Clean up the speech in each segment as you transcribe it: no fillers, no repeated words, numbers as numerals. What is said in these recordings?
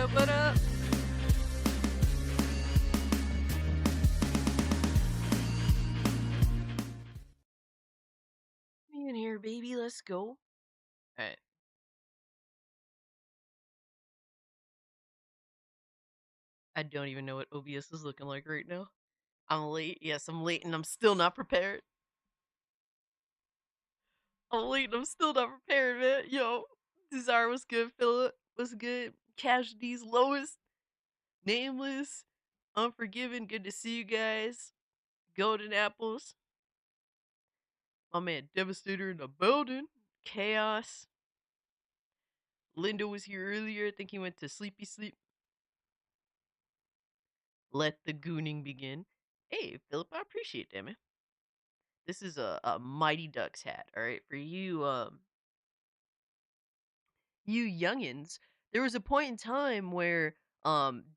up? What up? Me in here, baby. Let's go. Alright. I don't even know what OBS is looking like right now. I'm late. Yes, I'm late and I'm still not prepared. I'm late and I'm still not prepared, man. Yo. Desire was good. Philip was good. Casualties, Lois, Nameless, Unforgiven. Good to see you guys. Golden Apples. My man Devastator in the building. Chaos. Linda was here earlier. I think he went to sleepy sleep. Let the gooning begin. Hey, Philip, I appreciate that, man. This is a Mighty Ducks hat, all right? For you, you youngins, there was a point in time where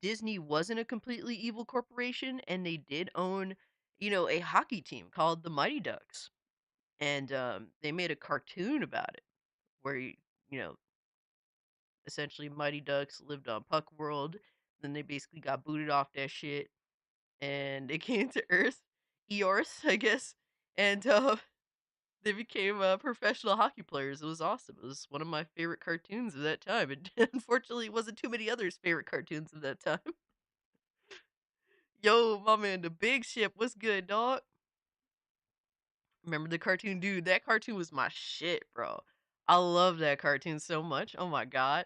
Disney wasn't a completely evil corporation, and they did own, a hockey team called the Mighty Ducks, and they made a cartoon about it, where you know, essentially Mighty Ducks lived on Puck World, then they basically got booted off that shit, and they came to Earth, Earth, I guess, and they became professional hockey players. It was awesome. It was one of my favorite cartoons of that time. And unfortunately, it wasn't too many others' favorite cartoons of that time. Yo, my man, the big ship was good, dog. Remember the cartoon, dude? That cartoon was my shit, bro. I love that cartoon so much. Oh my god.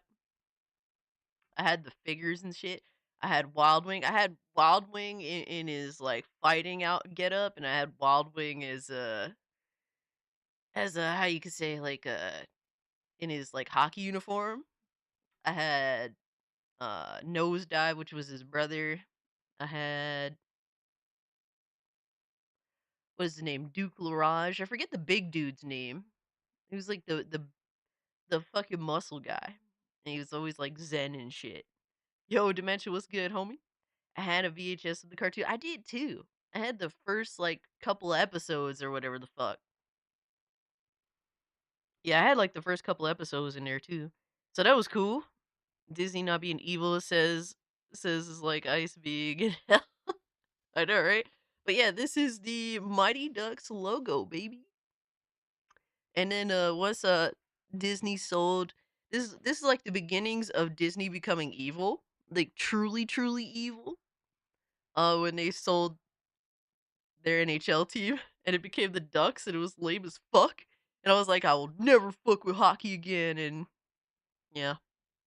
I had the figures and shit. I had Wild Wing. I had Wild Wing in his like fighting out get up, and I had Wild Wing as a how you could say like in his like hockey uniform. I had Nosedive, which was his brother. I had what's his name? Duke Larage. I forget the big dude's name. He was like the fucking muscle guy. And he was always like zen and shit. Yo, Dementia was good, homie. I had a VHS of the cartoon. I did too. I had the first like couple episodes or whatever the fuck. Yeah, I had like the first couple episodes in there too. So that was cool. Disney not being evil says is like ice being I know, right? But yeah, this is the Mighty Ducks logo, baby. And then once Disney sold this is like the beginnings of Disney becoming evil, like truly evil. When they sold their NHL team and it became the Ducks and it was lame as fuck. And I was like, I will never fuck with hockey again. And yeah,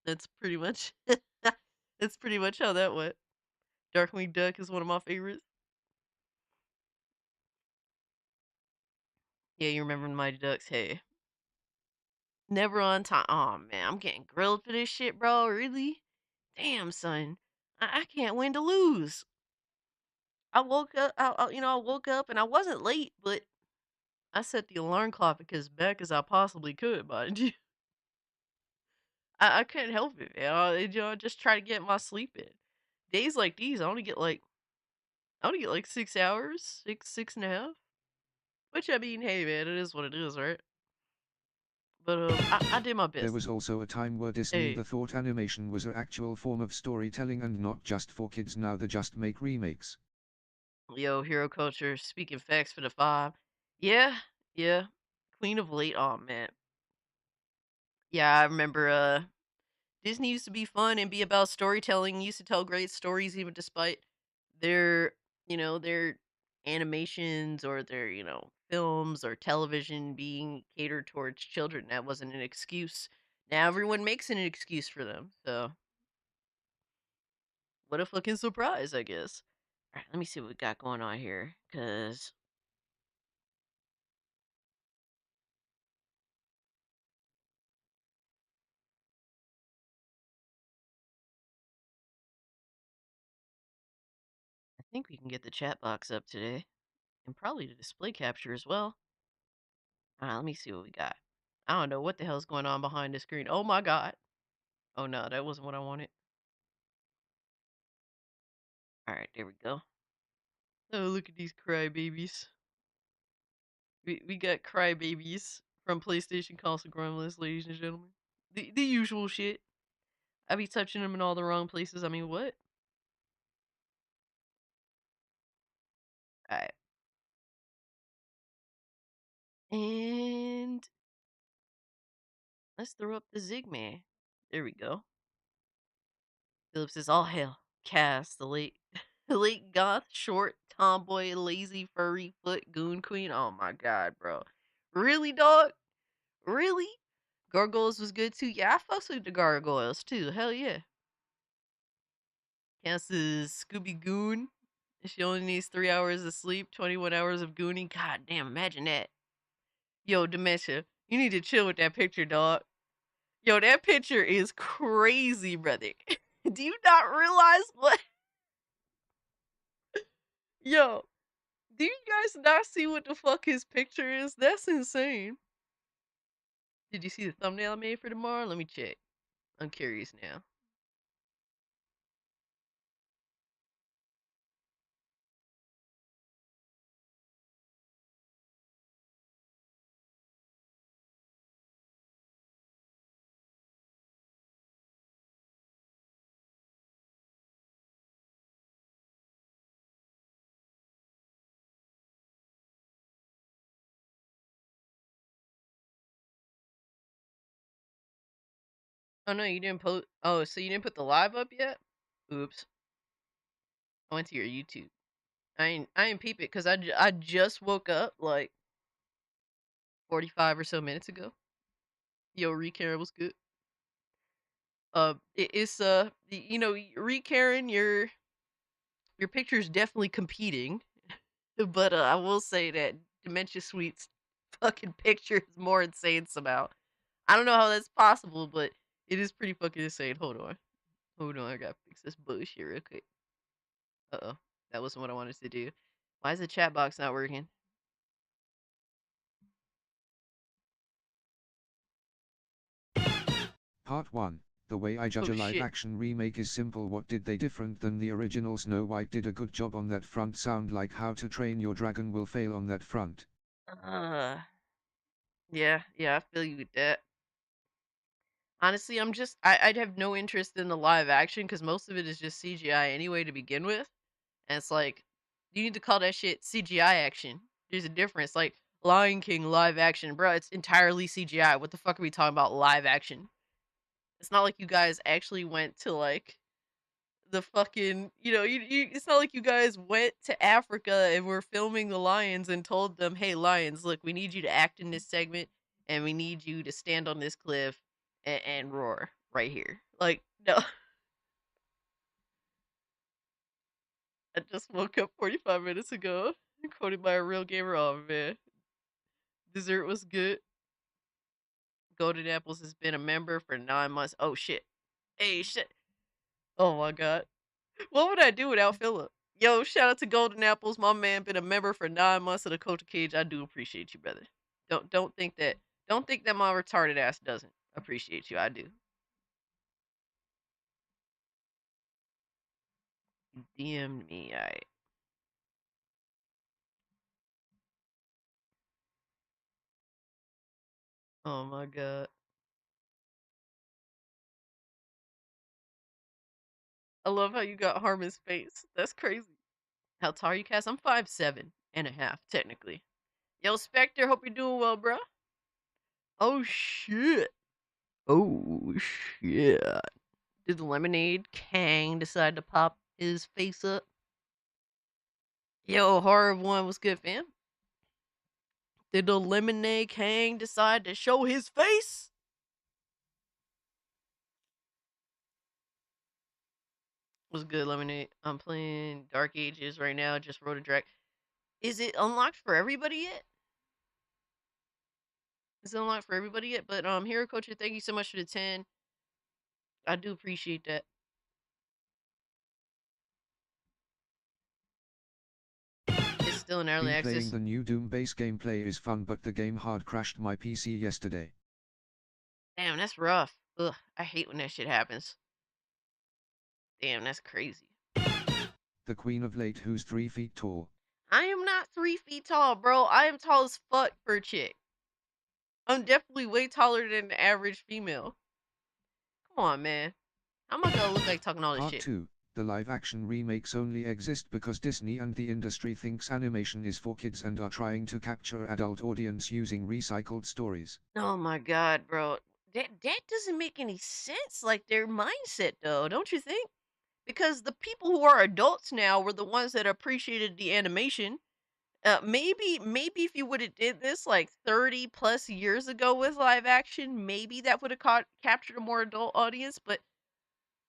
that's pretty much that's pretty much how that went. Darkwing Duck is one of my favorites. Yeah, you remember Mighty Ducks? Hey, never on time. Oh man, I'm getting grilled for this shit, bro. Really? Damn, son. I can't win to lose. I woke up. I woke up and I wasn't late, but I set the alarm clock as back as I possibly could. Mind you, I couldn't help it. I just try to get my sleep in. Days like these, I only get like 6 hours, six and a half. Which I mean, hey man, it is what it is, right? But I did my There best. was also a time where Disney Hey, the thought animation was an actual form of storytelling and not just for kids. Now they just make remakes. yo, hero culture. Speaking facts for the five. Yeah, yeah. Queen of Late. Oh man. Yeah, I remember. Disney used to be fun and be about storytelling. Used to tell great stories, even despite their, their animations or their, films or television being catered towards children. That wasn't an excuse. Now everyone makes an excuse for them. So what a fucking surprise, I guess. All right, let me see what we got going on here, cause I think we can get the chat box up today, and probably the display capture as well. All right, let me see what we got. I don't know what the hell's going on behind the screen. Oh my god. Oh no, that wasn't what I wanted. All right, there we go. Oh, look at these crybabies. We got crybabies from PlayStation console gremlins, ladies and gentlemen. The usual shit. I be touching them in all the wrong places. I mean, what? Alright. And let's throw up the Zigman. There we go. Phillips says, all hail. Cass, the late, the late goth, short, tomboy, lazy, furry, foot, goon queen. Oh my god, bro. Really, dog? Really? Gargoyles was good too. Yeah, I fucks with the gargoyles too. Hell yeah. Cass is Scooby Goon. She only needs 3 hours of sleep, 21 hours of gooning. God damn, imagine that. Yo, Dementia, you need to chill with that picture, dog. Yo, that picture is crazy, brother. Do you not realize what? Yo, do you guys not see what the fuck his picture is? That's insane. Did you see the thumbnail I made for tomorrow? Let me check. I'm curious now. Oh no, you didn't post. Oh, so you didn't put the live up yet? Oops. I went to your YouTube. I ain't peep it because I just woke up like 45 or so minutes ago. Yo, Reed Karen was good. It's Reed Karen, your picture's definitely competing, but I will say that Dementia Suite's fucking picture is more insane somehow. I don't know how that's possible, but it is pretty fucking insane. Hold on, I gotta fix this bullshit real quick. Uh-oh, that wasn't what I wanted to do. Why is the chat box not working? Part 1. The way I judge Oh a live shit. action remake is simple. What did they different than the original? Snow White did a good job on that front. Sound like How to Train Your Dragon will fail on that front. Uh, yeah, I feel you with that. Honestly, I'd have no interest in the live action because most of it is just CGI anyway to begin with. And it's like, you need to call that shit CGI action. There's a difference. Like, Lion King live action, bro, it's entirely CGI. What the fuck are we talking about live action? It's not like you guys actually went to, like, the fucking, it's not like you guys went to Africa and were filming the lions and told them, hey, lions, look, we need you to act in this segment and we need you to stand on this cliff and roar right here. Like, no. I just woke up 45 minutes ago. Quoted by a real gamer. Oh, man. Dessert was good. Golden Apples has been a member for 9 months. Oh, shit. Hey, shit. Oh, my God. What would I do without Philip? Yo, shout out to Golden Apples. My man been a member for 9 months of the Culture Cage. I do appreciate you, brother. Don't think that my retarded ass doesn't appreciate you. I do. You DM'd me. I. Oh my god. I love how you got Harmon's face. That's crazy. How tall are you, Cass? I'm 5'7.5", technically. Yo, Spectre, hope you're doing well, bro. Oh shit. Oh shit. Did the Lemonade Kang decide to pop his face up? Yo, Horror of One was good, fam. Did the Lemonade Kang decide to show his face? Was good, Lemonade. I'm playing Dark Ages right now. Just wrote a drag. Is it unlocked for everybody yet? Is it unlocked for everybody yet? But Hero Culture, thank you so much for the 10. I do appreciate that. It's still in early Been playing access. the new Doom base gameplay is fun, but the game hard crashed my PC yesterday. Damn, that's rough. Ugh, I hate when that shit happens. Damn, that's crazy. The Queen of Late, who's 3 feet tall. I am not 3 feet tall, bro. I am tall as fuck for a chick. I'm definitely way taller than the average female. Come on, man. I'm not gonna look like talking all this Part shit. 2. The live-action remakes only exist because Disney and the industry thinks animation is for kids and are trying to capture adult audience using recycled stories. Oh my god, bro. That doesn't make any sense. Like their mindset, though, don't you think? Because the people who are adults now were the ones that appreciated the animation. Maybe if you would have did this like 30 plus years ago with live action, maybe that would have caught captured a more adult audience. But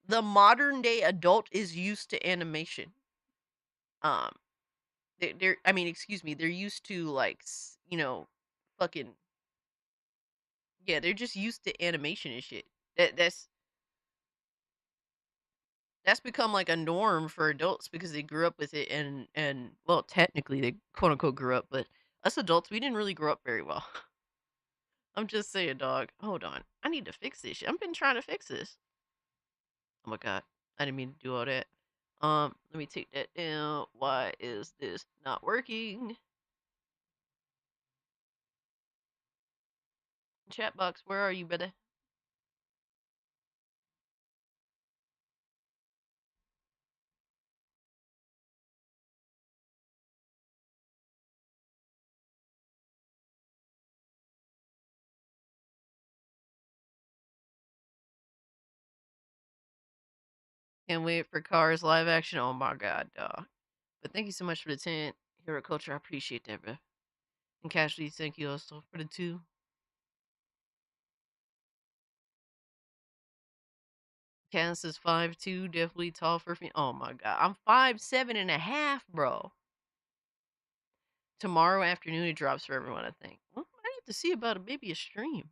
the modern day adult is used to animation. Um, I mean, excuse me, they're used to like, fucking yeah, they're just used to animation and shit. That's become like a norm for adults because they grew up with it and well, technically they quote unquote grew up, but us adults, we didn't really grow up very well. I'm just saying, dog. Hold on. I need to fix this shit. I've been trying to fix this. Oh my god. I didn't mean to do all that. Let me take that down. Why is this not working? Chat box, where are you, brother? Can't wait for Cars live action. Oh my god, dog. But thank you so much for the 10. Hero culture, I appreciate that, bro. And Casualty, thank you also for the 2. Cass is 5'2", definitely tall for me. Oh my god. I'm 5'7.5", bro. Tomorrow afternoon it drops for everyone, I think. Well, I have to see about it, maybe a stream.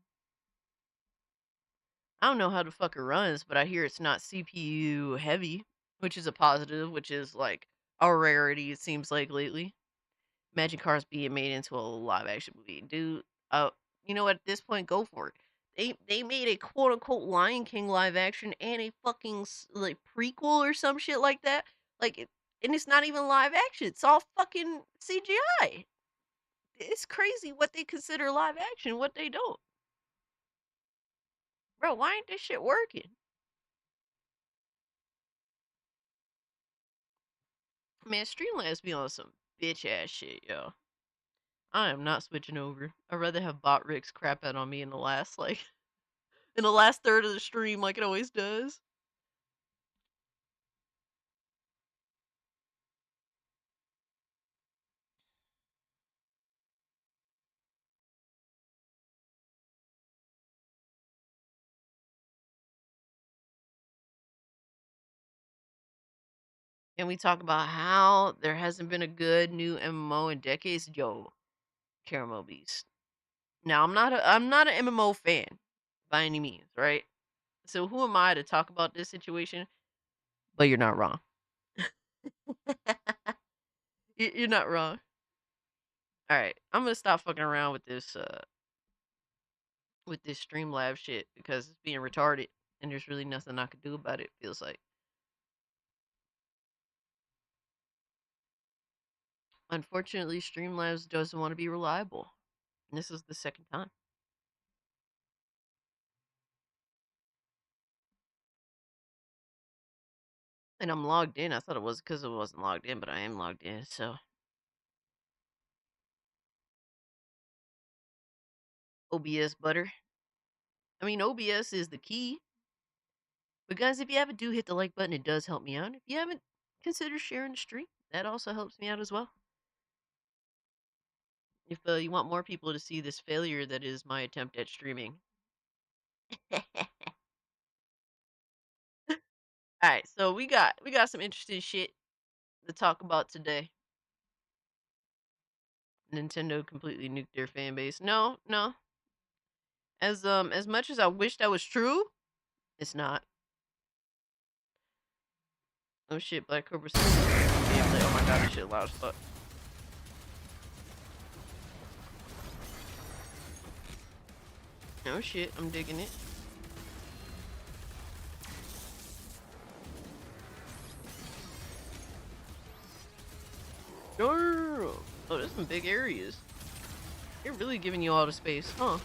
I don't know how the fuck it runs, but I hear it's not CPU heavy, which is a positive, which is like a rarity, it seems like lately. Imagine Cars being made into a live action movie. Dude, you know what, at this point, go for it. They made a quote unquote Lion King live action and a fucking like prequel or some shit like that. And it's not even live action. It's all fucking CGI. It's crazy what they consider live action, what they don't. Bro, why ain't this shit working? Man, Streamlabs be on some bitch ass shit, yo. I am not switching over. I'd rather have bot Rick's crap out on me in the last in the last third of the stream like it always does. And we talk about how there hasn't been a good new MMO in decades. Yo, Caramel Beast. Now I'm not an MMO fan by any means, right? So who am I to talk about this situation? But you're not wrong. You're not wrong. All right, I'm gonna stop fucking around with this Streamlabs shit because it's being retarded and there's really nothing I could do about it. Feels like. Unfortunately, Streamlabs doesn't want to be reliable. And this is the second time. And I'm logged in. I thought it was because it wasn't logged in, but I am logged in. So OBS butter. I mean, OBS is the key. But guys, if you haven't, do hit the like button. It does help me out. If you haven't, consider sharing the stream. That also helps me out as well. If you want more people to see this failure that is my attempt at streaming. All right, so we got some interesting shit to talk about today. Nintendo completely nuked their fan base. No, no. As much as I wish that was true, it's not. Oh shit, Black Cobra Six gameplay. Oh my god, this shit loud as fuck. Oh shit, I'm digging it. Oh, there's some big areas. They're really giving you all the space, huh?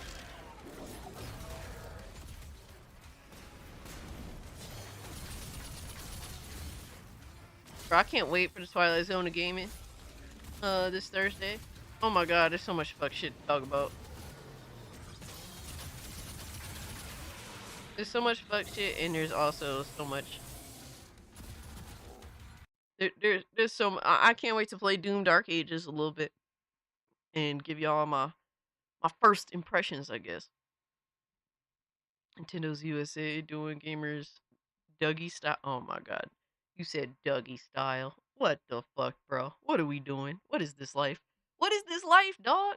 Bro, I can't wait for the Twilight Zone of gaming. This Thursday. Oh my god, there's so much fuck shit to talk about. There's so much fuck shit, and there's also so much. There's so I can't wait to play Doom Dark Ages a little bit and give y'all my first impressions, I guess. Nintendo's USA doing gamers Dougie style. Oh my god, you said Dougie style. What the fuck, bro? What are we doing? What is this life? What is this life, dog?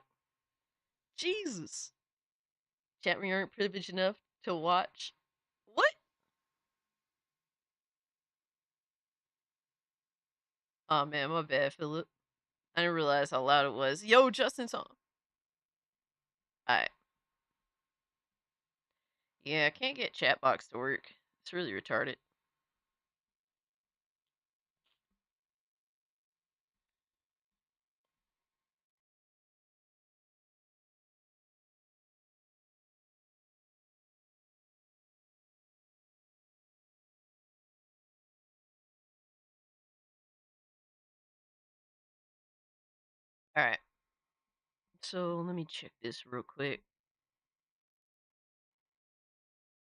Jesus. Chat, we aren't privileged enough to watch. What? Oh man, my bad, Philip. I didn't realize how loud it was. Yo, Justin song. Alright. Yeah, I can't get chat box to work. It's really retarded. Alright. So let me check this real quick.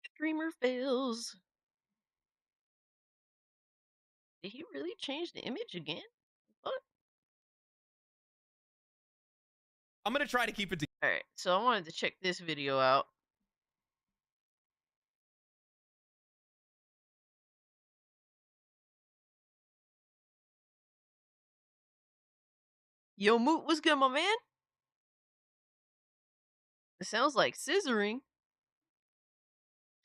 Streamer fails. Did he really change the image again? What? I'm gonna try to keep it. Alright, so I wanted to check this video out. Yo, Moot, what's good, my man? It sounds like scissoring.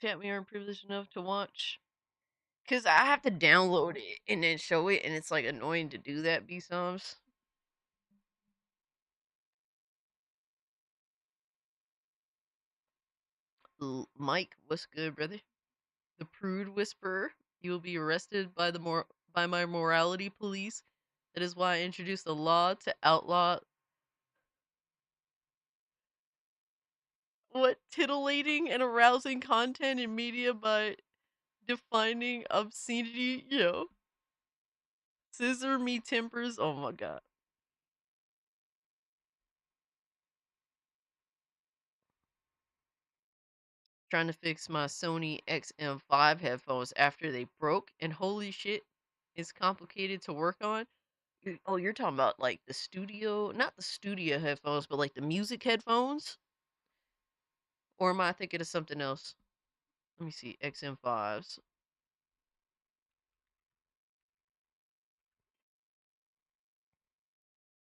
Chat, we aren't privileged enough to watch. Cause I have to download it and then show it, and it's like annoying to do that, B-Soms. Mike, what's good, brother? The prude whisperer. You will be arrested by by my morality police. That is why I introduced a law to outlaw what titillating and arousing content in media by defining obscenity. Yo, scissor me tempers. Oh my god. Trying to fix my Sony XM5 headphones after they broke, and holy shit, it's complicated to work on. Oh, you're talking about like the studio, not the studio headphones, but like the music headphones? Or am I thinking of something else? Let me see, XM5s.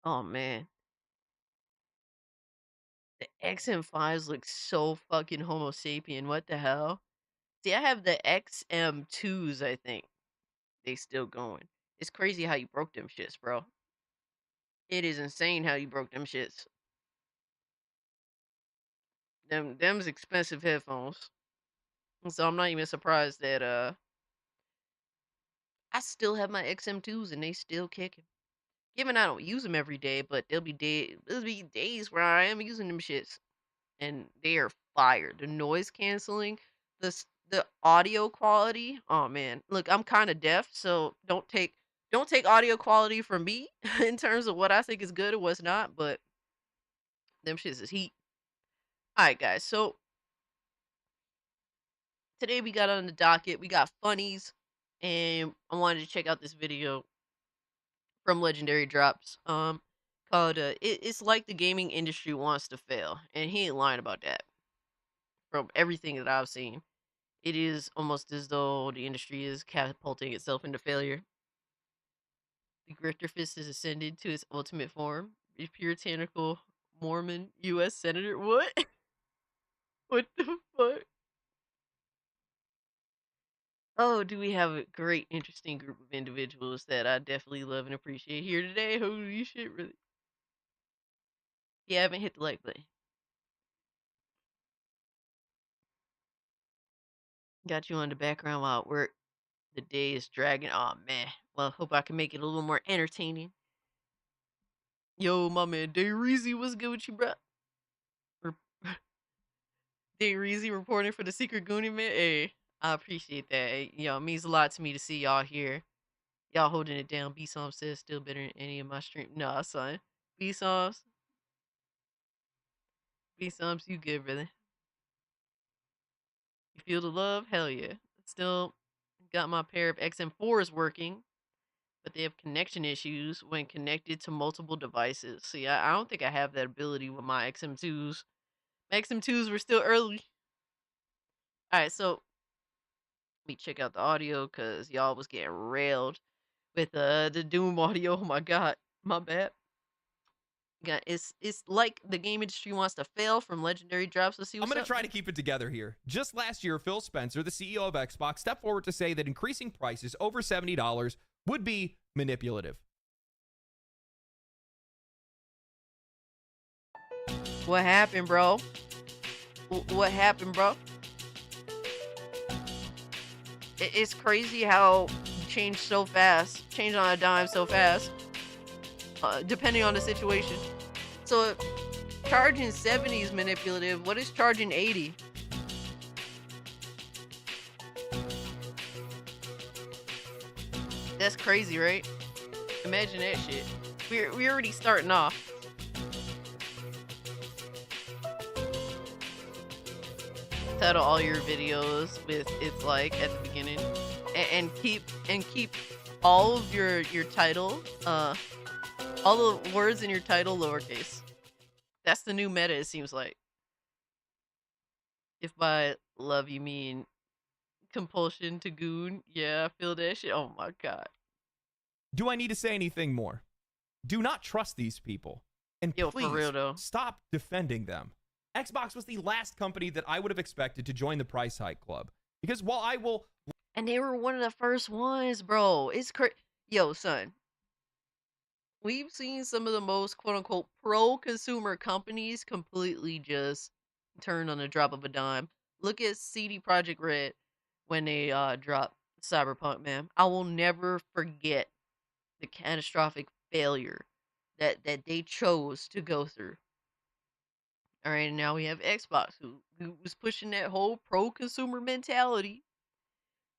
Oh man, the XM5s look so fucking Homo sapien. What the hell? See, I have the XM2s, I think. They still going. It's crazy how you broke them shits, bro. It is insane how you broke them shits. Them's expensive headphones. So I'm not even surprised that I still have my XM2s and they still kicking. Given I don't use them every day, but there'll be days where I am using them shits and they are fire. The noise canceling, the audio quality. Oh man, look, I'm kind of deaf, so don't take audio quality from me in terms of what I think is good or what's not. But them shits is heat. All right, guys. So today we got on the docket. We got funnies, and I wanted to check out this video from Legendary Drops. Called it's like the gaming industry wants to fail, and he ain't lying about that. From everything that I've seen, it is almost as though the industry is catapulting itself into failure. The Grifter Fist has ascended to its ultimate form. A puritanical Mormon U.S. senator. What? What the fuck? Oh, do we have a great, interesting group of individuals that I definitely love and appreciate here today? Holy shit, really? Yeah, I haven't hit the like button. Got you on the background while at work. The day is dragging. Oh man. Well, hope I can make it a little more entertaining. Yo, my man, Day Reezy, what's good with you, bro? Re- Day Reezy reporting for the Secret Gooning man. Hey, I appreciate that. Hey, it means a lot to me to see y'all here. Y'all holding it down. B-Som says still better than any of my stream. Nah, son. B-Soms. B-Soms, you good, brother. You feel the love? Hell yeah. Still got my pair of XM4s working, but they have connection issues when connected to multiple devices. See, I don't think I have that ability with my XM2s. My XM2s were still early. Alright, so let me check out the audio because y'all was getting railed with the Doom audio. Oh my god. My bad. Yeah, it's like the game industry wants to fail from legendary drops. Let's see I'm what's going to up. try to keep it together here. Just last year, Phil Spencer, the CEO of Xbox, stepped forward to say that increasing prices over $70 would be manipulative. What happened, bro? What happened, bro? It's crazy how change so fast, change on a dime so fast, depending on the situation. So charging 70 is manipulative. What is charging 80? That's crazy, right? Imagine that shit. We're already starting off. Title all your videos with "it's like" at the beginning, and keep all of your title, all the words in your title lowercase. That's the new meta. It seems like. If by love you mean compulsion to goon, yeah, I feel that shit. Oh my god. Do I need to say anything more? Do not trust these people. And Yo, for real please though. stop defending them. Xbox was the last company that I would have expected to join the price hike club. Because while I will... And they were one of the first ones, bro. It's crazy. Yo, son. We've seen some of the most quote-unquote pro-consumer companies completely just turn on the drop of a dime. Look at CD Projekt Red when they dropped Cyberpunk, man. I will never forget the catastrophic failure that they chose to go through. All right, and now we have Xbox, who was pushing that whole pro-consumer mentality,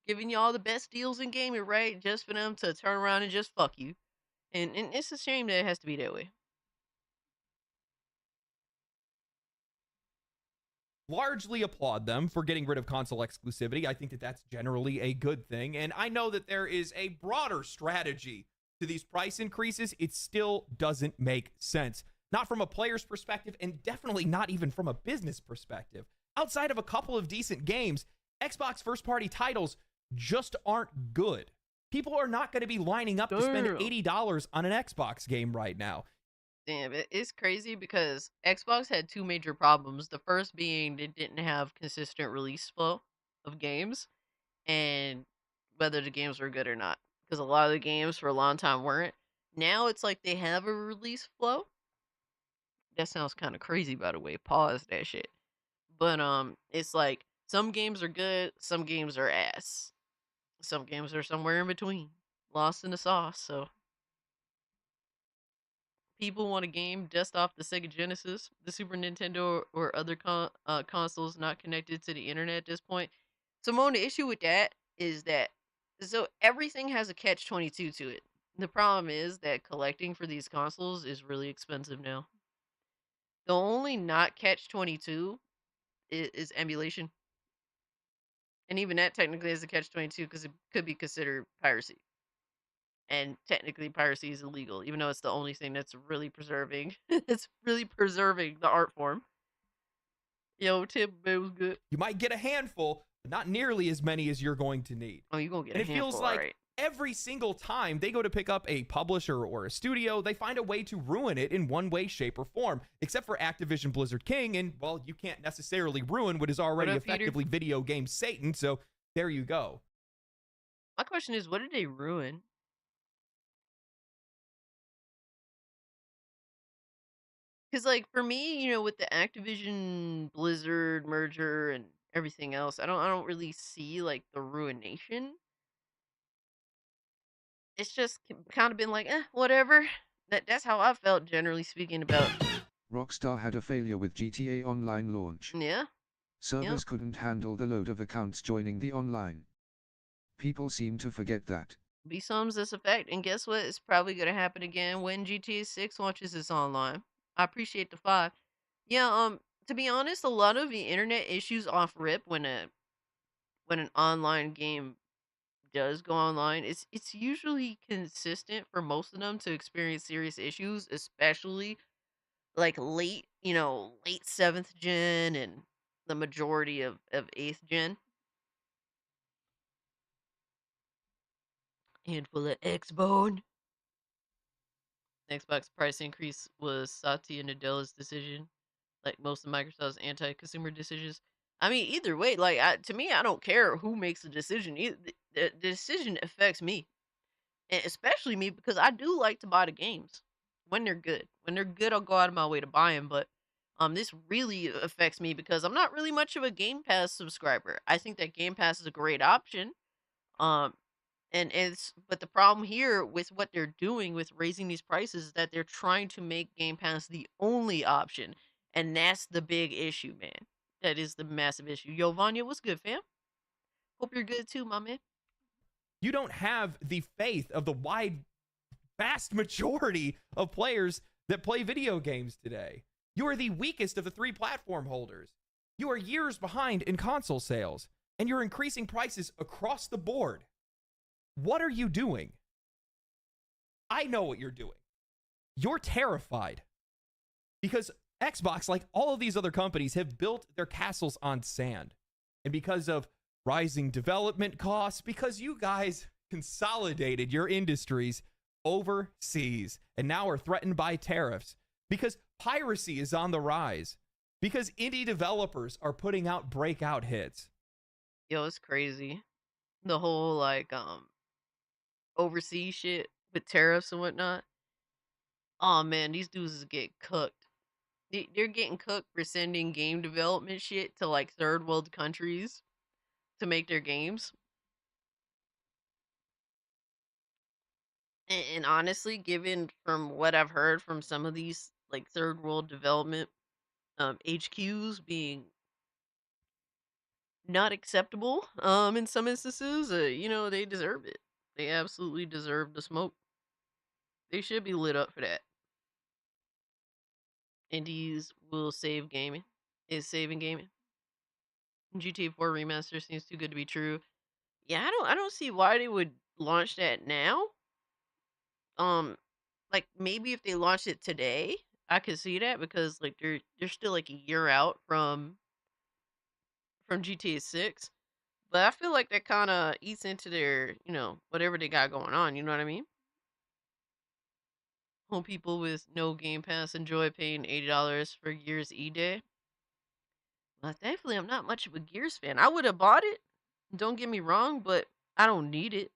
giving y'all the best deals in gaming, right? Just for them to turn around and just fuck you. And it's a shame that it has to be that way. largely applaud them for getting rid of console exclusivity. I think that that's generally a good thing. And I know that there is a broader strategy to these price increases. It still doesn't make sense. Not from a player's perspective, and definitely not even from a business perspective. Outside of a couple of decent games, Xbox first-party titles just aren't good. People are not going to be lining up to spend $80 on an Xbox game right now. Damn, it's crazy because Xbox had two major problems. The first being they didn't have consistent release flow of games and whether the games were good or not. Because a lot of the games for a long time weren't. Now it's like they have a release flow. That sounds kind of crazy, by the way. Pause that shit. But it's like some games are good, some games are ass. Some games are somewhere in between, lost in the sauce. So people want a game just off the Sega Genesis, the Super Nintendo, or other consoles not connected to the internet at this point. Simone, the issue with that is that so everything has a catch-22 to it. The problem is that collecting for these consoles is really expensive now. The only not catch-22 is emulation. And even that technically is a catch-22 because it could be considered piracy. And technically piracy is illegal, even though it's the only thing that's really preserving it's really preserving the art form. Yo, Tip, it was good. You might get a handful, but not nearly as many as you're going to need. Oh, you're gonna get and a handful, it feels like right? every single time they go to pick up a publisher or a studio, they find a way to ruin it in one way, shape, or form. Except for Activision Blizzard King, and, well, you can't necessarily ruin what is already What up, Peter? effectively video game Satan, so there you go. My question is, what did they ruin? Because, like, for me, with the Activision Blizzard merger and everything else, I don't really see like the ruination. It's just kind of been like, whatever. That's how I felt, generally speaking, about. Rockstar had a failure with GTA Online launch. Yeah. Servers couldn't handle the load of accounts joining the online. People seem to forget that. Be sums this effect, and guess what? It's probably gonna happen again when GTA 6 launches its online. I appreciate the 5. Yeah, to be honest, a lot of the internet issues off rip when an online game does go online, it's usually consistent for most of them to experience serious issues, especially like late 7th gen and the majority of 8th gen. Handful of X-Bone. Xbox price increase was Satya Nadella's decision, like most of Microsoft's anti-consumer decisions. I mean, either way, like to me, I don't care who makes the decision. The decision affects me, and especially me because I do like to buy the games when they're good. When they're good, I'll go out of my way to buy them. But this really affects me because I'm not really much of a Game Pass subscriber. I think that Game Pass is a great option. Um, and it's but the problem here with what they're doing with raising these prices is that they're trying to make Game Pass the only option, and that's the big issue, man. That is the massive issue. Yo, Vanya, what's good, fam? Hope you're good too, my man. You don't have the faith of the vast majority of players that play video games today. You are the weakest of the three platform holders. You are years behind in console sales, and you're increasing prices across the board. What are you doing? I know what you're doing. You're terrified because Xbox, like all of these other companies, have built their castles on sand. And because of rising development costs, because you guys consolidated your industries overseas and now are threatened by tariffs, because piracy is on the rise, because indie developers are putting out breakout hits. Yo, it's crazy. The whole overseas shit with tariffs and whatnot. Oh man, these dudes is getting cooked. They're getting cooked for sending game development shit to like third world countries to make their games. And honestly, given from what I've heard from some of these like third world development HQs being not acceptable in some instances, they deserve it. They absolutely deserve the smoke. They should be lit up for that. Indies will save gaming. Is saving gaming. GTA 4 remaster seems too good to be true. Yeah, I don't see why they would launch that now. Um like maybe if they launched it today, I could see that because like they're still like a year out from GTA 6. But I feel like that kind of eats into their, whatever they got going on, you know what I mean? Home people with no Game Pass enjoy paying $80 for Gears E Day. Well, thankfully, I'm not much of a Gears fan. I would have bought it. Don't get me wrong, but I don't need it.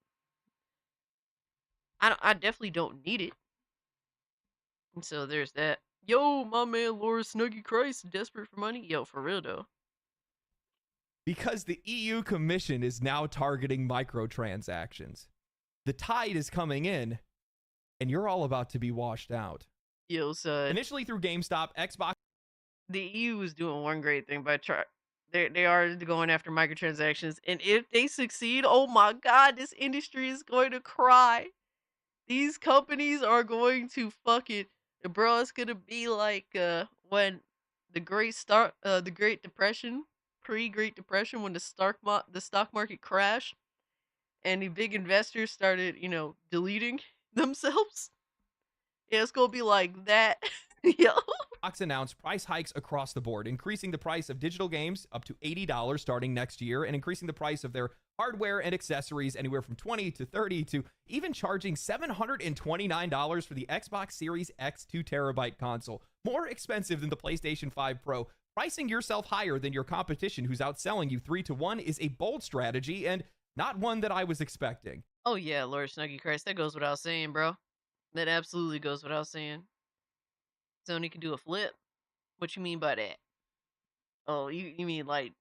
I definitely don't need it. And so there's that. Yo, my man, Laura Snuggy Christ, desperate for money. Yo, for real though. Because the EU Commission is now targeting microtransactions. The tide is coming in, and you're all about to be washed out. Yo, son. Initially through GameStop, Xbox. The EU is doing one great thing by they are going after microtransactions, and if they succeed, oh my god, this industry is going to cry. These companies are going to fucking bro. It's gonna be like when the Great Depression, pre-Great Depression, when the stock market crashed and the big investors started, deleting themselves. Yeah, it's gonna be like that. Yo. Announced price hikes across the board, increasing the price of digital games up to $80 starting next year, and increasing the price of their hardware and accessories anywhere from $20 to $30 to even charging $729 for the Xbox Series X 2TB console, more expensive than the PlayStation 5 Pro. Pricing yourself higher than your competition who's outselling you 3-1 is a bold strategy and not one that I was expecting. Oh yeah, Lord Snuggy Christ, that goes without saying, bro. That absolutely goes without saying. Sony can do a flip. What you mean by that? Oh, you mean like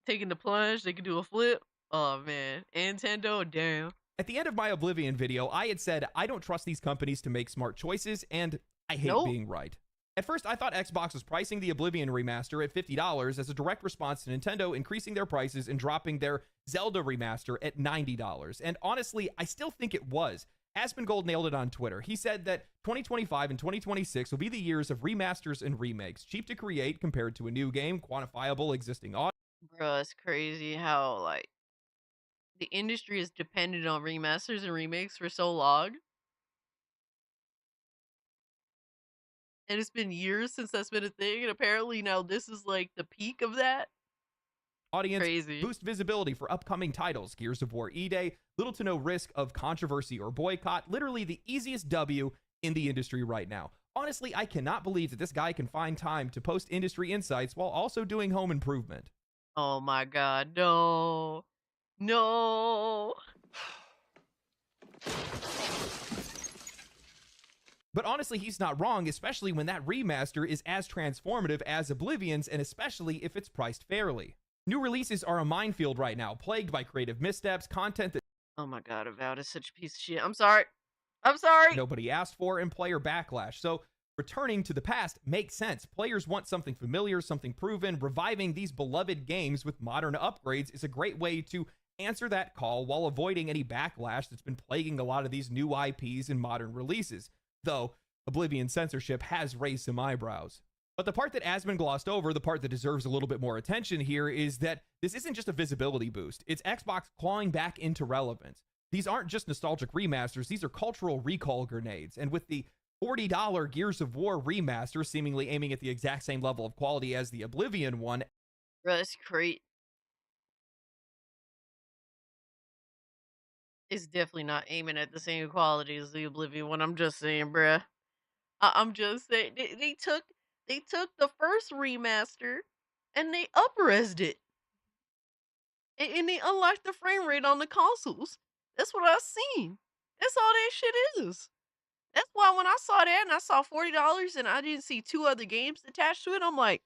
taking the plunge? They can do a flip? Oh man, Nintendo, damn. At the end of my Oblivion video, I had said I don't trust these companies to make smart choices, and I hate Nope. being right. At first, I thought Xbox was pricing the Oblivion remaster at $50 as a direct response to Nintendo increasing their prices and dropping their Zelda remaster at $90. And honestly, I still think it was. Asmongold nailed it on Twitter. He said that 2025 and 2026 will be the years of remasters and remakes, cheap to create compared to a new game, quantifiable existing audience. Bro, it's crazy how, like, the industry is dependent on remasters and remakes for so long. And it's been years since that's been a thing, and apparently now this is, like, the peak of that? Crazy. Boost visibility for upcoming titles, Gears of War E-Day, little to no risk of controversy or boycott, literally the easiest W in the industry right now. Honestly, I cannot believe that this guy can find time to post industry insights while also doing home improvement. Oh my god, no. No. But honestly, he's not wrong, especially when that remaster is as transformative as Oblivion's, and especially if it's priced fairly. New releases are a minefield right now, plagued by creative missteps, content that Oh my god, Avowed is such a piece of shit. I'm sorry. I'm sorry. nobody asked for, and player backlash. So returning to the past makes sense. Players want something familiar, something proven. Reviving these beloved games with modern upgrades is a great way to answer that call while avoiding any backlash that's been plaguing a lot of these new IPs and modern releases. Though Oblivion censorship has raised some eyebrows. But the part that Asmon glossed over, the part that deserves a little bit more attention here, is that this isn't just a visibility boost. It's Xbox clawing back into relevance. These aren't just nostalgic remasters, these are cultural recall grenades. And with the $40 Gears of War remaster seemingly aiming at the exact same level of quality as the Oblivion one, Bro, it's crazy. It's definitely not aiming at the same quality as the Oblivion one. I'm just saying, bruh. I'm just saying they took the first remaster and they up-resed it. And they unlocked the frame rate on the consoles. That's what I seen. That's all that shit is. That's why when I saw that and I saw $40 and I didn't see 2 other games attached to it, I'm like,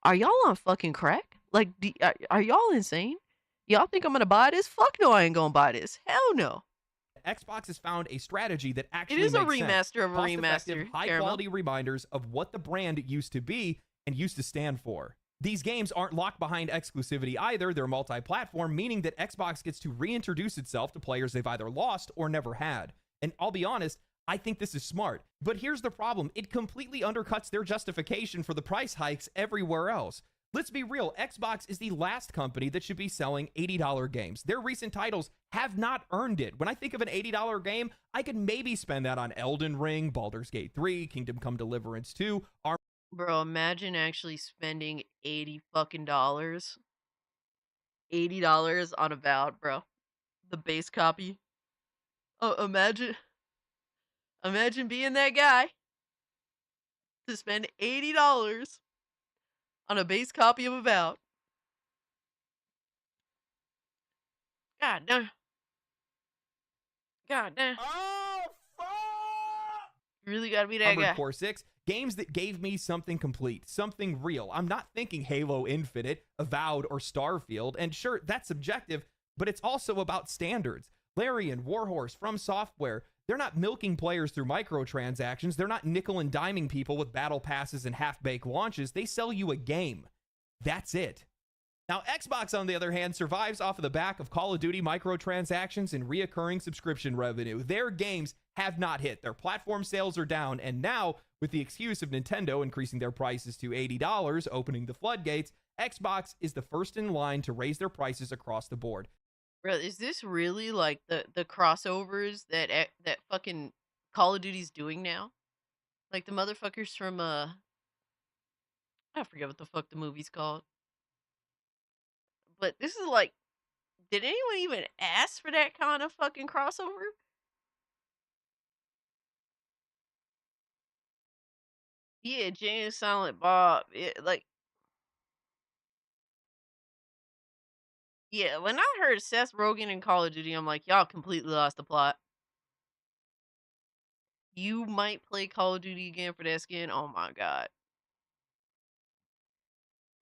"Are y'all on fucking crack? Like, are y'all insane? Y'all think I'm gonna buy this? Fuck no, I ain't gonna buy this. Hell no." Xbox has found a strategy that It actually is a makes sense. remaster of a Cost-effective, remaster, Caramel. high-quality reminders of what the brand used to be and used to stand for. These games aren't locked behind exclusivity either. They're multi-platform, meaning that Xbox gets to reintroduce itself to players they've either lost or never had. And I'll be honest, I think this is smart. But here's the problem. It completely undercuts their justification for the price hikes everywhere else. Let's be real, Xbox is the last company that should be selling $80 games. Their recent titles have not earned it. When I think of an $80 game, I could maybe spend that on Elden Ring, Baldur's Gate 3, Kingdom Come Deliverance 2, Bro, imagine actually spending 80 fucking dollars. $80 on Avowed, bro. The base copy. Oh, imagine being that guy to spend $80 on a base copy of Avowed. God damn. God damn. Oh, fuck! You really gotta be that Armored guy. Core 6, games that gave me something complete, something real. I'm not thinking Halo Infinite, Avowed, or Starfield, and sure, that's subjective, but it's also about standards. Larian, Warhorse, From Software, they're not milking players through microtransactions. They're not nickel and diming people with battle passes and half-baked launches. They sell you a game. That's it. Now, Xbox, on the other hand, survives off of the back of Call of Duty microtransactions and reoccurring subscription revenue. Their games have not hit. Their platform sales are down, and now, with the excuse of Nintendo increasing their prices to $80, opening the floodgates, Xbox is the first in line to raise their prices across the board. Bro, is this really like the crossovers that fucking Call of Duty's doing now? Like the motherfuckers from I forget what the fuck the movie's called. But this is like, did anyone even ask for that kind of fucking crossover? Yeah, Jay and Silent Bob. Like, yeah, when I heard Seth Rogen in Call of Duty, I'm like, y'all completely lost the plot. You might play Call of Duty again for that skin. Oh my god.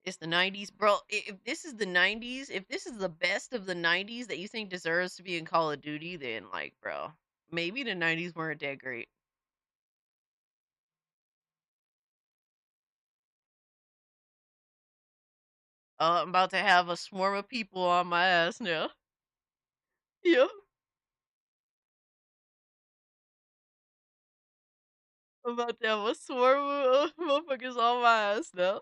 It's the 90s. Bro, if this is the 90s, if this is the best of the 90s that you think deserves to be in Call of Duty, then, like, bro, maybe the 90s weren't that great. I'm about to have a swarm of people on my ass now. Yeah, I'm about to have a swarm of motherfuckers on my ass now.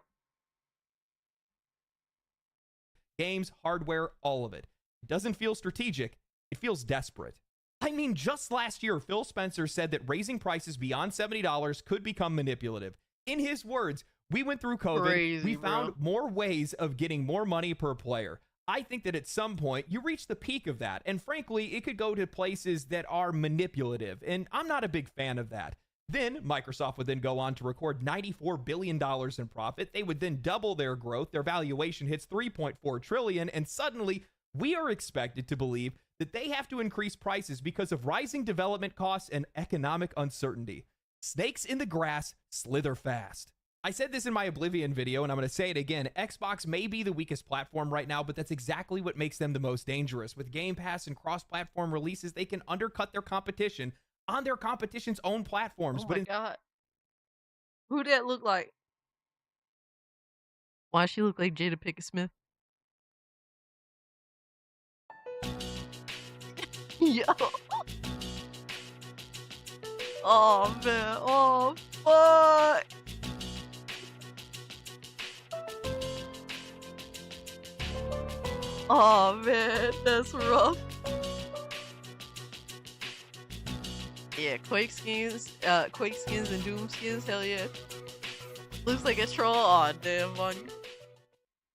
Games, hardware, all of it. It doesn't feel strategic, it feels desperate. I mean, just last year, Phil Spencer said that raising prices beyond $70 could become manipulative. In his words, we went through COVID, we Crazy, found bro. more ways of getting more money per player. I think that at some point you reach the peak of that, and frankly, it could go to places that are manipulative, and I'm not a big fan of that. Then Microsoft would then go on to record $94 billion in profit. They would then double their growth. Their valuation hits $3.4 trillion, and suddenly we are expected to believe that they have to increase prices because of rising development costs and economic uncertainty. Snakes in the grass slither fast. I said this in my Oblivion video, and I'm going to say it again. Xbox may be the weakest platform right now, but that's exactly what makes them the most dangerous. With Game Pass and cross-platform releases, they can undercut their competition on their competition's own platforms. Oh But my god. Who that look like? Why she look like Jada Pinkett Smith? Yo. Oh man. Oh fuck. Oh man, that's rough. Yeah, Quake skins and Doom skins, hell yeah. Looks like a troll. Aw, damn, Von.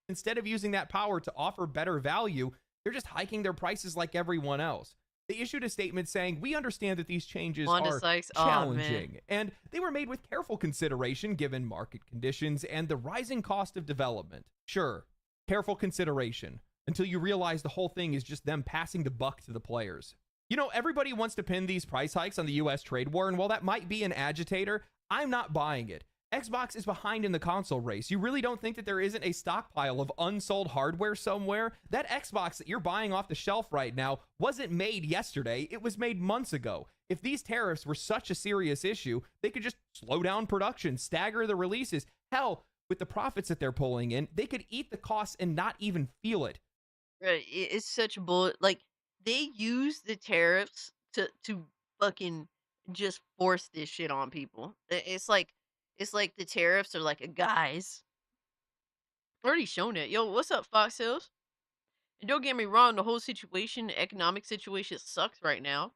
instead of using that power to offer better value, they're just hiking their prices like everyone else. They issued a statement saying, "We understand that these changes Wanda are Sykes, aw, man. challenging, and they were made with careful consideration given market conditions and the rising cost of development." Sure, careful consideration, until you realize the whole thing is just them passing the buck to the players. You know, everybody wants to pin these price hikes on the US trade war, and while that might be an agitator, I'm not buying it. Xbox is behind in the console race. You really don't think that there isn't a stockpile of unsold hardware somewhere? That Xbox that you're buying off the shelf right now wasn't made yesterday, it was made months ago. If these tariffs were such a serious issue, they could just slow down production, stagger the releases. Hell, with the profits that they're pulling in, they could eat the costs and not even feel it. Right, it's such bull. Like they use the tariffs to fucking just force this shit on people. It's like the tariffs are like a guise. Already shown it. Yo, what's up, Fox Hills? And don't get me wrong, the whole situation, the economic situation sucks right now.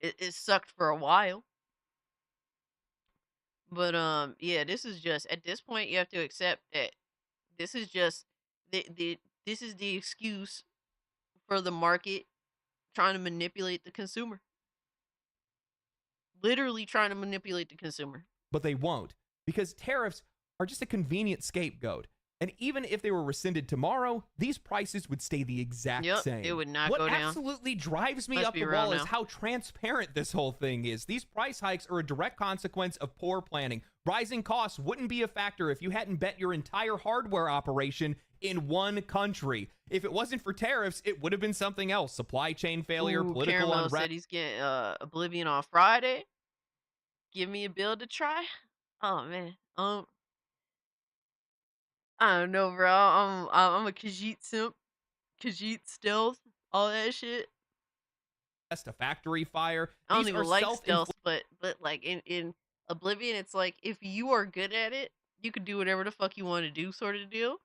It sucked for a while. But yeah, this is just at this point you have to accept that this is just the this is the excuse for the market trying to manipulate the consumer. Literally trying to manipulate the consumer. But they won't, because tariffs are just a convenient scapegoat. And even if they were rescinded tomorrow, these prices would stay the exact Yep, same. it would not What go down. absolutely drives me Must up be the around wall is now. how transparent this whole thing is. These price hikes are a direct consequence of poor planning. Rising costs wouldn't be a factor if you hadn't bet your entire hardware operation in one country. If it wasn't for tariffs, it would have been something else. Supply chain failure, Ooh, political Caramel unrest. said he's getting Oblivion on Friday. Give me a bill to try. Oh man. I don't know, bro. I'm a Khajiit simp. Khajiit stealth, all that shit. A factory fire. I don't These are even like self-inflicted. stealth, but like in Oblivion, it's like if you are good at it, you can do whatever the fuck you want to do, sort of deal.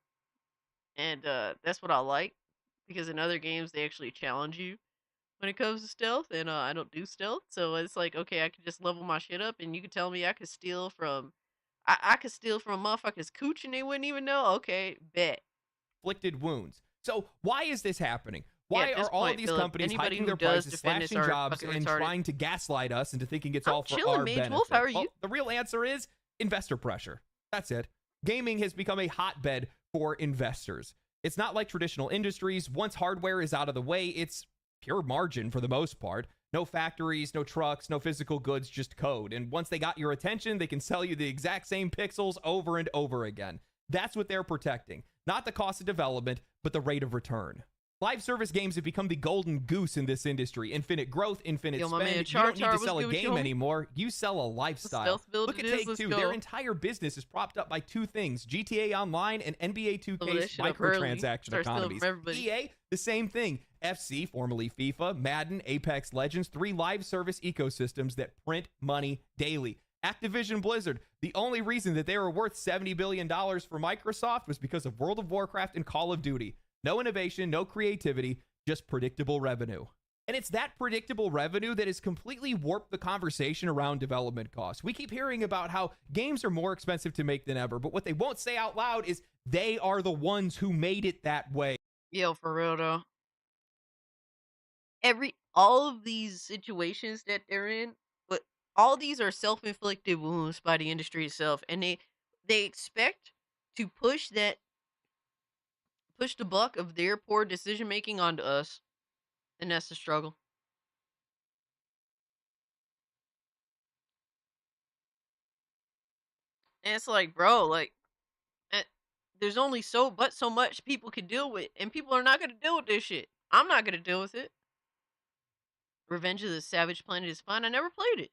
And that's what I like because in other games they actually challenge you when it comes to stealth, and I don't do stealth, so it's like okay, I can just level my shit up, and you could tell me I could steal from, I could steal from a motherfucker's cooch and they wouldn't even know. Okay, bet. Inflicted wounds. So why is this happening? Yeah, Why at this are all of point, these Philip, companies anybody hiking who their does prices, defend this slashing are jobs, fucking and retarded. trying to gaslight us into thinking it's I'm all for chilling, our Mage benefit? Wolf. How are Well, you? the real answer is investor pressure. That's it. Gaming has become a hotbed for investors. It's not like traditional industries. Once hardware is out of the way, it's pure margin for the most part. No factories, no trucks, no physical goods, just code. And once they got your attention, they can sell you the exact same pixels over and over again. That's what they're protecting. Not the cost of development, but the rate of return. Live service games have become the golden goose in this industry. Infinite growth, infinite Yo, my man spend. You don't need to Char was sell a good with you, game homie. anymore. You sell a The lifestyle. stealth build Look it at is. Take Let's Two. Their go. entire business is propped up by two things: GTA Online and NBA Blow 2K's that shit up early. microtransaction Start stealing economies. from everybody. EA, the same thing. FC, formerly FIFA, Madden, Apex Legends, three live service ecosystems that print money daily. Activision Blizzard, the only reason that they were worth $70 billion for Microsoft was because of World of Warcraft and Call of Duty. No innovation, no creativity, just predictable revenue. And it's that predictable revenue that has completely warped the conversation around development costs. We keep hearing about how games are more expensive to make than ever, but what they won't say out loud is they are the ones who made it that way. Yo, for real though. All of these situations that they're in, but all these are self-inflicted wounds by the industry itself, and they expect to push the buck of their poor decision making onto us, and that's the struggle. And it's like, bro, like, eh, there's only so much people can deal with, and people are not gonna deal with this shit. I'm not gonna deal with it. Revenge of the Savage Planet is fine. I never played it.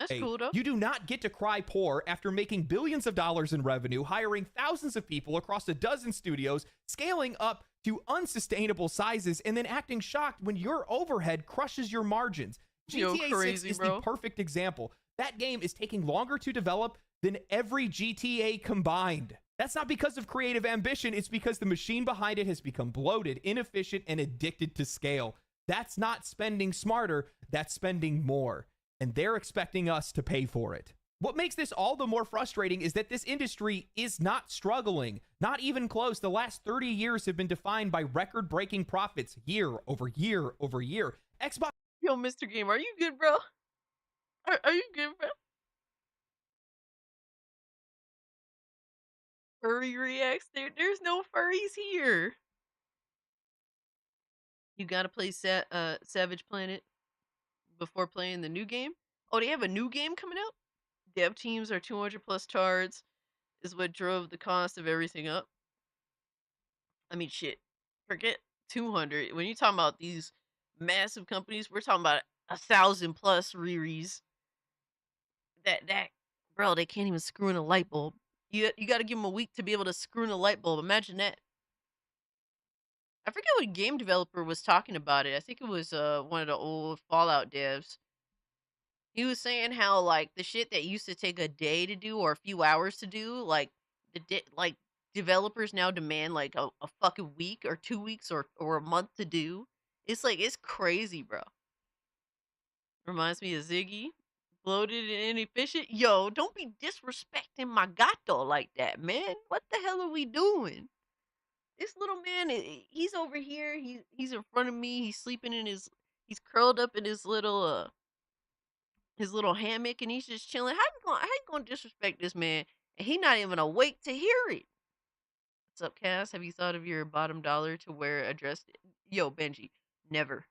That's cool though. You do not get to cry poor after making billions of dollars in revenue, hiring thousands of people across a dozen studios, scaling up to unsustainable sizes, and then acting shocked when your overhead crushes your margins. Yo, GTA 6 crazy, is bro. the perfect example. That game is taking longer to develop than every GTA combined. That's not because of creative ambition, it's because the machine behind it has become bloated, inefficient, and addicted to scale. That's not spending smarter, that's spending more. And they're expecting us to pay for it. What makes this all the more frustrating is that this industry is not struggling, not even close. The last 30 years have been defined by record-breaking profits year over year over year. Xbox. Yo, Mr. Game, are you good, bro? Are you good, bro? Furry reacts. There's no furries here. You gotta play Savage Planet before playing the new game. Oh, they have a new game coming out? Dev teams are 200 plus tards, is what drove the cost of everything up. I mean, shit. Forget 200. When you're talking about these massive companies, we're talking about 1,000 plus Riris. That, bro, they can't even screw in a light bulb. You got to give them a week to be able to screw in a light bulb. Imagine that. I forget what game developer was talking about it. I think it was one of the old Fallout devs. He was saying how like the shit that used to take a day to do or a few hours to do, like like developers now demand like a fucking week or 2 weeks or a month to do. It's like it's crazy, bro. Reminds me of Ziggy. Bloated and inefficient. Yo, don't be disrespecting my gato like that, man. What the hell are we doing? This little man, he's over here. He's in front of me. He's curled up in his little hammock, and he's just chilling. How you gonna disrespect this man? And he not even awake to hear it. What's up, Cass? Have you thought of your bottom dollar to wear a dress? Yo, Benji, never,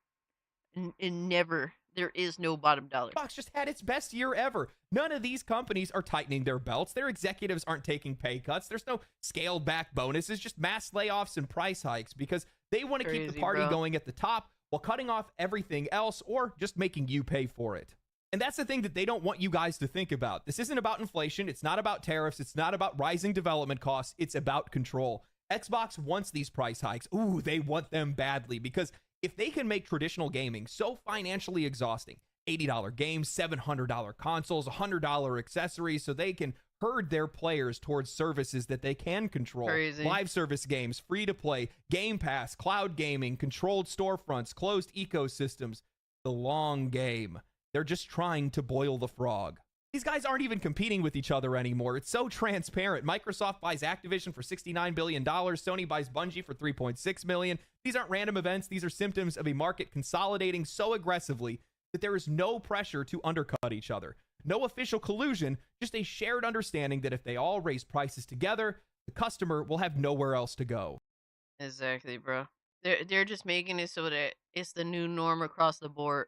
and never. There is no bottom dollar. Xbox just had its best year ever. None of these companies are tightening their belts. Their executives aren't taking pay cuts. There's no scaled back bonuses, just mass layoffs and price hikes because they want to keep the party going at the top while cutting off everything else or just making you pay for it. And that's the thing that they don't want you guys to think about. This isn't about inflation. It's not about tariffs. It's not about rising development costs. It's about control. Xbox wants these price hikes. Ooh, they want them badly because if they can make traditional gaming so financially exhausting, $80 games, $700 consoles, $100 accessories, so they can herd their players towards services that they can control. Crazy. Live service games, free to play, Game Pass, cloud gaming, controlled storefronts, closed ecosystems. The long game. They're just trying to boil the frog. These guys aren't even competing with each other anymore. It's so transparent. Microsoft buys Activision for $69 billion. Sony buys Bungie for $3.6 million. These aren't random events. These are symptoms of a market consolidating so aggressively that there is no pressure to undercut each other. No official collusion, just a shared understanding that if they all raise prices together, the customer will have nowhere else to go. Exactly, bro. They're just making it so that it's the new norm across the board.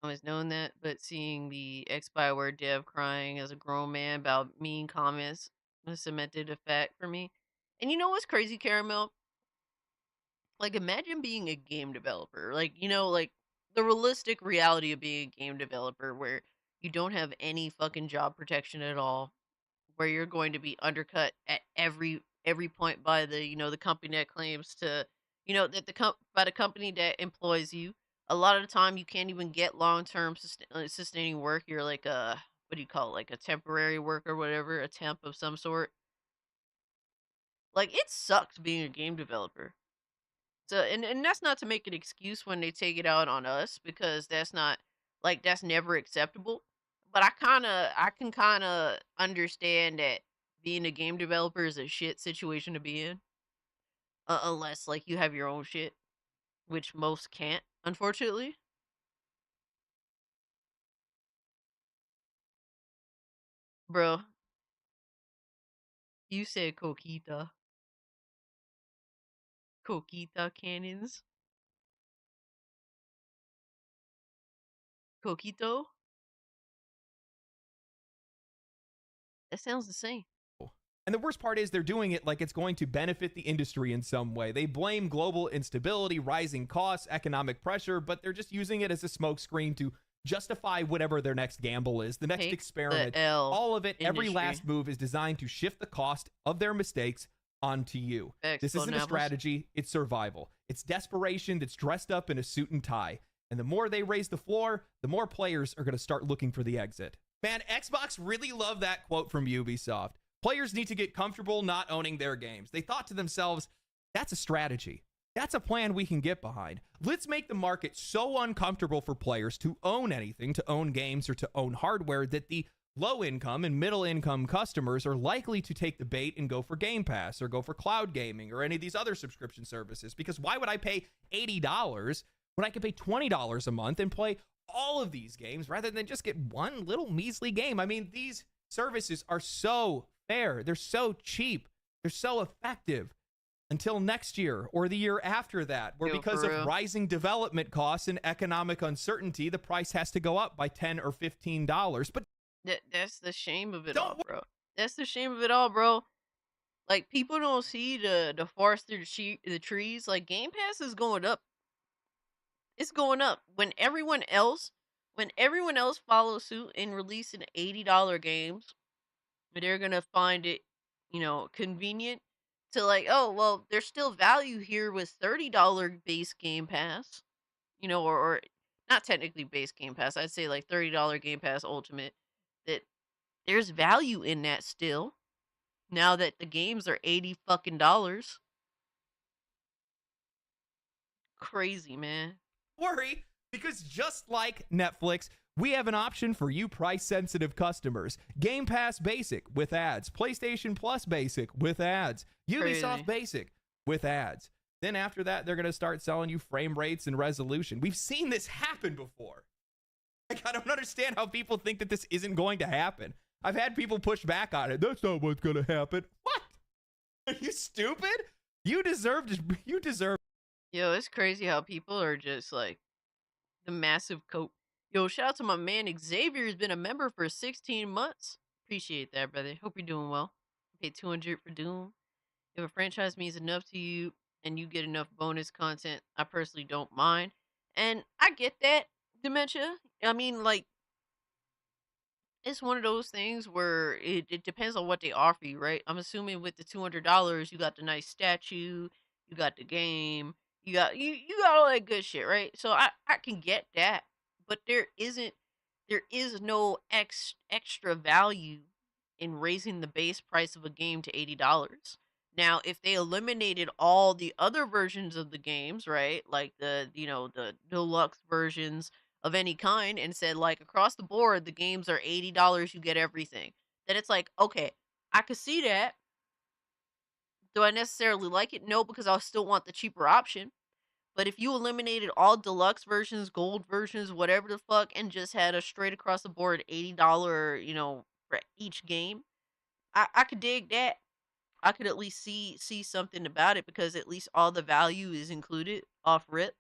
Always known that, but seeing the ex-Bioware dev crying as a grown man about mean comments has cemented a fact for me. And you know what's crazy, Caramel? Like, imagine being a game developer. Like, like the realistic reality of being a game developer where you don't have any fucking job protection at all, where you're going to be undercut at every point by the, the company that claims to, that by the company that employs you. A lot of the time you can't even get long-term sustaining work. You're like a, what do you call it? Like a temporary work or whatever, a temp of some sort. Like, it sucks being a game developer. So, and that's not to make an excuse when they take it out on us, because that's not, like, that's never acceptable. But I can kind of understand that being a game developer is a shit situation to be in, unless like you have your own shit, which most can't, unfortunately. Bro, you said coquita cannons, coquito. That sounds the same. And the worst part is they're doing it like it's going to benefit the industry in some way. They blame global instability, rising costs, economic pressure, but they're just using it as a smokescreen to justify whatever their next gamble is, the next Take the experiment. L, All of it, every industry. last move is designed to shift the cost of their mistakes onto you. This isn't a Explode. strategy, it's survival. It's desperation that's dressed up in a suit and tie. And the more they raise the floor, the more players are going to start looking for the exit. Man, Xbox really loved that quote from Ubisoft. Players need to get comfortable not owning their games. They thought to themselves, that's a strategy. That's a plan we can get behind. Let's make the market so uncomfortable for players to own anything, to own games, or to own hardware that the low income and middle income customers are likely to take the bait and go for Game Pass or go for cloud gaming or any of these other subscription services. Because why would I pay $80 when I could pay $20 a month and play all of these games rather than just get one little measly game? I mean, these services are so fair. They're so cheap. They're so effective until next year or the year after that, where Yo, because for of real. rising development costs and economic uncertainty, the price has to go up by $10 or $15. But That's the shame of it don't all, bro. That's the shame of it all, bro. Like, people don't see the forest through the trees. Like, Game Pass is going up. It's going up. When everyone else follows suit and releasing $80 games, they're gonna find it, convenient to, like, oh well, there's still value here with $30 base Game Pass, or not technically base Game Pass. I'd say like $30 Game Pass Ultimate. That there's value in that still. Now that the games are 80 fucking dollars. Crazy, man. worry, because just like Netflix, we have an option for you price sensitive customers. Game Pass Basic with ads, PlayStation Plus Basic with ads, Ubisoft Crazy. Basic with ads. Then after that, they're going to start selling you frame rates and resolution. We've seen this happen before. Like, I don't understand how people think that this isn't going to happen. I've had people push back on it. That's not what's going to happen. What? Are you stupid? You deserve to. You deserve. Yo, it's crazy how people are just like the massive coat. Yo, shout out to my man Xavier. Has been a member for 16 months. Appreciate that, brother. Hope you're doing well. Paid 200 for Doom. If a franchise means enough to you and you get enough bonus content, I personally don't mind. And I get that, Dementia. I mean, like, it's one of those things where it depends on what they offer you, right? I'm assuming with the $200, you got the nice statue, you got the game, you got all that good shit, right? So I can get that, but there is no extra value in raising the base price of a game to $80. Now, if they eliminated all the other versions of the games, right? Like the deluxe versions of any kind, and said, like, across the board the games are $80, you get everything, then it's like, okay, I could see that. Do I necessarily like it? No, because I still want the cheaper option. But if you eliminated all deluxe versions, gold versions, whatever the fuck, and just had a straight across the board $80, for each game, I could dig that. I could at least see something about it, because at least all the value is included off rip.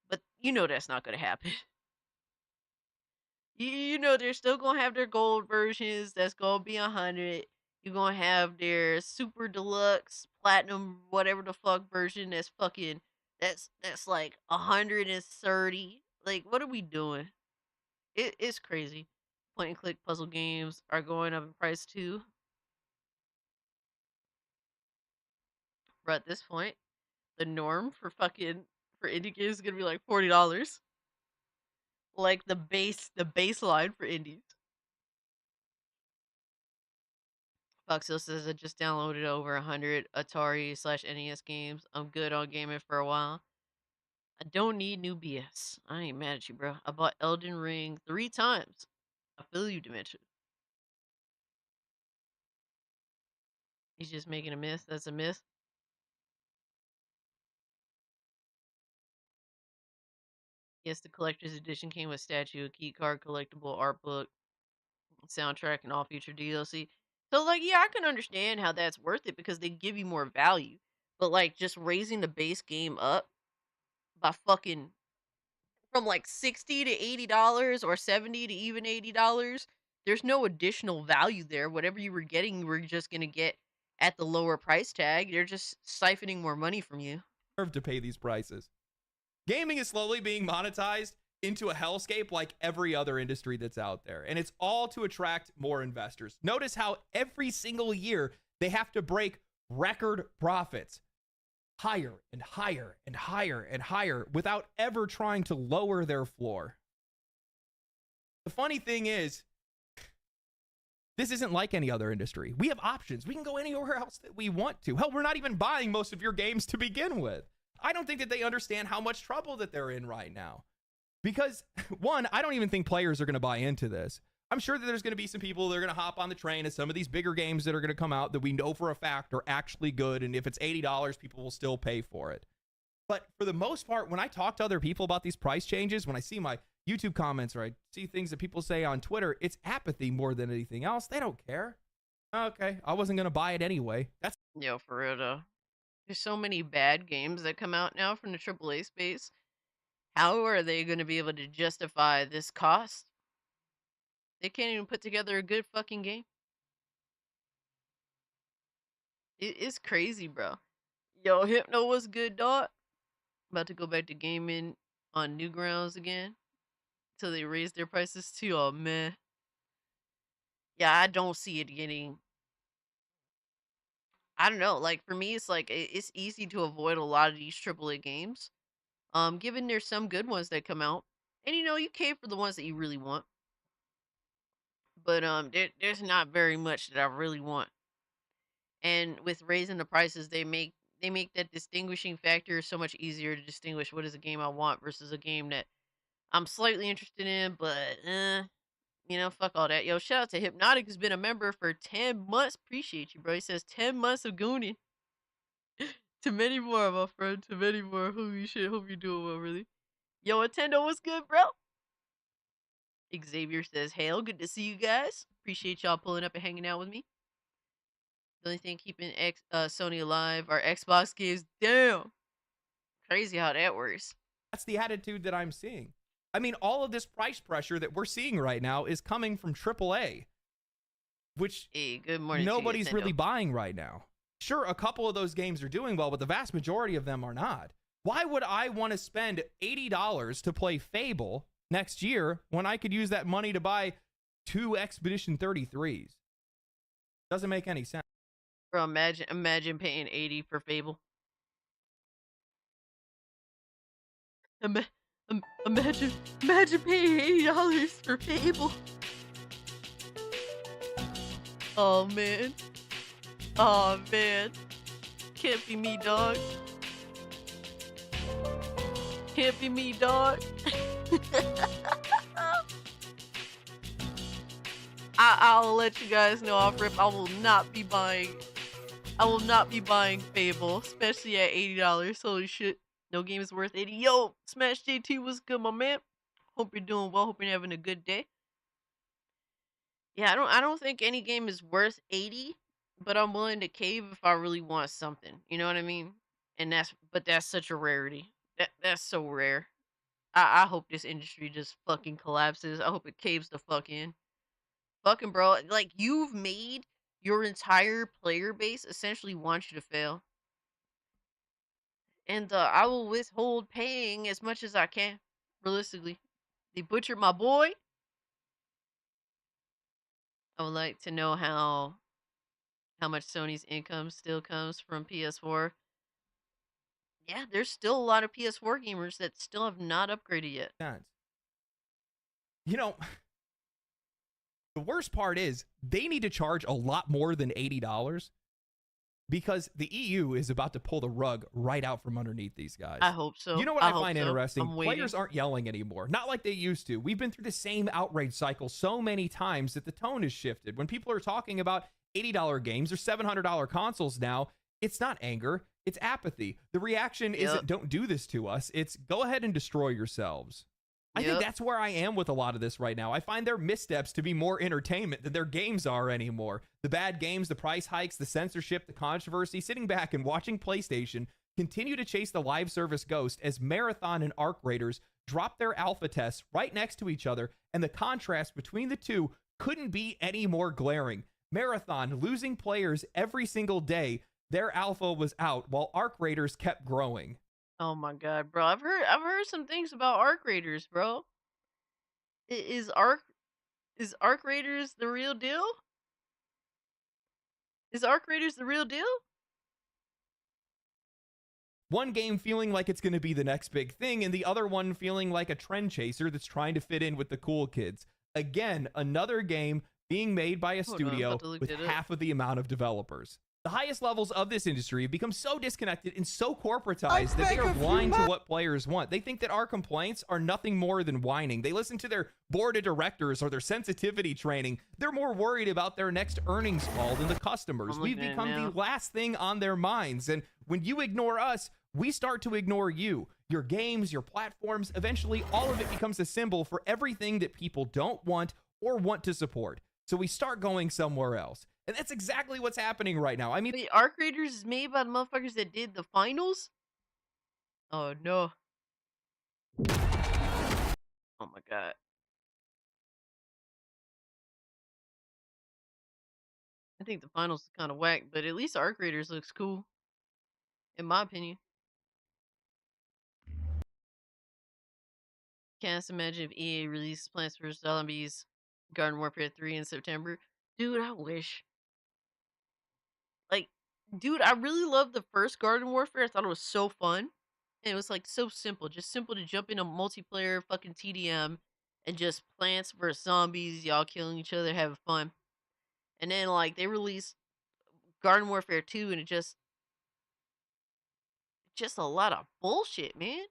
But that's not gonna happen. You know they're still gonna have their gold versions. That's gonna be 100. You're gonna have their super deluxe platinum whatever the fuck version that's fucking that's like 130. Like, what are we doing? It's crazy. Point and click puzzle games are going up in price too. But at this point, the norm for fucking for indie games is gonna be like $40. Like the baseline for indies. Foxhill says I just downloaded over 100 Atari slash NES games. I'm good on gaming for a while. I don't need new BS. I ain't mad at you, bro. I bought Elden Ring 3 times. I feel you, Dimension. He's just making a myth. That's a myth. Yes, the collector's edition came with statue, a key card, collectible art book, soundtrack, and all future DLC. So, like, yeah, I can understand how that's worth it because they give you more value. But, like, just raising the base game up by fucking from like $60 to $80 or 70 to even $80, there's no additional value there. Whatever you were getting, you were just gonna get at the lower price tag. They're just siphoning more money from you. To pay these prices. Gaming is slowly being monetized into a hellscape like every other industry that's out there. And it's all to attract more investors. Notice how every single year they have to break record profits higher and higher and higher and higher without ever trying to lower their floor. The funny thing is, this isn't like any other industry. We have options. We can go anywhere else that we want to. Hell, we're not even buying most of your games to begin with. I don't think that they understand how much trouble that they're in right now. Because, one, I don't even think players are going to buy into this. I'm sure that there's going to be some people that are going to hop on the train of some of these bigger games that are going to come out that we know for a fact are actually good. And if it's $80, people will still pay for it. But for the most part, when I talk to other people about these price changes, when I see my YouTube comments or I see things that people say on Twitter, it's apathy more than anything else. They don't care. Okay, I wasn't going to buy it anyway. That's Yo, for real though. There's so many bad games that come out now from the AAA space. How are they going to be able to justify this cost? They can't even put together a good fucking game. It's crazy, bro. Yo, Hypno was good, dog. About to go back to gaming on Newgrounds again. Till they raise their prices too. Oh, man. Yeah, I don't see it getting. I don't know. Like, for me, it's like it's easy to avoid a lot of these AAA games. Given there's some good ones that come out. And, you pay for the ones that you really want. But there's not very much that I really want. And with raising the prices, they make that distinguishing factor so much easier to distinguish what is a game I want versus a game that I'm slightly interested in, but fuck all that. Yo, shout out to Hypnotic who's been a member for 10 months. Appreciate you, bro. He says 10 months of Gooning. To many more, my friend. To many more. Holy shit. Hope you're doing well, really. Yo, Nintendo, what's good, bro? Xavier says, hail. Good to see you guys. Appreciate y'all pulling up and hanging out with me. The only thing keeping Sony alive are Xbox games. Damn. Crazy how that works. That's the attitude that I'm seeing. I mean, all of this price pressure that we're seeing right now is coming from AAA, which Hey, good morning. nobody's really buying right now. Sure, a couple of those games are doing well, but the vast majority of them are not. Why would I want to spend $80 to play Fable next year when I could use that money to buy 2 Expedition 33s? Doesn't make any sense. Bro, imagine paying 80 for Fable. Imagine paying $80 for Fable. Oh man. Oh man. Can't be me, dog. Can't be me, dog. I'll let you guys know off rip. I will not be buying Fable, especially at $80. Holy shit. No game is worth 80. Yo, Smash JT was good, my man. Hope you're doing well. Hope you're having a good day. Yeah, I don't think any game is worth 80, but I'm willing to cave if I really want something. You know what I mean? And that's such a rarity. That's so rare. I hope this industry just fucking collapses. I hope it caves the fuck in. Fucking bro, like your entire player base essentially wants you to fail. And I will withhold paying as much as I can. Realistically, they butchered my boy. I would like to know how much Sony's income still comes from PS4. Yeah, there's still a lot of PS4 gamers that still have not upgraded yet. You know, the worst part is they need to charge a lot more than $80 because the EU is about to pull the rug right out from underneath these I guys. hope You so. know what I I hope find so. interesting? I'm Players waiting. aren't yelling anymore, not like they used to. We've been through the same outrage cycle so many times that the tone has shifted. When people are talking about $80 games or $700 consoles now, it's not anger, it's apathy. The reaction Yep. isn't "don't do this to us," it's "go ahead and destroy yourselves." I think Yep. that's where I am with a lot of this right now. I find their missteps to be more entertainment than their games are anymore. The bad games, the price hikes, the censorship, the controversy, sitting back and watching PlayStation continue to chase the live service ghost as Marathon and Arc Raiders drop their alpha tests right next to each other, and the contrast between the two couldn't be any more glaring. Marathon losing players every single day, their alpha was out, while Arc Raiders kept growing. Oh my god, bro. I've heard some things about Arc Raiders, bro. Is Arc Raiders the real deal? Is Arc Raiders the real deal? One game feeling like it's going to be the next big thing, and the other one feeling like a trend chaser that's trying to fit in with the cool kids. Again, another game being made by a Hold on, I'm about studio to look with that up. half of the amount of developers. The highest levels of this industry have become so disconnected and so corporatized that they are blind to what players want. They think that our complaints are nothing more than whining. They listen to their board of directors or their sensitivity training. They're more worried about their next earnings call than the customers. I'm We've looking at it become the now. last thing on their minds. And when you ignore us, we start to ignore you. Your games, your platforms, eventually all of it becomes a symbol for everything that people don't want or want to support. So we start going somewhere else. And that's exactly what's happening right now. I mean, Wait, Arc Raiders is made by the motherfuckers that did the finals? Oh no. Oh my god. I think the finals is kind of whack, but at least Arc Raiders looks cool, in my opinion. Can't just imagine if EA released Plants vs Zombies Garden Warfare 3 in September. Dude, I wish. Like, dude, I really loved the first Garden Warfare. I thought it was so fun. And it was like so simple. Just simple to jump in a multiplayer fucking TDM and just Plants vs Zombies, y'all killing each other, having fun. And then like they released Garden Warfare 2 and it just a lot of bullshit, man.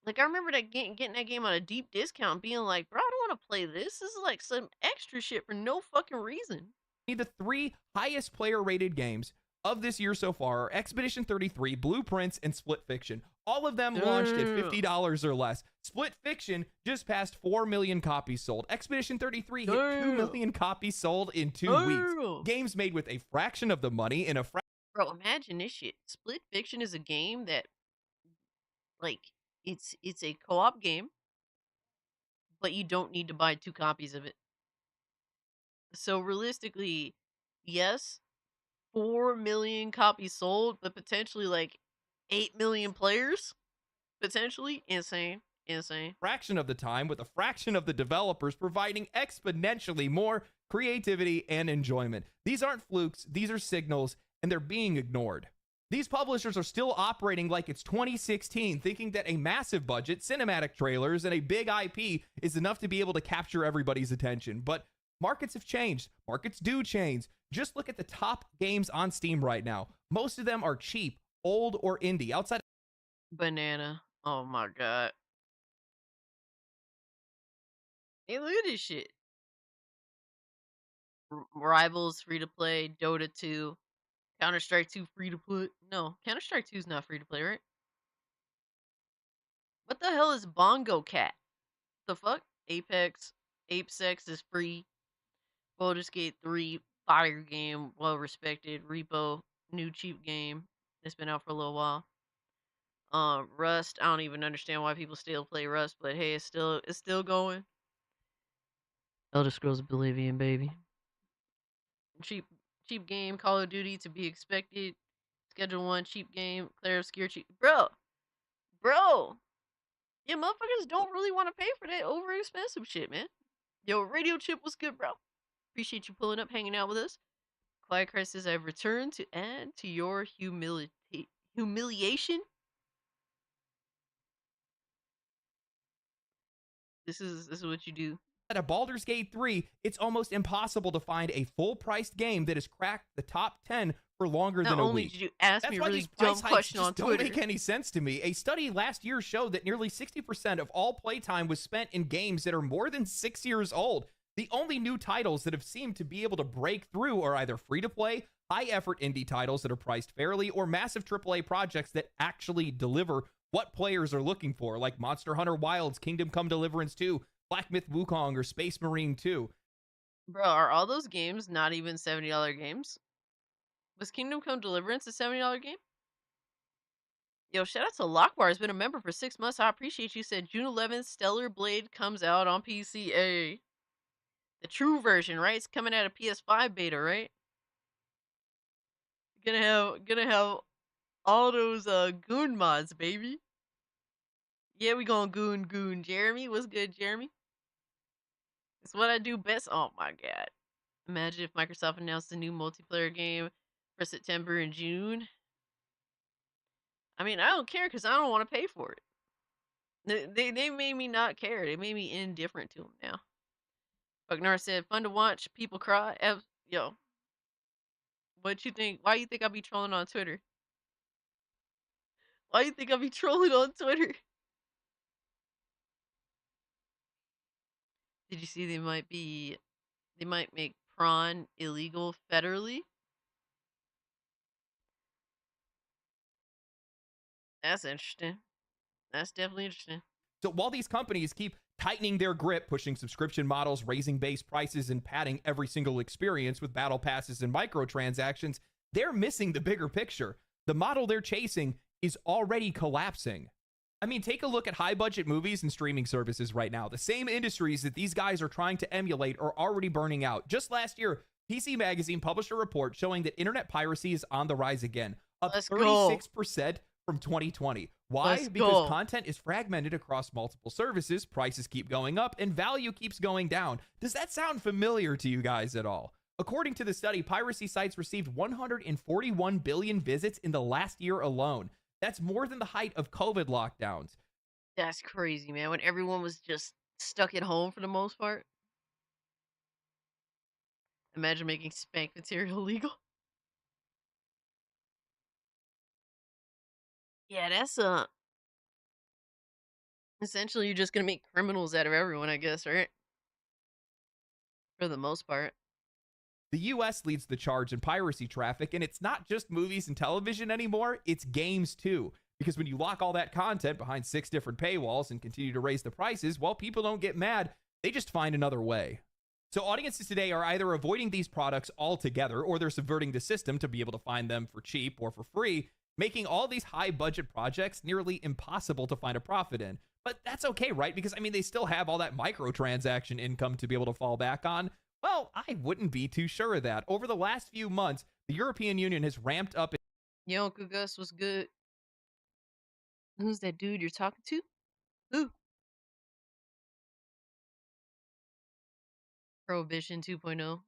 Like I remember that getting that game on a deep discount and being like, bro, I don't want to play this. This is like some extra shit for no fucking reason. the three highest player rated games of this year so far are Expedition 33, Blueprints, and Split Fiction. All of them launched at Damn. $50 or less. Split Fiction just passed 4 million copies sold. Expedition 33 hit 2 Damn. million copies sold in 2 weeks. Damn. Games made with a fraction of the money in a Bro, imagine this shit. Split Fiction is a game that like it's a co-op game, but you don't need to buy 2 copies of it. So realistically, yes, 4 million copies sold, but potentially like 8 million players. Potentially insane. Insane. fraction of the time with a fraction of the developers providing exponentially more creativity and enjoyment. These aren't flukes, these are signals, and they're being ignored. These publishers are still operating like it's 2016, thinking that a massive budget, cinematic trailers, and a big IP is enough to be able to capture everybody's attention. But markets have changed. Markets do change. Just look at the top games on Steam right now. Most of them are cheap, old, or indie. Outside Banana. Oh my god. Hey, look at this shit. Rivals free to play, Dota 2, Counter Strike 2 free to play. No, Counter Strike 2 is not free to play, right? What the hell is Bongo Cat? The fuck? Apex, Ape Sex is free. Baldur's Gate 3, fire game, well respected. Repo, new cheap game. It's been out for a little while. Rust, I don't even understand why people still play Rust, but hey, it's still going. Elder Scrolls Oblivion, baby. Cheap cheap game. Call of Duty to be expected. Schedule 1 cheap game. Claire Obscure cheap. Bro. Yeah, motherfuckers don't really want to pay for that over expensive shit, man. Yo, Radio Chip was good, bro. Appreciate you pulling up, hanging out with us. Quiet Crisis, I've returned to add to your humiliation. This is what you do. At Baldur's Gate 3, it's almost impossible to find a full-priced game that has cracked the top 10 for longer Not than a only week. did you ask That's me a why really these dumb price hikes question on just don't Twitter. make any sense to me. A study last year showed that nearly 60% of all playtime was spent in games that are more than 6 years old. The only new titles that have seemed to be able to break through are either free-to-play, high-effort indie titles that are priced fairly, or massive AAA projects that actually deliver what players are looking for, like Monster Hunter Wilds, Kingdom Come Deliverance 2, Black Myth Wukong, or Space Marine 2. Bro, are all those games not even $70 games? Was Kingdom Come Deliverance a $70 game? Yo, shout out to Lockbar. Has been a member for 6 months. I appreciate you. Said June 11th, Stellar Blade comes out on PCA. The true version, right? It's coming out of PS5 beta, right? Gonna have all those goon mods, baby. Yeah, we gonna goon. Jeremy, what's good, Jeremy? It's what I do best. Oh my god. Imagine if Microsoft announced a new multiplayer game for September and June. I mean, I don't care because I don't want to pay for it. They made me not care. They made me indifferent to them now. Bucknar said, fun to watch people cry. Yo, what you think? Why you think I be trolling on Twitter? Why you think I be trolling on Twitter? Did you see they might make prawn illegal federally? That's interesting. That's definitely interesting. So while these companies keep tightening their grip, pushing subscription models, raising base prices, and padding every single experience with battle passes and microtransactions, they're missing the bigger picture. The model they're chasing is already collapsing. I mean, take a look at high-budget movies and streaming services right now. The same industries that these guys are trying to emulate are already burning out. Just last year, PC Magazine published a report showing that internet piracy is on the rise again, up 36% from 2020. Why? Because content is fragmented across multiple services, prices keep going up, and value keeps going down. Does that sound familiar to you guys at all? According to the study, piracy sites received 141 billion visits in the last year alone. That's more than the height of COVID lockdowns. That's crazy, man. When everyone was just stuck at home for the most part. Imagine making spank material legal. Yeah, that's essentially you're just gonna make criminals out of everyone, I guess, right? For the most part. The US leads the charge in piracy traffic, and it's not just movies and television anymore, it's games too. Because when you lock all that content behind 6 different paywalls and continue to raise the prices, well, people don't get mad, they just find another way. So audiences today are either avoiding these products altogether, or they're subverting the system to be able to find them for cheap or for free, making all these high-budget projects nearly impossible to find a profit in. But that's okay, right? Because, I mean, they still have all that microtransaction income to be able to fall back on. Well, I wouldn't be too sure of that. Over the last few months, the European Union has ramped up. Yo, Uncle Gus was good. Who's that dude you're talking to? Who? Prohibition 2.0.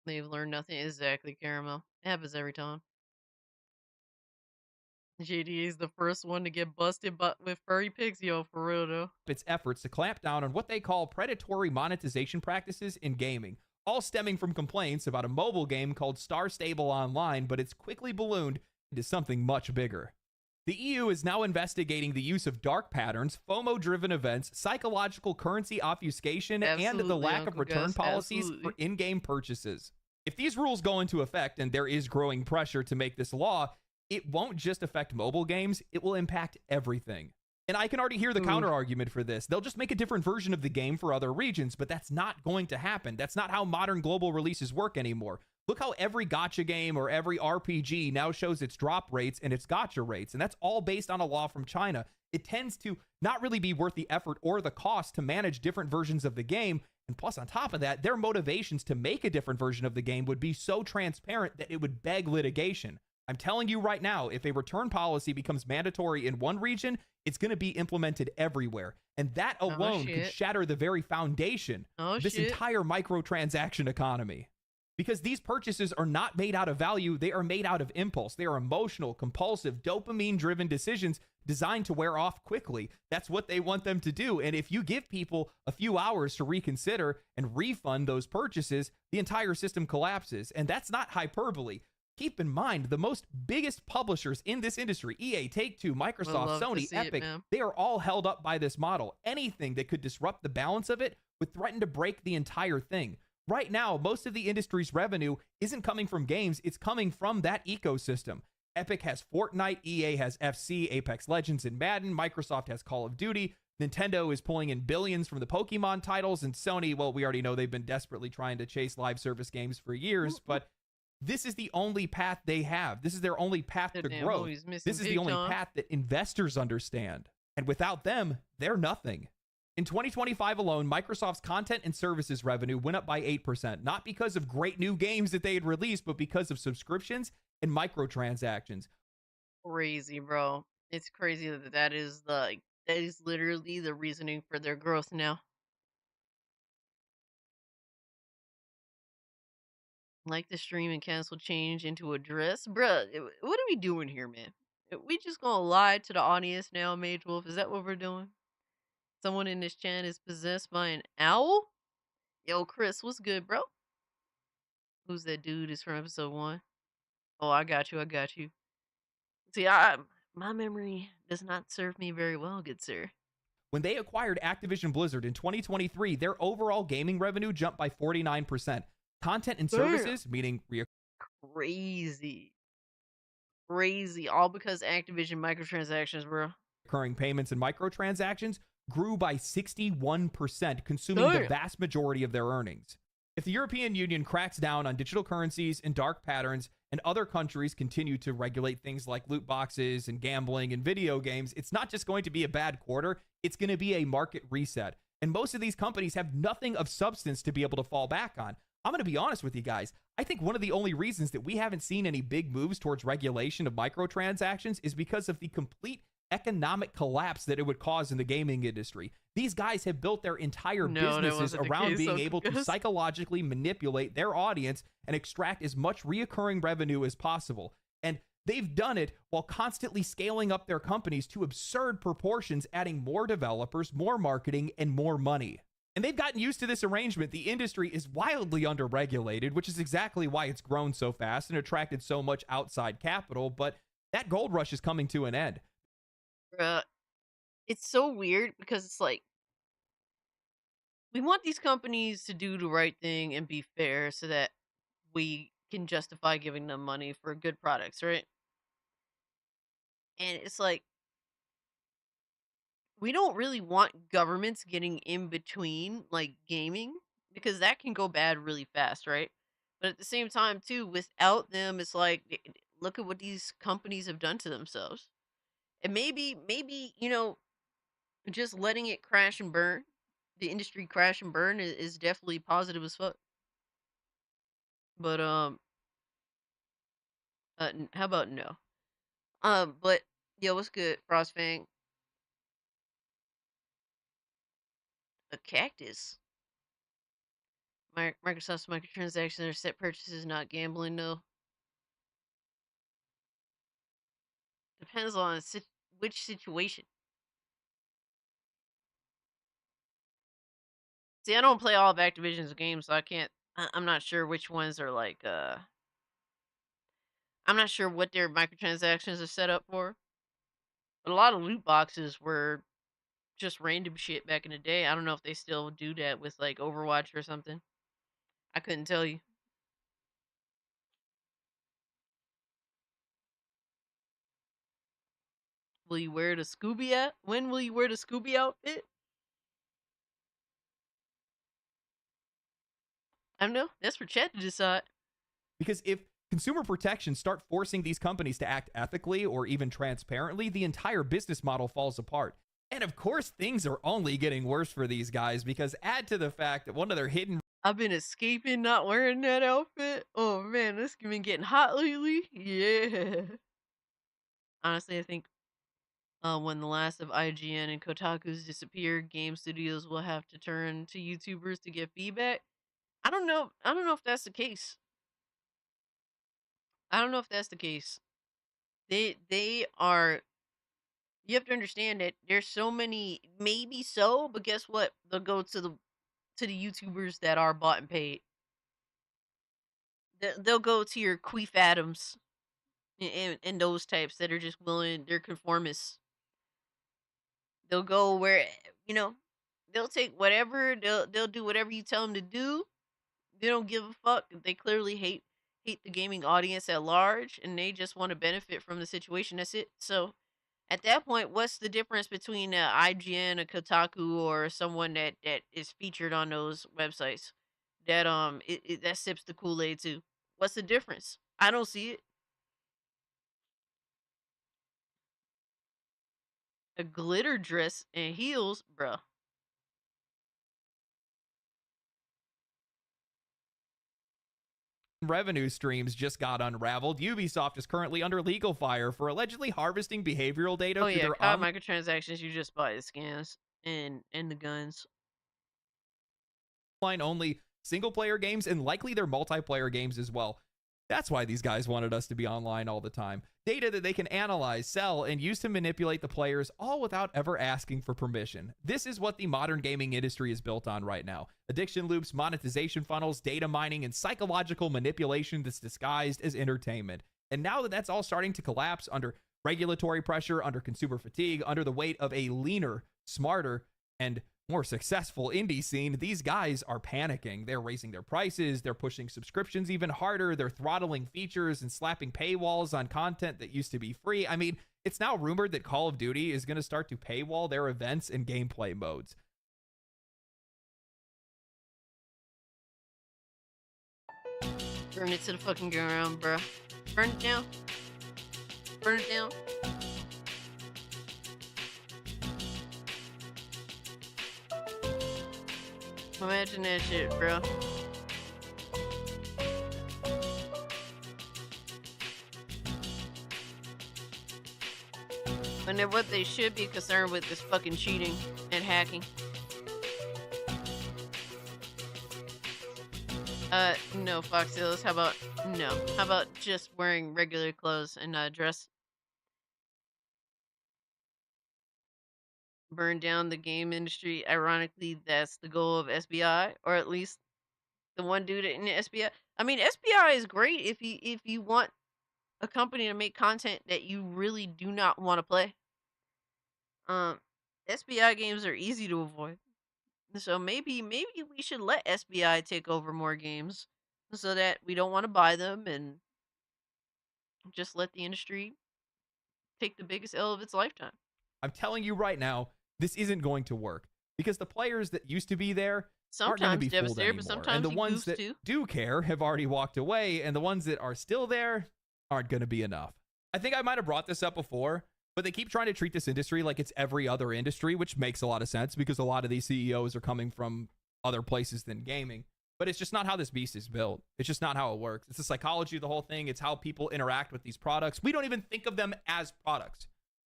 They've learned nothing. Exactly, Caramel. It happens every time. JDA is the first one to get busted with furry pigs. Yo, for real though. Its efforts to clamp down on what they call predatory monetization practices in gaming, all stemming from complaints about a mobile game called Star Stable Online, but it's quickly ballooned into something much bigger. The EU is now investigating the use of dark patterns, FOMO-driven events, psychological currency obfuscation, and the lack of return policies for in-game purchases. If these rules go into effect, and there is growing pressure to make this law, it won't just affect mobile games, it will impact everything. And I can already hear the counter-argument for this. They'll just make a different version of the game for other regions, but that's not going to happen. That's not how modern global releases work anymore. Look how every gacha game or every RPG now shows its drop rates and its gacha rates, and that's all based on a law from China. It tends to not really be worth the effort or the cost to manage different versions of the game, And plus, on top of that, their motivations to make a different version of the game would be so transparent that it would beg litigation. I'm telling you right now, if a return policy becomes mandatory in one region, it's going to be implemented everywhere. And that Oh alone could shit. shatter the very foundation Oh of this shit. entire microtransaction economy. Because these purchases are not made out of value, they are made out of impulse. They are emotional, compulsive, dopamine driven decisions designed to wear off quickly. That's what they want them to do. And if you give people a few hours to reconsider and refund those purchases, the entire system collapses. And that's not hyperbole. Keep in mind, the most biggest publishers in this industry, EA, Take-Two, Would Microsoft, love to Sony, see it, Epic, man. they are all held up by this model. Anything that could disrupt the balance of it would threaten to break the entire thing. Right now, most of the industry's revenue isn't coming from games, it's coming from that ecosystem. Epic has Fortnite, EA has FC, Apex Legends, and Madden, Microsoft has Call of Duty, Nintendo is pulling in billions from the Pokemon titles, and Sony, well, we already know they've been desperately trying to chase live service games for years, but this is the only path they have. This is their only path The to damn growth. movie's missing This is the big only time. path that investors understand. And without them, they're nothing. In 2025 alone, Microsoft's content and services revenue went up by 8%, not because of great new games that they had released, but because of subscriptions and microtransactions. Crazy, bro. It's crazy that that is literally the reasoning for their growth now. Like the stream and cancel change into a dress, bruh. What are we doing here, man? We just gonna lie to the audience now, Mage Wolf? Is that what we're doing? Someone in this chat is possessed by an owl? Yo, Chris, what's good, bro? Who's that dude? Is from episode 1. Oh, I got you. I got you. See, my memory does not serve me very well, good sir. When they acquired Activision Blizzard in 2023, their overall gaming revenue jumped by 49%. Content and Damn. services, meaning Crazy. Crazy. All because Activision microtransactions, bro. recurring payments and microtransactions, grew by 61%, consuming the Damn. vast majority of their earnings. If the European Union cracks down on digital currencies and dark patterns, and other countries continue to regulate things like loot boxes and gambling and video games, it's not just going to be a bad quarter, it's going to be a market reset. And most of these companies have nothing of substance to be able to fall back on. I'm going to be honest with you guys. I think one of the only reasons that we haven't seen any big moves towards regulation of microtransactions is because of the complete economic collapse that it would cause in the gaming industry. These guys have built their entire No, that businesses wasn't the around case, being Uncle able to Gus. psychologically manipulate their audience and extract as much reoccurring revenue as possible. And they've done it while constantly scaling up their companies to absurd proportions, adding more developers, more marketing, and more money. And they've gotten used to this arrangement. The industry is wildly underregulated, which is exactly why it's grown so fast and attracted so much outside capital. But that gold rush is coming to an end. Bruh. It's so weird because it's like we want these companies to do the right thing and be fair so that we can justify giving them money for good products, right? And it's like we don't really want governments getting in between like gaming because that can go bad really fast, right? But at the same time too, without them it's like look at what these companies have done to themselves. And maybe, just letting it crash and burn, the industry crash and burn is definitely positive as fuck. But how about no? But yo, what's good, Frostfang? A cactus. Microsoft's microtransactions are set purchases, not gambling. No, depends on which situation. See, I don't play all of Activision's games, so I can't. I'm not sure which ones are like. I'm not sure what their microtransactions are set up for. But a lot of loot boxes were just random shit back in the day. I don't know if they still do that with like Overwatch or something. I couldn't tell you. Will you wear the Scooby out? When will you wear the Scooby outfit? I don't know. That's for chat to decide. Because if consumer protections start forcing these companies to act ethically or even transparently, the entire business model falls apart. And of course, things are only getting worse for these guys because add to the fact that one of their hidden I've been escaping not wearing that outfit. Oh man, this been getting hot lately. Yeah. Honestly, I think when the last of IGN and Kotaku's disappear, game studios will have to turn to YouTubers to get feedback. I don't know. I don't know if that's the case. I don't know if that's the case. They are. You have to understand that there's so many. Maybe so, but guess what? They'll go to the YouTubers that are bought and paid. They'll go to your Queef Adams and those types that are just willing. They're conformists. They'll go where you know. They'll take whatever. They'll do whatever you tell them to do. They don't give a fuck. They clearly hate the gaming audience at large, and they just want to benefit from the situation. That's it. So at that point, what's the difference between IGN, a Kotaku, or someone that is featured on those websites that that sips the Kool Aid too? What's the difference? I don't see it. A glitter dress and heels, bruh. revenue streams just got unraveled. Ubisoft is currently under legal fire for allegedly harvesting behavioral data Oh through yeah, their COD microtransactions. You just buy the skins and the guns. online only single player games and likely their multiplayer games as well. That's why these guys wanted us to be online all the time. Data that they can analyze, sell, and use to manipulate the players, all without ever asking for permission. This is what the modern gaming industry is built on right now. Addiction loops, monetization funnels, data mining, and psychological manipulation that's disguised as entertainment. And now that that's all starting to collapse under regulatory pressure, under consumer fatigue, under the weight of a leaner, smarter, and more successful indie scene, these guys are panicking. They're raising their prices, they're pushing subscriptions even harder, they're throttling features and slapping paywalls on content that used to be free. I mean, it's now rumored that Call of Duty is going to start to paywall their events and gameplay modes. Burn it to the fucking ground, bruh. Burn it down. Burn it down. Imagine that shit, bro. When they're what they should be concerned with is fucking cheating and hacking. No, Foxtails. How about no? How about just wearing regular clothes and dress? Burn down the game industry. Ironically, that's the goal of SBI, or at least the one dude in the SBI. I mean, SBI is great if you want a company to make content that you really do not want to play. Um, SBI games are easy to avoid, so maybe we should let SBI take over more games, so that we don't want to buy them and just let the industry take the biggest L of its lifetime. I'm telling you right now, this isn't going to work because the players that used to be there aren't going to Sometimes be fooled devastated, anymore. but sometimes And the he ones goofs that too. do care have already walked away, and the ones that are still there aren't going to be enough. I think I might have brought this up before, but they keep trying to treat this industry like it's every other industry, which makes a lot of sense because a lot of these CEOs are coming from other places than gaming. But it's just not how this beast is built. It's just not how it works. It's the psychology of the whole thing. It's how people interact with these products. We don't even think of them as products.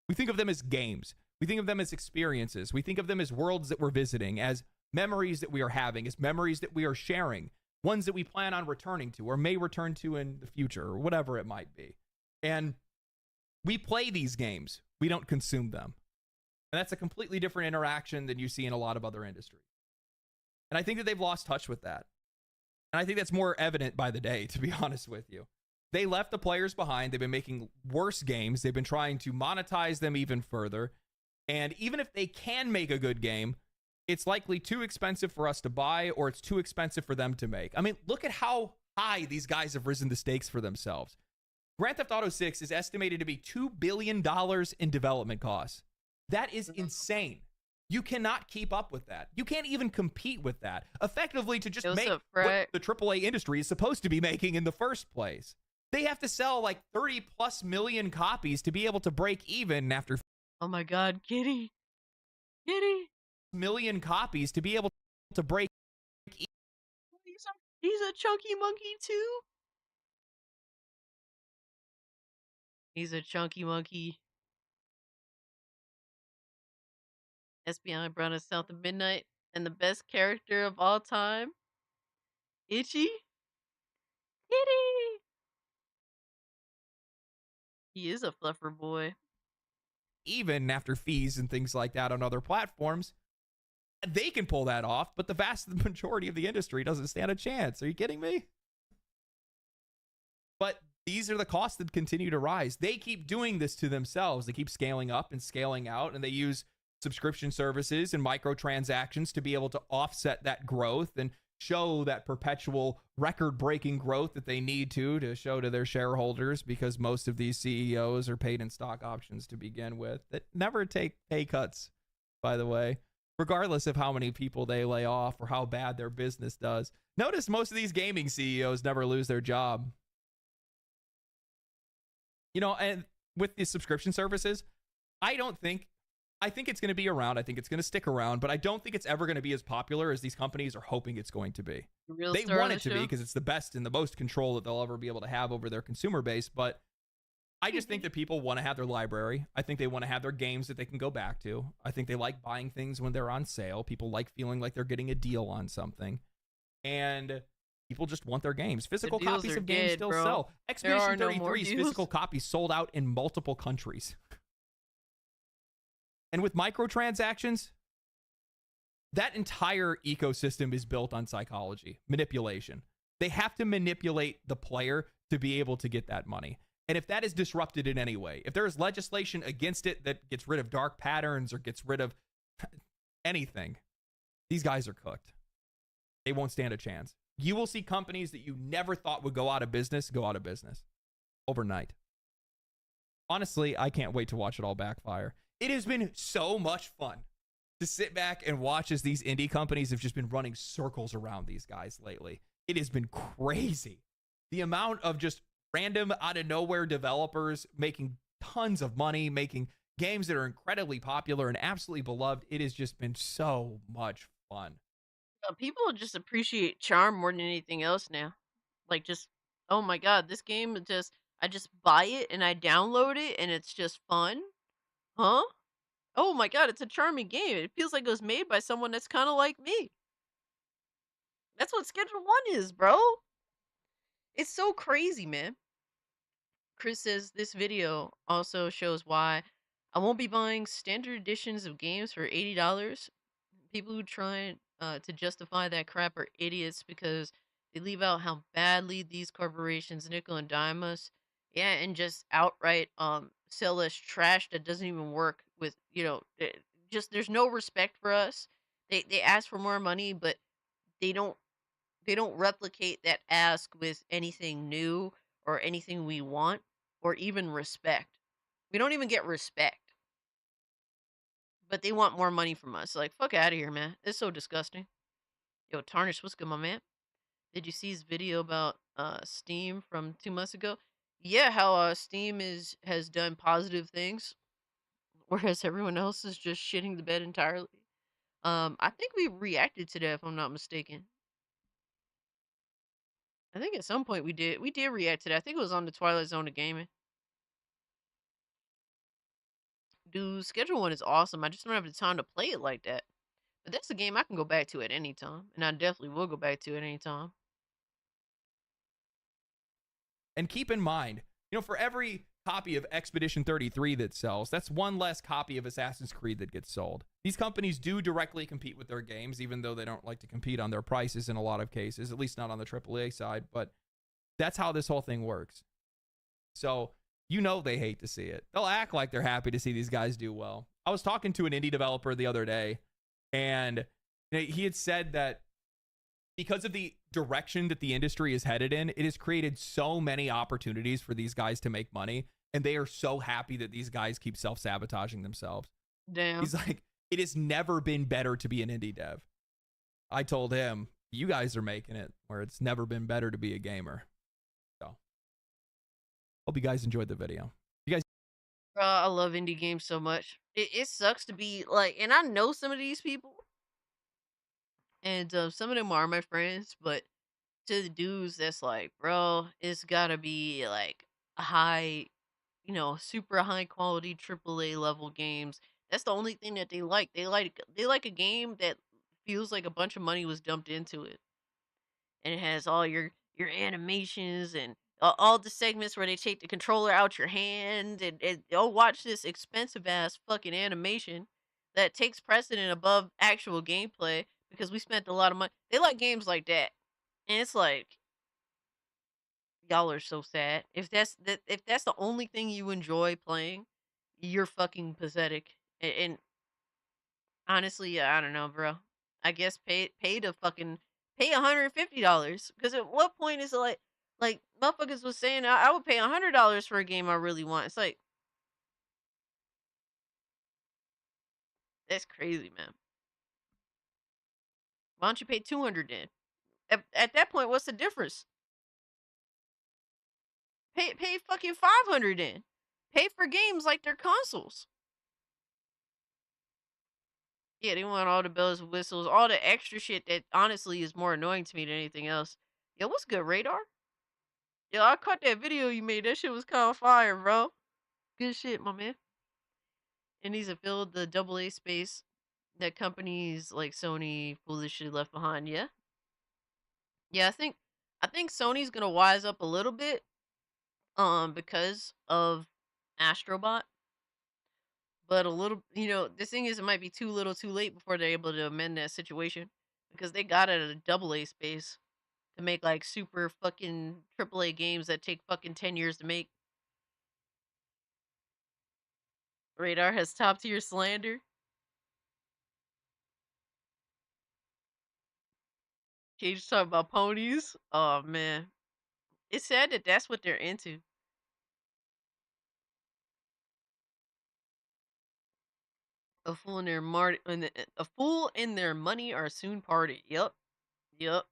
We think of them as games. We think of them as experiences. We think of them as worlds that we're visiting, as memories that we are having, as memories that we are sharing, ones that we plan on returning to or may return to in the future or whatever it might be. And we play these games. We don't consume them. And that's a completely different interaction than you see in a lot of other industries. And I think that they've lost touch with that. And I think that's more evident by the day, to be honest with you. They left the players behind. They've been making worse games. They've been trying to monetize them even further. And even if they can make a good game, it's likely too expensive for us to buy or it's too expensive for them to make. I mean, look at how high these guys have risen the stakes for themselves. Grand Theft Auto 6 is estimated to be $2 billion in development costs. That is insane. You cannot keep up with that. You can't even compete with that. Effectively, to just make what the AAA industry is supposed to be making in the first place. They have to sell like 30 plus million copies to be able to break even after. Oh my god, Kitty. Kitty. million copies to be able to break. He's a chunky monkey too. He's a chunky monkey. SBI brought us South of Midnight, and the best character of all time, Itchy. Kitty. He is a fluffer boy. Even after fees and things like that on other platforms, they can pull that off, but the vast majority of the industry doesn't stand a chance. Are you kidding me? But these are the costs that continue to rise. They keep doing this to themselves. They keep scaling up and scaling out, and they use subscription services and microtransactions to be able to offset that growth and show that perpetual record-breaking growth that they need to show to their shareholders, because most of these CEOs are paid in stock options to begin with that never take pay cuts, by the way, regardless of how many people they lay off or how bad their business does. Notice most of these gaming CEOs never lose their job. You know, and with these subscription services, I think it's going to be around. I think it's going to stick around, but I don't think it's ever going to be as popular as these companies are hoping it's going to be. They want it to be because it's the best and the most control that they'll ever be able to have over their consumer base. But I just think that people want to have their library. I think they want to have their games that they can go back to. I think they like buying things when they're on sale. People like feeling like they're getting a deal on something. And people just want their games. Physical copies of games still sell. Expedition 33's physical copies sold out in multiple countries. And with microtransactions, that entire ecosystem is built on psychology, manipulation. They have to manipulate the player to be able to get that money. And if that is disrupted in any way, if there is legislation against it that gets rid of dark patterns or gets rid of anything, these guys are cooked. They won't stand a chance. You will see companies that you never thought would go out of business overnight. Honestly, I can't wait to watch it all backfire. It has been so much fun to sit back and watch as these indie companies have just been running circles around these guys lately. It has been crazy. The amount of just random out of nowhere developers making tons of money, making games that are incredibly popular and absolutely beloved. It has just been so much fun. People just appreciate charm more than anything else now. Like, just, oh my god, this game I just buy it and I download it and it's just fun. Huh? Oh my god, it's a charming game. It feels like it was made by someone that's kind of like me. That's what Schedule 1 is, bro. It's so crazy, man. Chris says this video also shows why I won't be buying standard editions of games for $80. People who try to justify that crap are idiots because they leave out how badly these corporations nickel and dime us. Yeah, and just outright sell us trash that doesn't even work with, just there's no respect for us. They ask for more money, but they don't they don't replicate that ask with anything new or anything we want or even respect. We don't even get respect. But they want more money from us. Like, fuck out of here, man. It's so disgusting. Yo, Tarnish, what's good, my man? Did you see his video about Steam from 2 months ago? Yeah, how Steam has done positive things, whereas everyone else is just shitting the bed entirely. I think we reacted to that, if I'm not mistaken. I think at some point we did. We did react to that. I think it was on the Twilight Zone of gaming. Dude, Schedule 1 is awesome. I just don't have the time to play it like that. But that's a game I can go back to at any time. And I definitely will go back to it any time. And keep in mind, for every copy of Expedition 33 that sells, that's one less copy of Assassin's Creed that gets sold. These companies do directly compete with their games, even though they don't like to compete on their prices in a lot of cases, at least not on the AAA side. But that's how this whole thing works. So, they hate to see it. They'll act like they're happy to see these guys do well. I was talking to an indie developer the other day, and he had said that because of the direction that the industry is headed in, it has created so many opportunities for these guys to make money, and they are so happy that these guys keep self-sabotaging themselves. Damn. He's like, it has never been better to be an indie dev. I told him, you guys are making it where it's never been better to be a gamer. So, hope you guys enjoyed the video. Bro, I love indie games so much. It sucks to be like, and I know some of these people, and some of them are my friends, but to the dudes that's like, bro, it's gotta be like a high, super high quality AAA level games. That's the only thing that they like. They like a game that feels like a bunch of money was dumped into it, and it has all your animations and all the segments where they take the controller out your hand and oh, watch this expensive ass fucking animation that takes precedent above actual gameplay because we spent a lot of money. They like games like that, and it's like y'all are so sad. If that's the only thing you enjoy playing, you're fucking pathetic. And honestly, I don't know, bro. I guess pay to fucking pay $150. Because at what point is it like motherfuckers was saying I would pay $100 for a game I really want. It's like that's crazy, man. Why don't you pay 200 then? At that point, what's the difference? Pay fucking 500 then. Pay for games like they're consoles. Yeah, they want all the bells and whistles, all the extra shit that honestly is more annoying to me than anything else. Yo, what's good, Radar? Yo, I caught that video you made. That shit was kind of fire, bro. Good shit, my man. It needs to fill the double A space that companies like Sony foolishly left behind. Yeah, yeah. I think Sony's gonna wise up a little bit, because of Astrobot. But a little, the thing is, it might be too little, too late before they're able to amend that situation because they got it at a double A space to make like super fucking AAA games that take fucking 10 years to make. Radar has top tier slander. Cage talking about ponies. Oh man, it's sad that that's what they're into. A fool in their a fool and their money are soon parted. Yup, yup.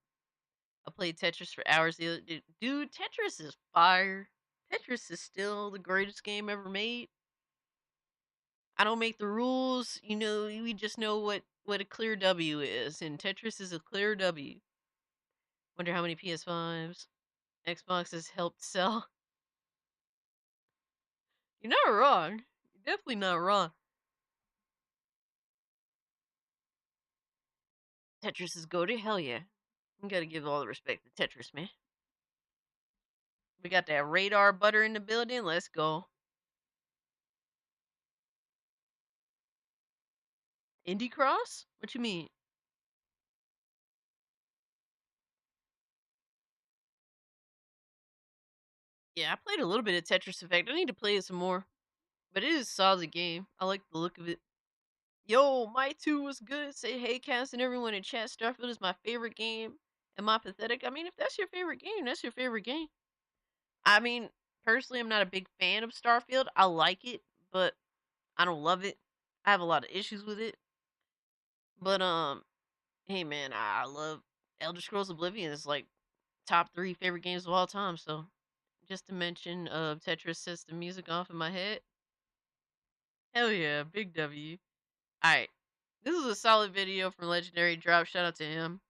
I played Tetris for hours the other dude. Tetris is fire. Tetris is still the greatest game ever made. I don't make the rules. We just know what a clear W is, and Tetris is a clear W. Wonder how many PS5s Xbox has helped sell. You're not wrong. You're definitely not wrong. Tetris is go to hell yeah. You gotta give all the respect to Tetris, man. We got that radar butter in the building. Let's go. Indie Cross? What you mean? Yeah, I played a little bit of Tetris Effect. I need to play it some more. But it is a solid game. I like the look of it. Yo, my 2 was good. Say hey, Cass, and everyone in chat. Starfield is my favorite game. Am I pathetic? I mean, if that's your favorite game, that's your favorite game. I mean, personally, I'm not a big fan of Starfield. I like it, but I don't love it. I have a lot of issues with it. But hey man, I love Elder Scrolls Oblivion. It's like top 3 favorite games of all time. So just to mention, Tetris sets the music off in my head. Hell yeah, big W. All right, this is a solid video from Legendary Drop. Shout out to him.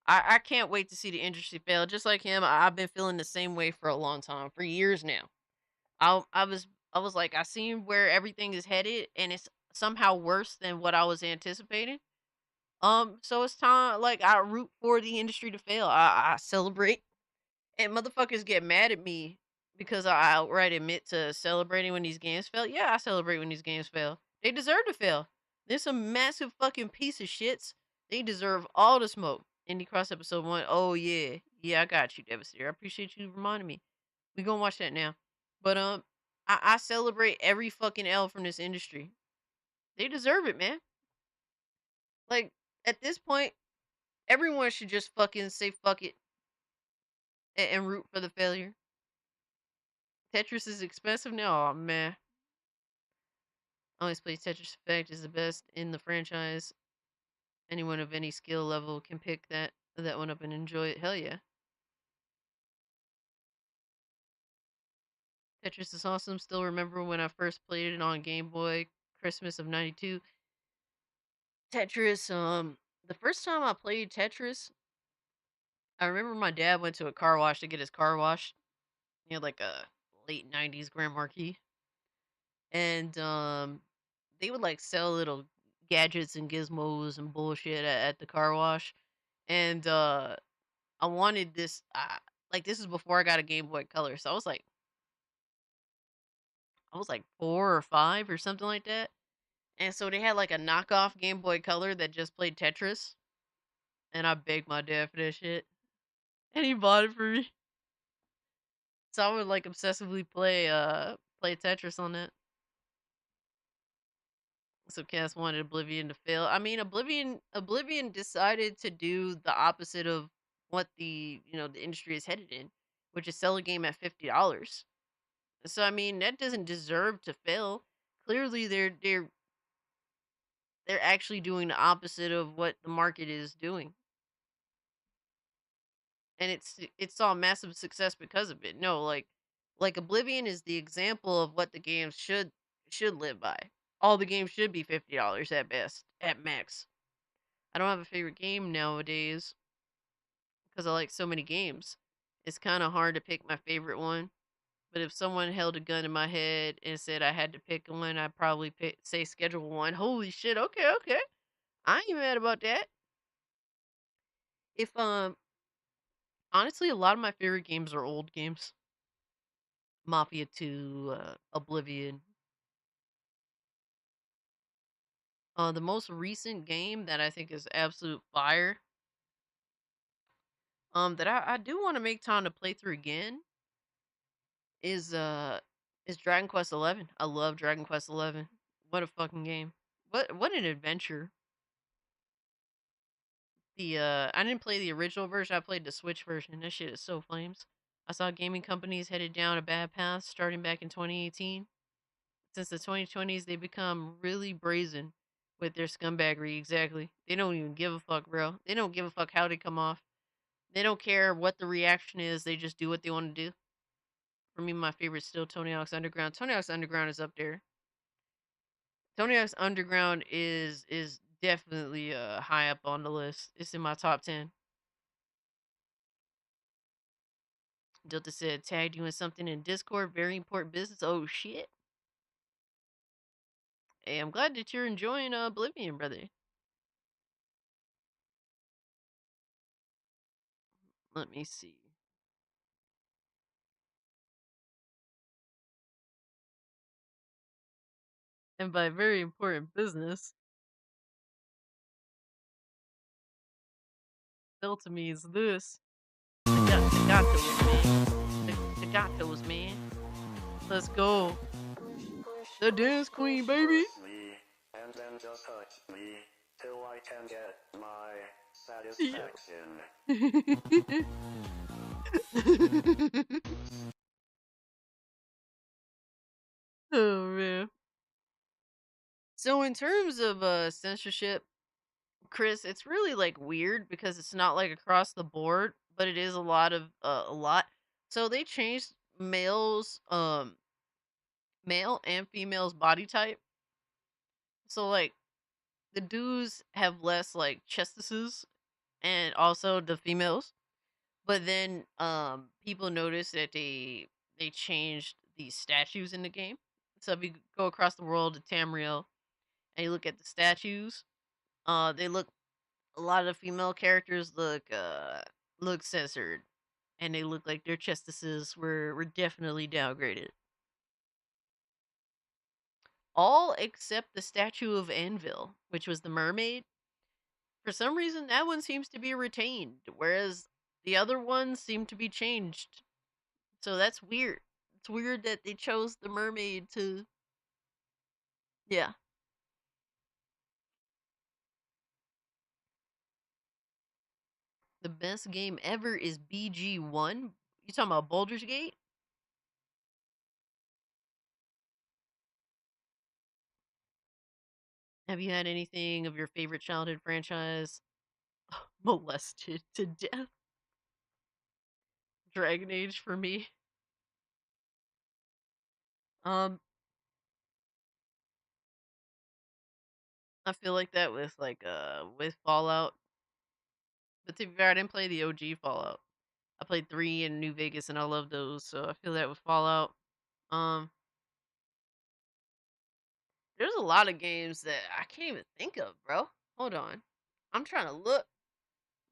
I can't wait to see the industry fail. Just like him, I've been feeling the same way for a long time, for years now. I was like, I seen where everything is headed, and it's somehow worse than what I was anticipating. So it's time. Like I root for the industry to fail. I celebrate, and motherfuckers get mad at me because I outright admit to celebrating when these games fail. Yeah, I celebrate when these games fail. They deserve to fail. There's some massive fucking piece of shits. They deserve all the smoke. Indie Cross episode 1. Oh yeah, yeah, I got you, Devastator. I appreciate you reminding me. We gonna watch that now. But I celebrate every fucking L from this industry. They deserve it, man. Like at this point, everyone should just fucking say fuck it and root for the failure. Tetris is expensive now. Oh man, always play Tetris Effect is the best in the franchise. Anyone of any skill level can pick that one up and enjoy it. Hell yeah. Tetris is awesome. Still remember when I first played it on Game Boy, Christmas of '92. Tetris. The first time I played Tetris, I remember my dad went to a car wash to get his car washed. He had like a late '90s Grand Marquis, and they would like sell little gadgets and gizmos and bullshit at the car wash. And I wanted this. Like this is before I got a Game Boy Color, so I was like 4 or 5 or something like that. And so they had like a knockoff Game Boy Color that just played Tetris, and I begged my dad for that shit, and he bought it for me. So I would like obsessively play Tetris on it. So Cass wanted Oblivion to fail. I mean, Oblivion decided to do the opposite of what the industry is headed in, which is sell a game at $50. So I mean, that doesn't deserve to fail. Clearly, they're actually doing the opposite of what the market is doing, and it saw massive success because of it. No, like Oblivion is the example of what the games should live by. All the games should be $50 at best, at max. I don't have a favorite game nowadays because I like so many games. It's kind of hard to pick my favorite one. But if someone held a gun in my head and said I had to pick one, I'd probably say Schedule One. Holy shit! Okay, okay. I ain't mad about that. If honestly, a lot of my favorite games are old games. Mafia 2, Oblivion. The most recent game that I think is absolute fire. That I do want to make time to play through again is Dragon Quest 11. I love Dragon Quest 11. What a fucking game. What an adventure. I didn't play the original version. I played the Switch version. That shit is so flames. I saw gaming companies headed down a bad path starting back in 2018. Since the 2020s, they become really brazen with their scumbaggery. Exactly. They don't even give a fuck, bro. They don't give a fuck how they come off. They don't care what the reaction is. They just do what they want to do. For me, my favorite still Tony Hawk's Underground. Tony Hawk's Underground is up there. Tony Hawk's Underground is definitely high up on the list. It's in my top 10. Delta said, tagged you in something in Discord. Very important business. Oh shit. Hey, I'm glad that you're enjoying Oblivion, brother. Let me see. And by very important business, Delta means this. The gatos, man. The gatos, man. Let's go. The dance queen, baby. Me, and then just touch me till I can get my Yeah. satisfaction. Oh man. So in terms of censorship, Chris, it's really like weird because it's not like across the board, but it is a lot. So they changed male and female's body type. So like the dudes have less like chestises and also the females. But then people notice that they changed these statues in the game. So if you go across the world to Tamriel and you look at the statues, they look a lot of the female characters look censored, and they look like their chestises were definitely downgraded. All except the statue of Anvil, which was the mermaid. For some reason, that one seems to be retained, whereas the other ones seem to be changed. So that's weird. It's weird that they chose the mermaid to. Yeah. The best game ever is BG1. You talking about Baldur's Gate? Have you had anything of your favorite childhood franchise molested to death? Dragon Age for me. Um, I feel like that with Fallout. But to be fair, I didn't play the OG Fallout. I played 3 in New Vegas and I love those, so I feel that with Fallout. Um, there's a lot of games that I can't even think of, bro. Hold on. I'm trying to look.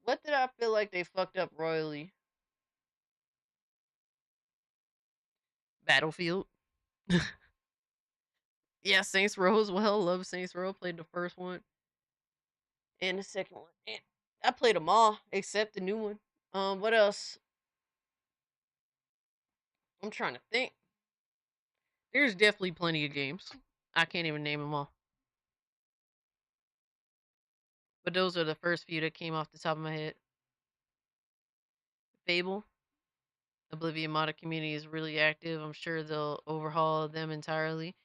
What did I feel like they fucked up royally? Battlefield. Yeah, Saints Row as well. Love Saints Row. Played the first one and the second one. And I played them all except the new one. What else? I'm trying to think. There's definitely plenty of games. I can't even name them all. But those are the first few that came off the top of my head. Fable, Oblivion modded community is really active. I'm sure they'll overhaul them entirely.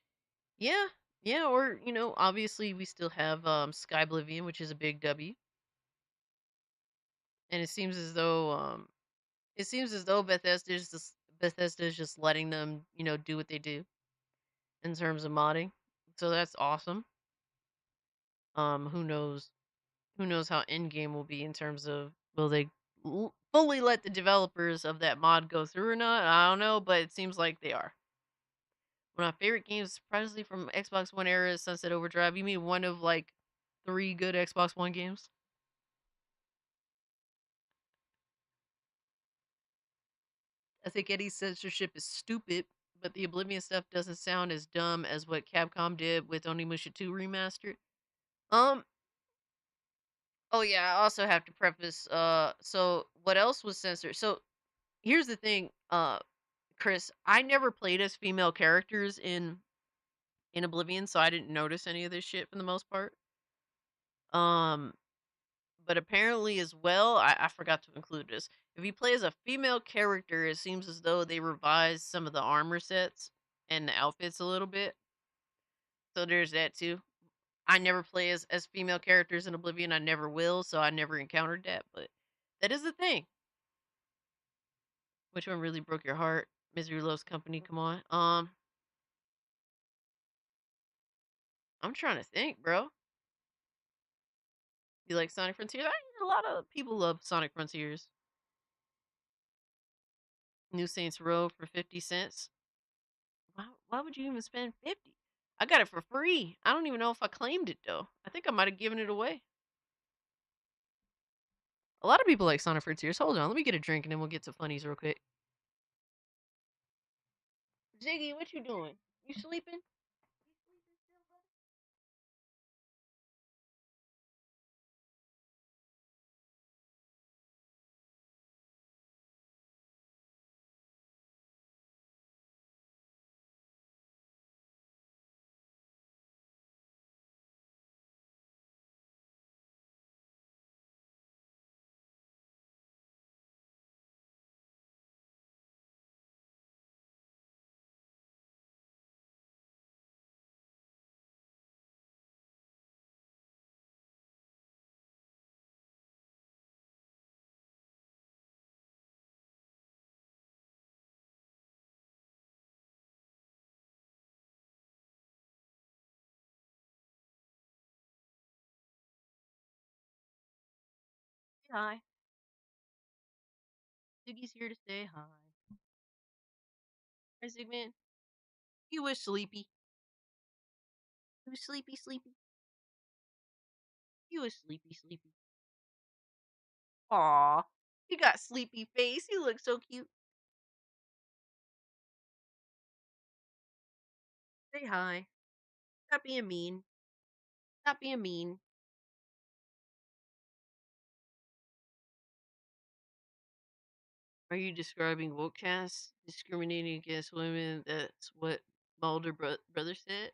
Yeah, yeah, or obviously we still have Sky Oblivion, which is a big W. And it seems as though Bethesda's just letting them, do what they do in terms of modding. So that's awesome. Who knows how endgame will be in terms of will they fully let the developers of that mod go through or not? I don't know, but it seems like they are. One of my favorite games, surprisingly, from Xbox One era is Sunset Overdrive. You mean one of like 3 good Xbox One games? I think any censorship is stupid, but the Oblivion stuff doesn't sound as dumb as what Capcom did with Onimusha 2 Remastered. Um, oh yeah, I also have to preface, so what else was censored? So here's the thing, Chris, I never played as female characters in Oblivion, so I didn't notice any of this shit for the most part. Um, but apparently as well, I forgot to include this. If you play as a female character, it seems as though they revised some of the armor sets and the outfits a little bit. So there's that too. I never play as female characters in Oblivion. I never will, so I never encountered that. But that is the thing. Which one really broke your heart? Misery Loves Company. Come on. I'm trying to think, bro. You like Sonic Frontiers? I hear a lot of people love Sonic Frontiers. New Saints Row for 50 cents. Why would you even spend 50? I got it for free. I don't even know if I claimed it though. I think I might have given it away. A lot of people like Sonic Frontiers. Hold on, let me get a drink and then we'll get to funnies real quick. Ziggy, what you doing? You sleeping? Hi. Ziggy's here to say hi. Hi, Zigman. You was sleepy. You was sleepy, sleepy. You was sleepy, sleepy. Aw. You got sleepy face. You look so cute. Say hi. Stop being mean. Stop being mean. Are you describing wokecasts discriminating against women? That's what Mulder brother said.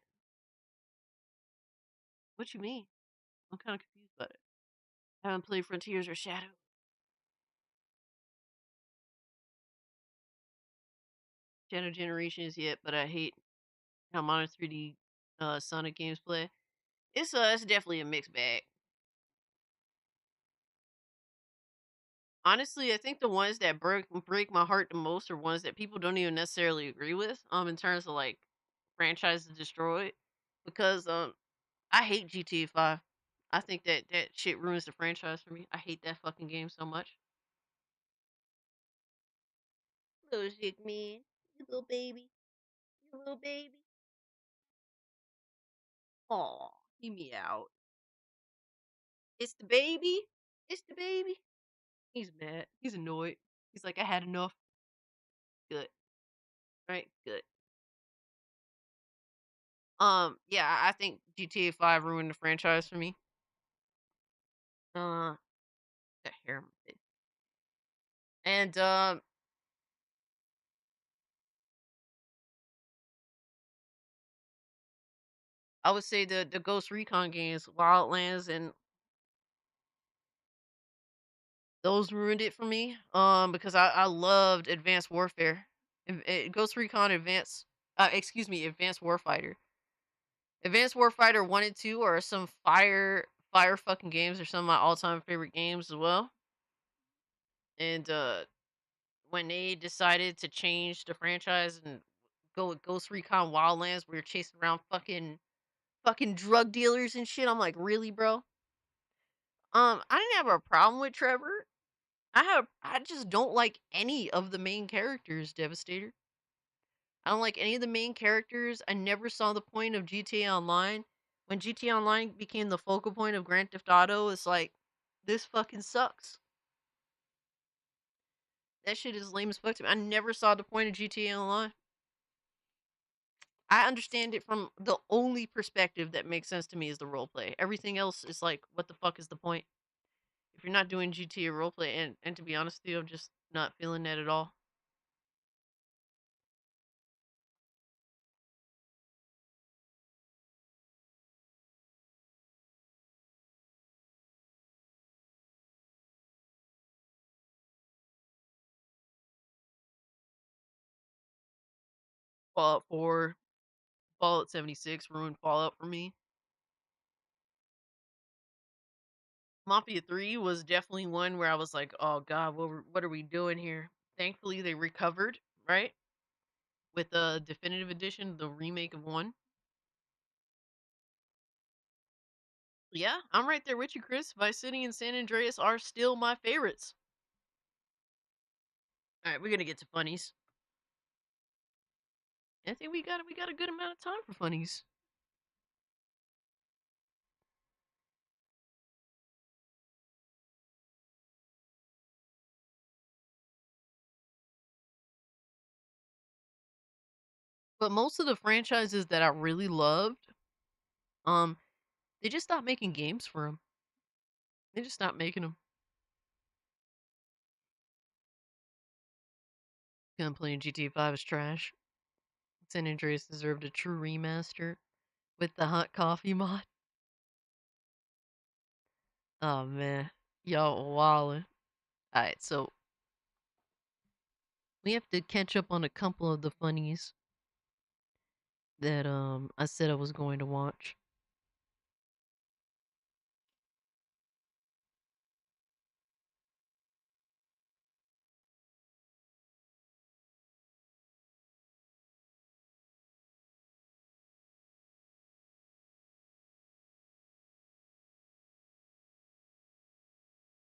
What you mean? I'm kind of confused about it. I haven't played Frontiers or Shadow. Shadow Generations yet, but I hate how modern 3D Sonic games play. It's definitely a mixed bag. Honestly, I think the ones that break my heart the most are ones that people don't even necessarily agree with. In terms of like franchise is destroyed because I hate GTA 5. I think that shit ruins the franchise for me. I hate that fucking game so much. Little sick man, you little baby, you little baby. Aw, he meowed. It's the baby. It's the baby. He's mad. He's annoyed. He's like, I had enough. Good. Right? Good. Yeah, I think GTA 5 ruined the franchise for me. Got hair on my face. And I would say the Ghost Recon games, Wildlands, and those ruined it for me. Because I loved Advanced Warfare, Ghost Recon Advanced. Excuse me, Advanced Warfighter. Advanced Warfighter 1 and 2 are some fire fucking games. Are some of my all time favorite games as well. And when they decided to change the franchise and go with Ghost Recon Wildlands, we were chasing around fucking drug dealers and shit. I'm like, really, bro? I didn't have a problem with Trevor. I just don't like any of the main characters, Devastator. I don't like any of the main characters. I never saw the point of GTA Online. When GTA Online became the focal point of Grand Theft Auto, it's like, this fucking sucks. That shit is lame as fuck to me. I never saw the point of GTA Online. I understand it from the only perspective that makes sense to me is the roleplay. Everything else is like, what the fuck is the point? If you're not doing GTA roleplay, and to be honest with you, I'm just not feeling that at all. Fallout 4, Fallout 76 ruined Fallout for me. Mafia 3 was definitely one where I was like, oh god, what are we doing here? Thankfully, they recovered, right? With the definitive edition, the remake of 1. Yeah, I'm right there with you, Chris. Vice City and San Andreas are still my favorites. All right, we're gonna get to funnies. I think we got a good amount of time for funnies. But most of the franchises that I really loved, um, they just stopped making games for them. They just stopped making them. Playing GTA 5 is trash. San Andreas deserved a true remaster with the hot coffee mod. Oh man, y'all wildin'. Alright, so we have to catch up on a couple of the funnies that I said I was going to watch.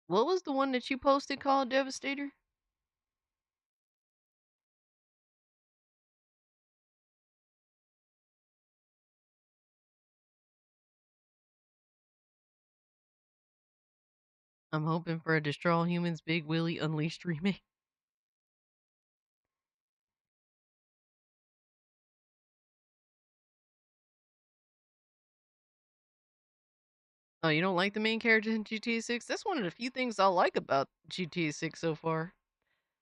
What was the one that you posted called Devastator? I'm hoping for a Destroy All Humans Big Willie Unleashed remake. Oh, you don't like the main character in GTA 6? That's one of the few things I like about GTA 6 so far.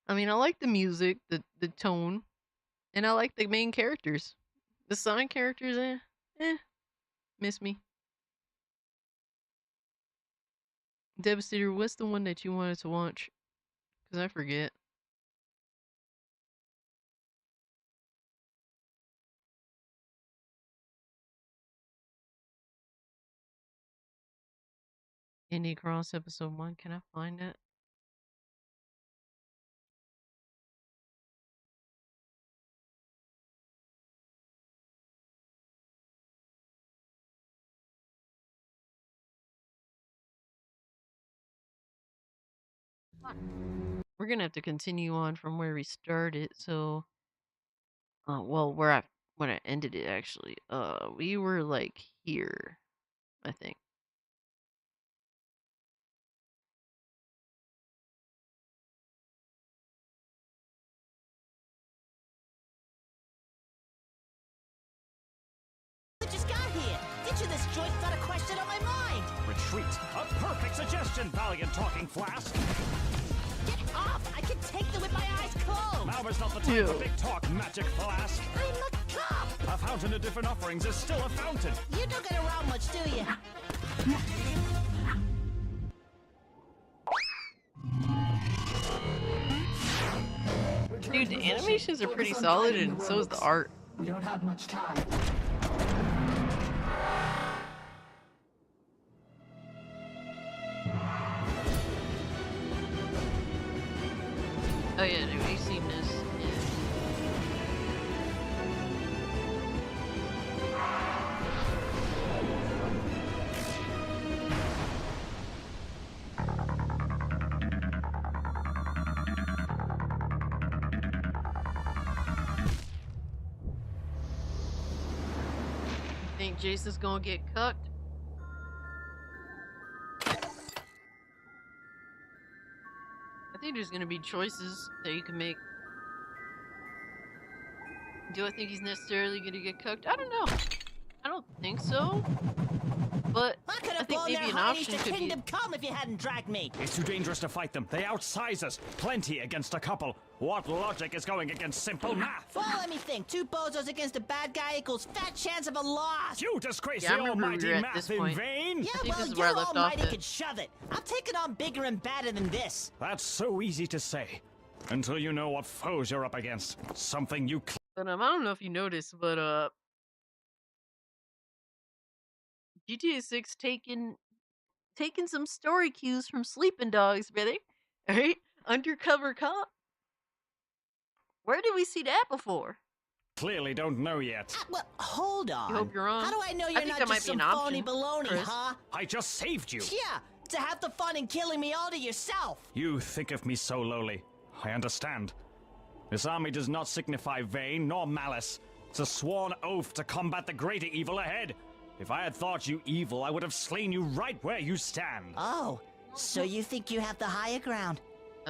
I mean, I like the music, the tone, and I like the main characters. The side characters, eh, miss me. Devastator, what's the one that you wanted to watch? Because I forget. Indie Cross episode 1. Can I find it? We're gonna have to continue on from where we started. So, well, when I ended it actually, we were like here, I think. We just got here. Ditching this joint's not a question on my mind. Retreat. A perfect suggestion, valiant talking flask. Get off! I can take them with my eyes closed. Now is not the time for big talk, magic flask. I'm a cop. A fountain of different offerings is still a fountain. You don't get around much, do you? Dude, the animations are pretty solid, and so is the art. We don't have much time. Oh yeah, dude, we've seen this. Yeah. Think Jason's gonna get cucked? I think there's gonna be choices that you can make. Do I think he's necessarily gonna get cucked? I don't know. I don't think so. But I could I have think blown maybe their an heinies option to could be. Kingdom Come if you hadn't dragged me. It's too dangerous to fight them. They outsize us. Plenty against a couple. What logic is going against simple math? Well, let me think. 2 bozos against a bad guy equals fat chance of a loss. You disgrace Yeah, I the remember we almighty were at math this in point. vain? Yeah, think well, this is where I your left off almighty at. can shove it. I'm taking on bigger and badder than this. That's so easy to say. Until you know what foes you're up against. Something you But I don't know if you noticed, but GTA 6 taking some story cues from Sleeping Dogs, brother. Alright? Undercover cop. Where did we see that before? clearly don't know yet. Well, hold on. hope you're wrong. How do I know I you're think not that might just be some an phony option, baloney, Chris. huh? I just saved you. Yeah, to have the fun in killing me all to yourself. You think of me so lowly. I understand. This army does not signify vain nor malice. It's a sworn oath to combat the greater evil ahead. If I had thought you evil, I would have slain you right where you stand. Oh, so you think you have the higher ground?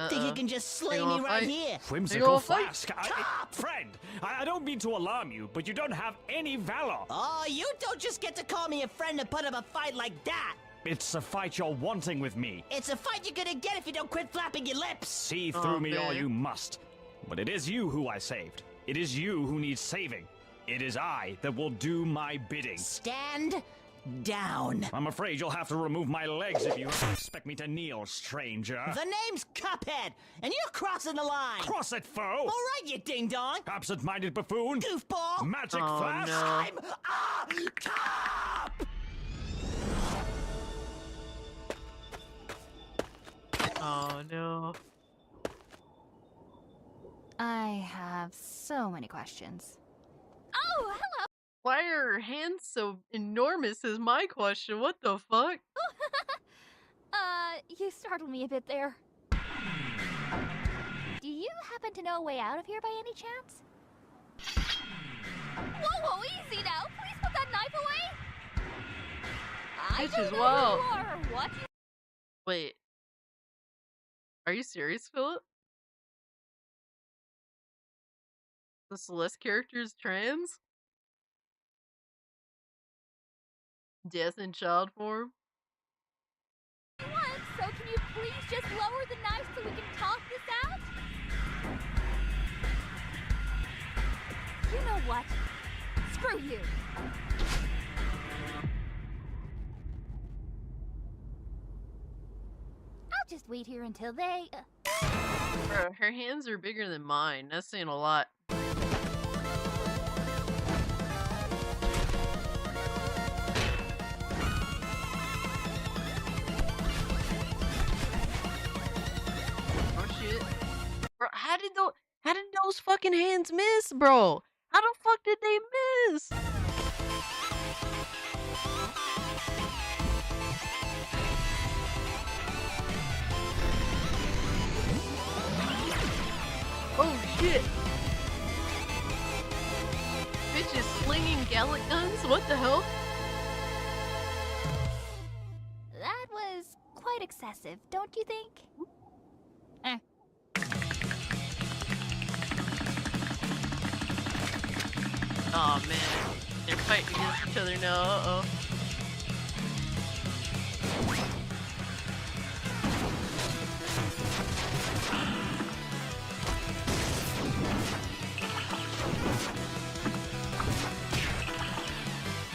Think you Uh-oh. can just slay They me gonna right fight? here? Whimsical gonna fight? flask. Friend, I don't mean to alarm you, but you don't have any valor. Oh, you don't just get to call me a friend and put up a fight like that. It's a fight you're wanting with me. It's a fight you're gonna get if you don't quit flapping your lips. See through me all man. you must. But it is you who I saved. It is you who needs saving. It is I that will do my bidding. Stand down. I'm afraid you'll have to remove my legs if you expect me to kneel, stranger. The name's Cuphead, and you're crossing the line. Cross it, foe! All right, you ding-dong. Absent-minded buffoon! Goofball. Magic Oh, flash! no. I'm a cop! Oh no. I have so many questions. Oh, hello! Why are her hands so enormous is my question. What the fuck? You startled me a bit there. Do you happen to know a way out of here by any chance? Whoa, easy now! Please put that knife away! I Bitch don't as know well. who you are or what you... Wait. Are you serious, Philip? The Celeste character is trans? Death in child form? want, so can you please just lower the knife so we can talk this out? You know what? Screw you! I'll just wait here until they... Bro, her hands are bigger than mine. That's saying a lot. Oh shit. Bro, how did those fucking hands miss, bro? How the fuck did they miss? shit. Bitch is slinging Gallic guns? What the hell? That was quite excessive, don't you think? Aw, man. They're fighting against each other now. Uh-oh.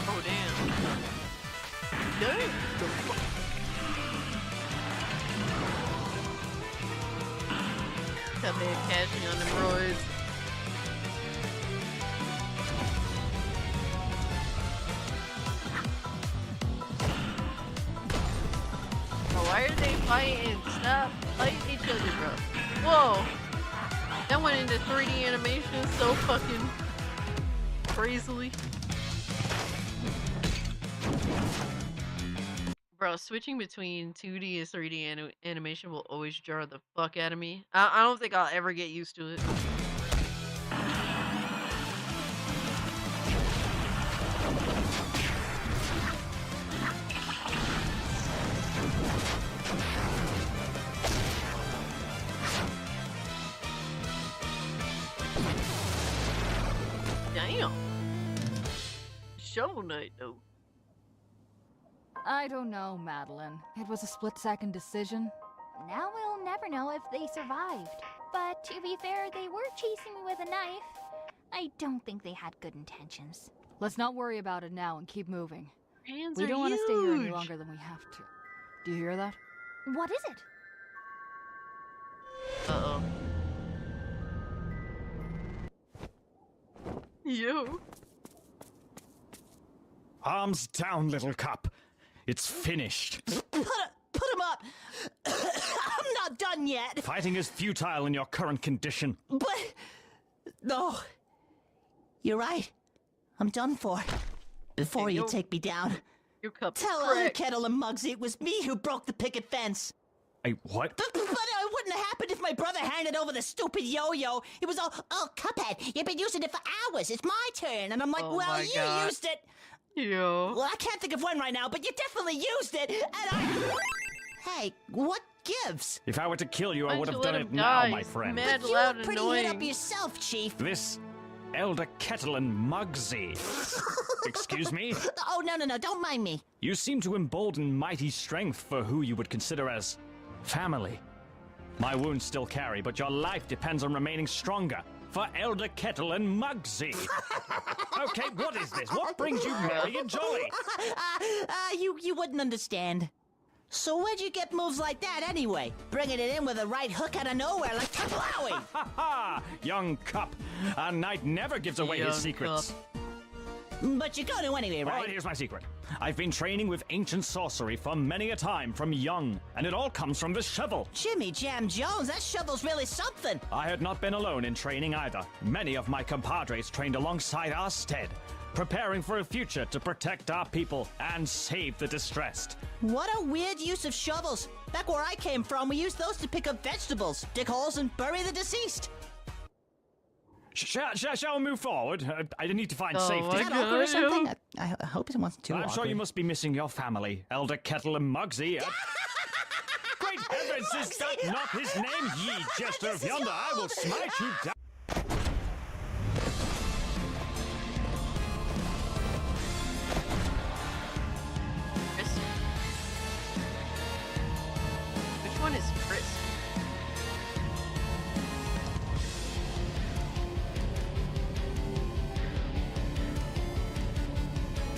Oh, damn. Damn. That man cashing on them roids. Why are they fighting? Stop fighting each other, bro. Whoa! That went into 3D animation so fucking crazily. Bro, switching between 2D and 3D animation will always jar the fuck out of me. I don't think I'll ever get used to it. Damn. Shovel Knight, though. I don't know, Madeline. It was a split-second decision. Now we'll never know if they survived. But to be fair, they were chasing me with a knife. I don't think they had good intentions. Let's not worry about it now and keep moving. Hands We are don't want to stay here any huge. longer than we have to. Do you hear that? What is it? Uh-oh. Yo. Arms down, little cup. It's finished. Put him up. I'm not done yet. Fighting is futile in your current condition. But no, you're right. I'm done for. Before Hey, you yo. take me down, Your cup tell Elder Kettle and Muggsy it was me who broke the picket fence. Hey, what? But it wouldn't have happened if my brother handed over the stupid yo-yo. It was all, oh, Cuphead, you've been using it for hours. It's my turn. And I'm like, Oh well, my you God. used it. Yo. Well, I can't think of when right now, but you definitely used it. And I... Hey, what gives? If I were to kill you, I Why would don't have you done let it him now, die? my He's friend. mad, But you loud, were and pretty annoying. hit up yourself, Chief. This Elder Kettle and Muggsy. Excuse me? Oh, no, don't mind me. You seem to embolden mighty strength for who you would consider as family. My wounds still carry, but your life depends on remaining stronger. For Elder Kettle and Muggsy. Okay, what is this? What brings you merry and jolly? You wouldn't understand. So where'd you get moves like that anyway? Bringing it in with a right hook out of nowhere like Kablowie! Ha ha! Young Cup. A knight never gives away Young his secrets. But you're going to anyway, All right, right? here's my secret. I've been training with ancient sorcery for many a time from young, and it all comes from this shovel. Jimmy Jam Jones, that shovel's really something. I had not been alone in training either. Many of my compadres trained alongside our stead, preparing for a future to protect our people and save the distressed. What a weird use of shovels. Back where I came from, we used those to pick up vegetables, dig holes, and bury the deceased. Shall we move forward? I need to find Oh safety. my Is that awkward or God, something? I hope it wasn't too I'm awkward. sure you must be missing your family, Elder Kettle and Muggsy. Great heavens, is that not his name, ye jester of yonder? I will smite you down. Chris. Which one is Chris?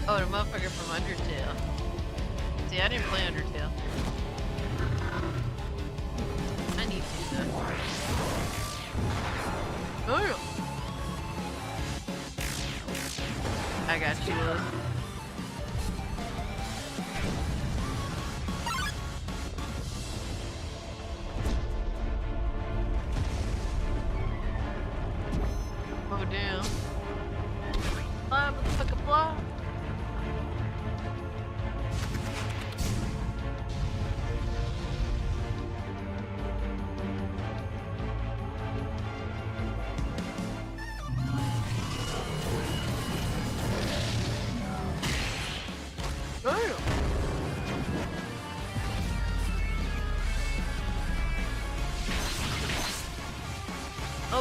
Oh, the motherfucker from Undertale. See, I didn't play Undertale. I need to, though. Oh! I got you, Liz. Oh, damn. Fly, motherfucker, fly.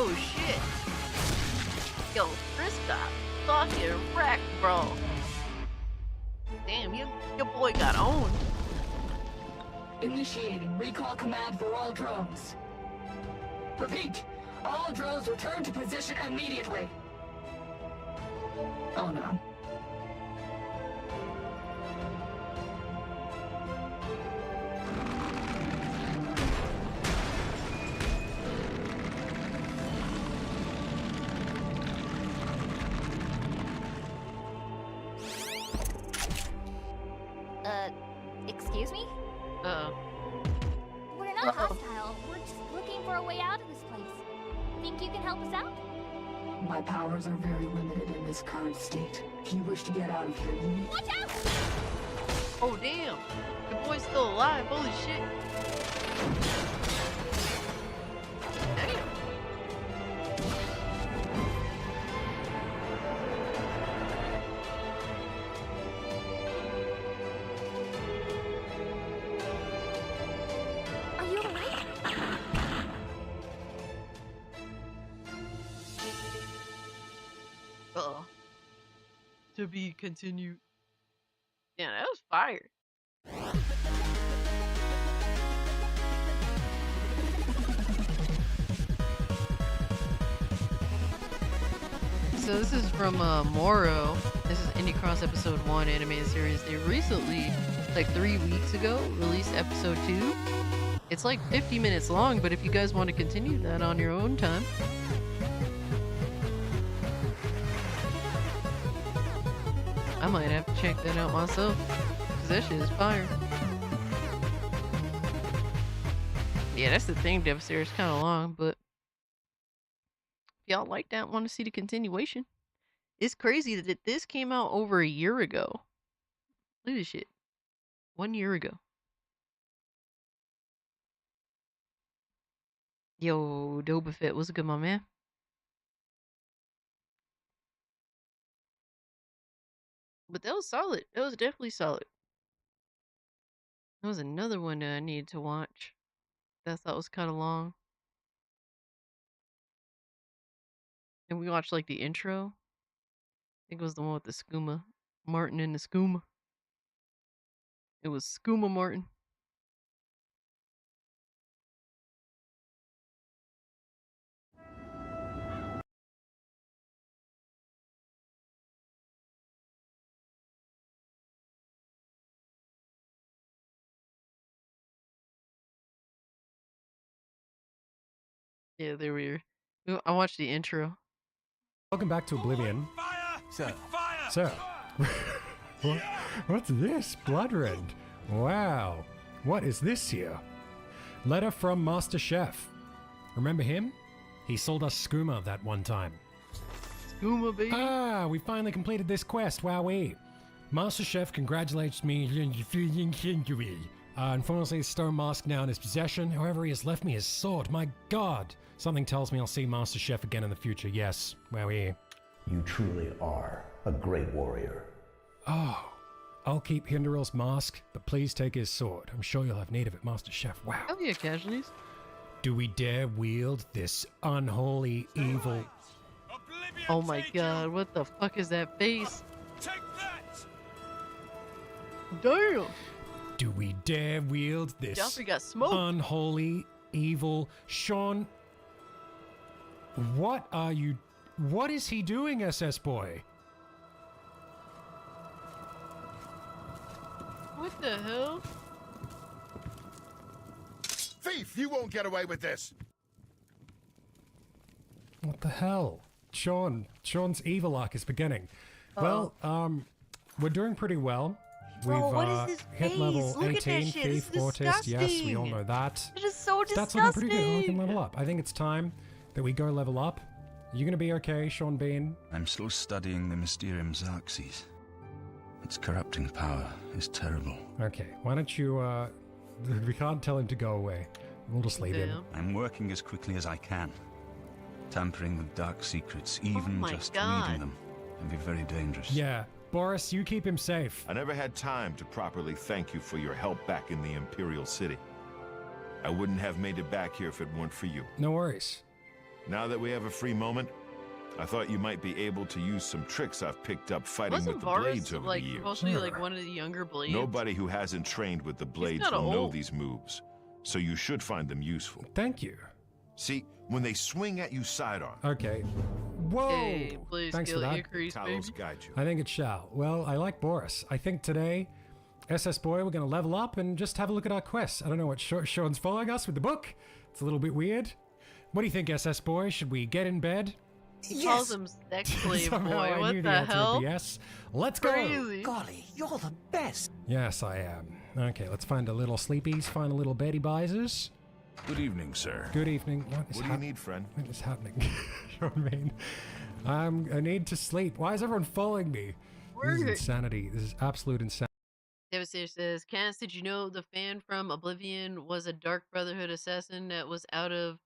Oh shit. Yo, Chris got fucking wrecked, bro. Damn, your boy got owned. Initiating recall command for all drones. Repeat, all drones return to position immediately. Oh no. Excuse me? We're not hostile. We're just looking for a way out of this place. Think you can help us out? My powers are very limited in this current state. If you wish to get out of here, you need... Watch out! Oh damn. Your boy's still alive. Holy shit. Damn. Are you alright? Uh-oh. To be continued. Yeah, that was fire. So this is from Moro. This is Indie Cross episode 1 animated series. They recently, like 3 weeks ago, released episode 2. It's like 50 minutes long, but if you guys want to continue that on your own time. I might have to check that out myself, because that shit is fire. Yeah, that's the thing, Dev series kind of long, but if y'all like that, want to see the continuation. It's crazy that this came out over a year ago. Look at this shit. 1 year ago. Yo, Doba Fett, what's good, my man? But that was solid. That was definitely solid. There was another one that I needed to watch that I thought was kind of long. And we watched like the intro. I think it was the one with the skooma. Martin and the skooma. It was Skooma Martin. Yeah, they were. I watched the intro. Welcome back to Oblivion. Fire! So, what's this? Blood red. Wow. What is this here? Letter from Master Chef. Remember him? He sold us skooma that one time. Skooma, baby. Ah, we finally completed this quest. Wowee. Master Chef congratulates me on your feeling century. Unfortunately, his stone mask now in his possession. However, he has left me his sword. My god. Something tells me I'll see Master Chef again in the future. Yes. Wowee. You truly are a great warrior. Oh. I'll keep Hinderil's mask, but please take his sword. I'm sure you'll have need of it, Master Chef. Wow. Oh yeah, casualties. Do we dare wield this unholy evil? Oh my god, what the fuck is that face? Take that! Damn! Do we dare wield this Joffrey got smoked. unholy evil? Sean, what are you... What is he doing, SS Boy? What the hell? Thief, you won't get away with this. What the hell? Sean's evil arc is beginning. Well, we're doing pretty well. Bro, We've what is this hit level face? Look at that 18, shit. This Thief, is Autist. Yes, we all disgusting. know that. It is so That's disgusting. looking pretty good. We can level up. I think it's time that we go level up. You gonna be okay, Sean Bean? I'm still studying the Mysterium Xerxes. Its corrupting power is terrible. Okay, why don't you, we can't tell him to go away. We'll just leave him. I'm working as quickly as I can. Tampering with dark secrets, even my just God. reading them, can be very dangerous. Yeah, Boris, you keep him safe. I never had time to properly thank you for your help back in the Imperial City. I wouldn't have made it back here if it weren't for you. No worries. Now that we have a free moment, I thought you might be able to use some tricks I've picked up fighting Wasn't with the Varus blades over like the years. supposed to be like one of the younger blades? Nobody who hasn't trained with the blades kinda will know old. these moves, so you should find them useful. Thank you. See, when they swing at you sidearm, Okay. Whoa! Hey, please Thanks for skill that. increase, baby. Talos guide you. I think it shall. Well, I like Boris. I think today, SS Boy, we're going to level up and just have a look at our quests. I don't know what Sean's following us with the book. It's a little bit weird. What do you think, SS Boy? Should we get in bed? He calls him sex slave Somehow boy. I What knew the answer would hell? be yes. Let's go. Crazy. Golly, you're the best. Yes, I am. Okay, let's find a little sleepies, find a little Betty Bisers. Good evening, sir. Good evening. What do you need, friend? What is happening? Sean Bean. I need to sleep. Why is everyone following me? This is Word. insanity. This is absolute insanity. Devastator says, Cass, did you know the fan from Oblivion was a Dark Brotherhood assassin that was out to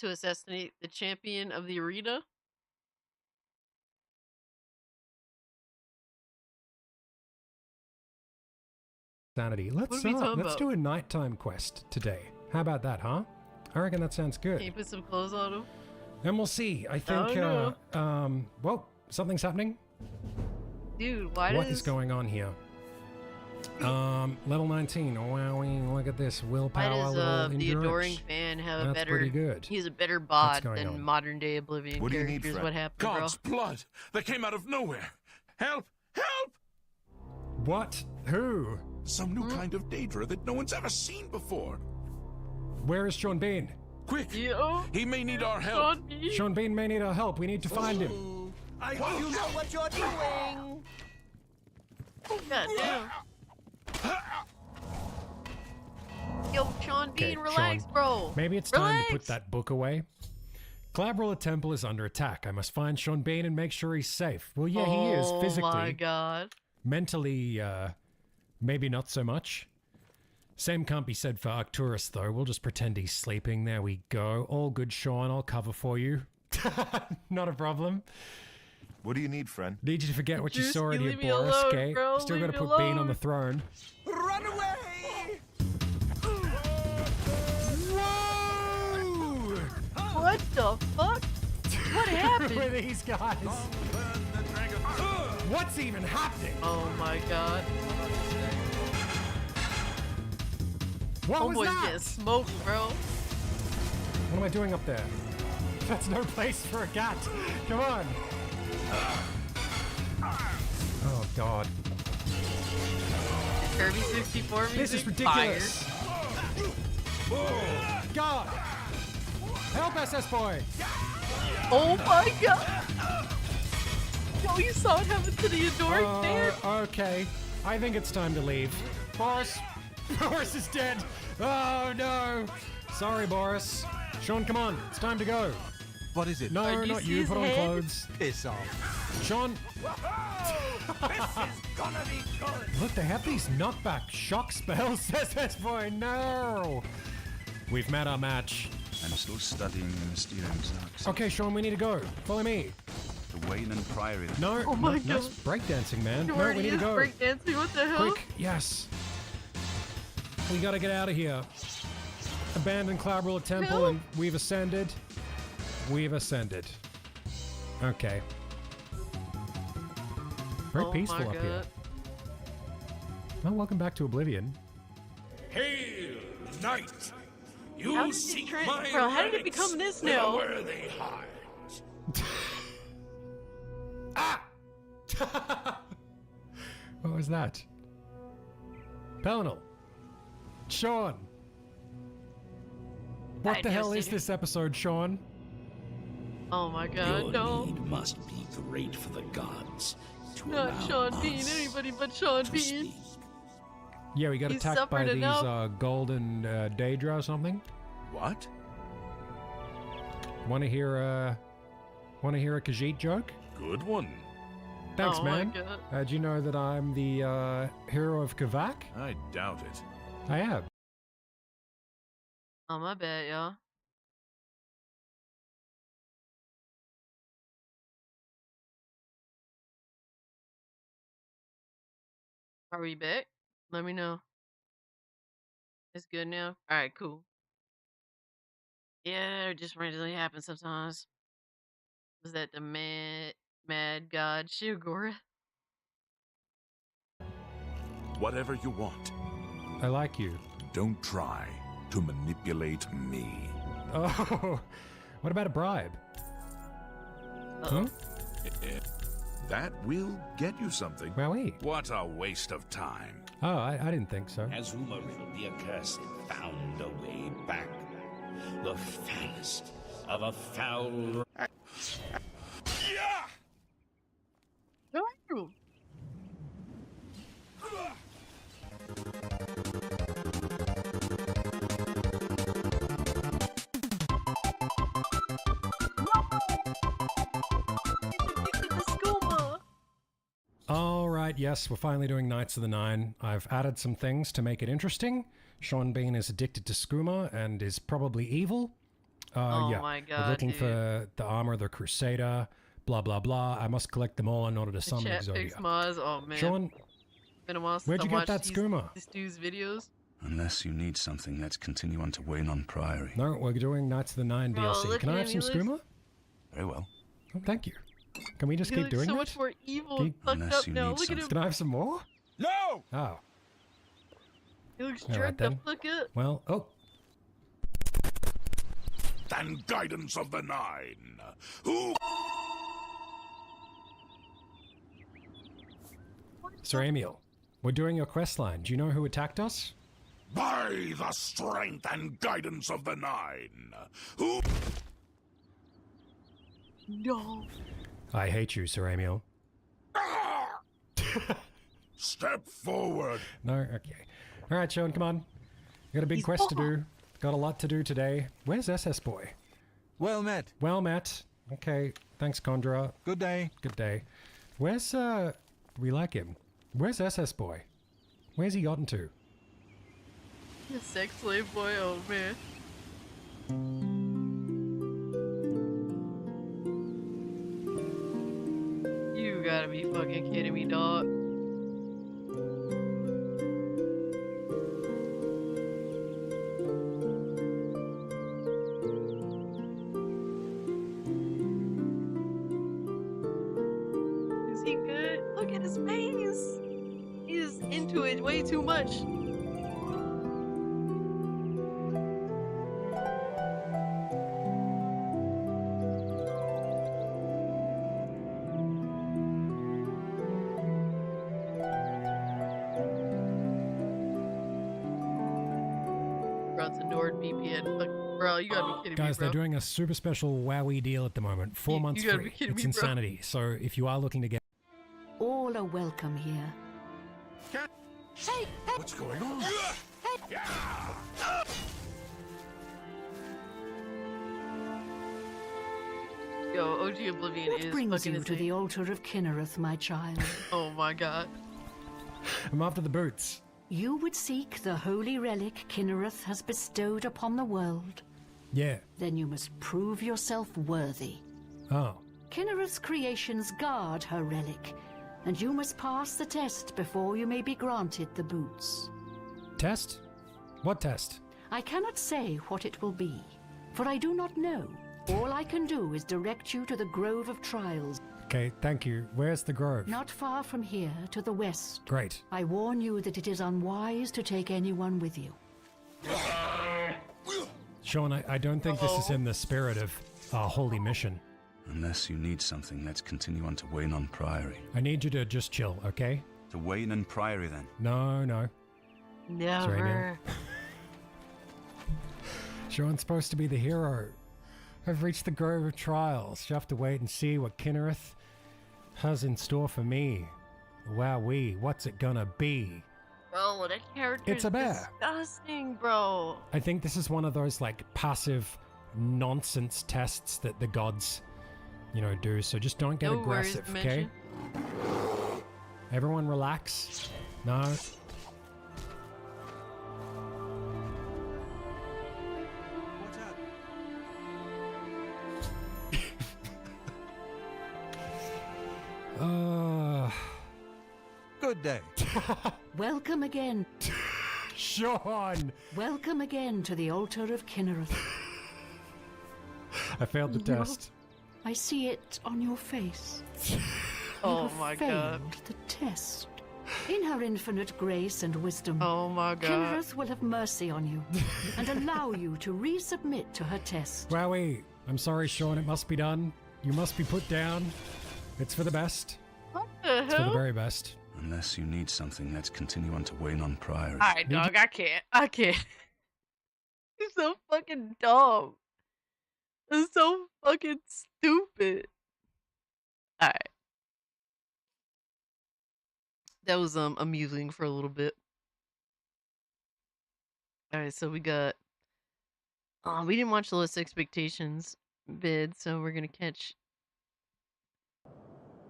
assassinate the champion of the arena? Let's What are we talking let's about? do a nighttime quest today. How about that, huh? I reckon that sounds good. Can you put some clothes on him? And we'll see. I think well, something's happening. Dude, why What does... is going on here? Level 19. Wowie, look at this. Why Willpower, does little the endurance. adoring fan have a That's better... pretty good. He's a better bod going than on? modern day Oblivion What do you need, characters. Fred? What happened, God's blood! They came out of nowhere! Help! Help! What? Who? Some new kind of Daedra that no one's ever seen before. Where is Sean Bean? Quick! Yo, He may need our help. Sean Bean may need our help. We need to find him. I hope you know what you're doing. God damn. Yo, Sean Bean, relax, Sean. bro. Maybe it's time to put that book away. Glabrola Temple is under attack. I must find Sean Bean and make sure he's safe. Well, yeah, he is physically. Oh my god. Mentally, maybe not so much. Same can't be said for Arcturus, though. We'll just pretend he's sleeping. There we go. All good, Sean. I'll cover for you. Not a problem. What do you need, friend? Need you to forget what you Just saw in your leave me Boris, alone, okay? bro. Still Leave gotta me put Bean on alone. the throne. Run away! Whoa! What the fuck? What Who are happened? these guys? What's even happening? Oh my god. What was Homeboy's that? getting smoked, bro. What am I doing up there? That's no place for a cat. Come on. Oh, God. Kirby 64 music. This is ridiculous. God. Help, SS Boy. Oh my god. Yo, you saw what happened to the adoring fan? Okay. I think it's time to leave. Boris. Boris is dead. Oh, no. Sorry, Boris. Sean, come on. It's time to go. What is it? No, you not see you. his Put on head? clothes. Piss off. Sean. This is gonna be good. Look, they have these knockback shock spells. SS Boy, no. We've met our match. I'm still studying the Mysterium Zarks. Okay, Sean, we need to go. Follow me. The Wayland Priory. No, Oh my nice God. breakdancing, man. You No, we already need to is go. breakdancing, what the hell? Quick, yes. We gotta get out of here. Abandoned Cloudrilla Temple, No. and we've ascended. We've ascended. Okay. Very Oh peaceful my up here. God. Well, welcome back to Oblivion. Hail, knight! How You did it seek turn- my bro, how did it relics become this with a now? worthy heart. What was that? Pellinal. Sean. What I the hell is devastated. this episode, Sean? Oh my god, no. Must be great for the gods. Not Sean Bean, anybody but Sean Bean. Yeah, we got He's attacked by suffered these enough. golden Daedra or something. What? Want to hear a Khajiit joke? Good one. Thanks, Oh my man. God. Do you know that I'm the hero of Kavak? I doubt it. I am. Oh my bad, y'all. Are we back? Let me know. It's good now? Alright, cool. Yeah, it just randomly happens sometimes. Was that the mad god Shigora? Whatever you want. I like you. Don't try to manipulate me. Oh, what about a bribe? Huh? That will get you something. Wowie. What a waste of time. Oh, I didn't think so. Azumarill, the accursed, found a way back. The foulest of a foul... Yeah! No. All right, yes, we're finally doing Knights of the Nine. I've added some things to make it interesting. Sean Bean is addicted to skooma and is probably evil. Oh yeah. my god, We're looking dude. for the armor of the Crusader, blah, blah, blah. I must collect them all in order to The summon chat picks Exodia. Maz. Oh man. Sean, Been a while since where'd I you get watched that skooma? This dude's videos. Unless you need something, let's continue on to Wayne on Priory. No, we're doing Knights of the Nine Bro, DLC. look Can at I have him, some he looks- skooma? Very well. Oh, thank you. Can we just He keep looks doing so that? much more evil Can and you- fucked Unless up you now. need Look at him. Can I have some more? No! Oh. He looks All right, jerked then. the fuck up. Well, oh. And guidance of the Nine. Who? Sir Emil, we're doing your quest line. Do you know who attacked us? By the strength and guidance of the Nine. Who? No. I hate you, Sir Emil. Step forward. No? Okay. All right, Sean, come on. We got a big He's quest to gone. do. Got a lot to do today. Where's SS Boy? Well met. Well met. Okay. Thanks, Conjurer. Good day. Good day. Where's, we like him. Where's SS Boy? Where's he gotten to? The sex slave boy. Oh man. You gotta be fucking kidding me, dog. Is he good? Look at his face. He's into it way too much. Bro, it's a NordVPN. Fuck, bro, you gotta be kidding Guys, me, bro. they're doing a super special WoWee deal at the moment. 4 You months gotta free. be kidding It's me, bro. insanity. So if you are looking to get... All are welcome here. Hey, What's going on? Yo, OG Oblivion What is brings fucking you to insane. the altar of Kinnereth, my child? Oh my god. I'm after the boots. You would seek the holy relic Kinnereth has bestowed upon the world. Yeah. Then you must prove yourself worthy. Oh. Kinnereth's creations guard her relic, and you must pass the test before you may be granted the boots. Test? What test? I cannot say what it will be, for I do not know. All I can do is direct you to the Grove of Trials, Okay, thank you. Where's the grove? not far from here to the west. Great. I warn you that it is unwise to take anyone with you. Sean, I don't think this is in the spirit of our holy mission. Unless you need something, let's continue on to Wayne on Priory. I need you to just chill, okay? To Wayne and Priory, then. No, no. Never. Sean's supposed to be the hero. I've reached the Grove of Trials. You have to wait and see what Kinnereth has in store for me. Wowee, what's it gonna be? Bro, that character It's a is bear. disgusting, bro. I think this is one of those like passive nonsense tests that the gods, do. So just don't get No worries, aggressive, okay? Everyone relax. No. Good day. Welcome again. Sean! Welcome again to the altar of Kinnereth. I failed the test. I see it on your face. Oh You have my failed god. the test. In her infinite grace and wisdom, Oh my god. Kenrith will have mercy on you and allow you to resubmit to her test. Wowie. I'm sorry, Sean. It must be done. You must be put down. It's for the best. What the It's for the hell? very best. Unless you need something, let's continue on to Wayne on Priory. Alright, dog, I can't. I can't. He's so fucking dumb. It's so fucking stupid. Alright. That was amusing for a little bit. Alright, so we got we didn't watch the Lowest Expectations vid, so we're gonna catch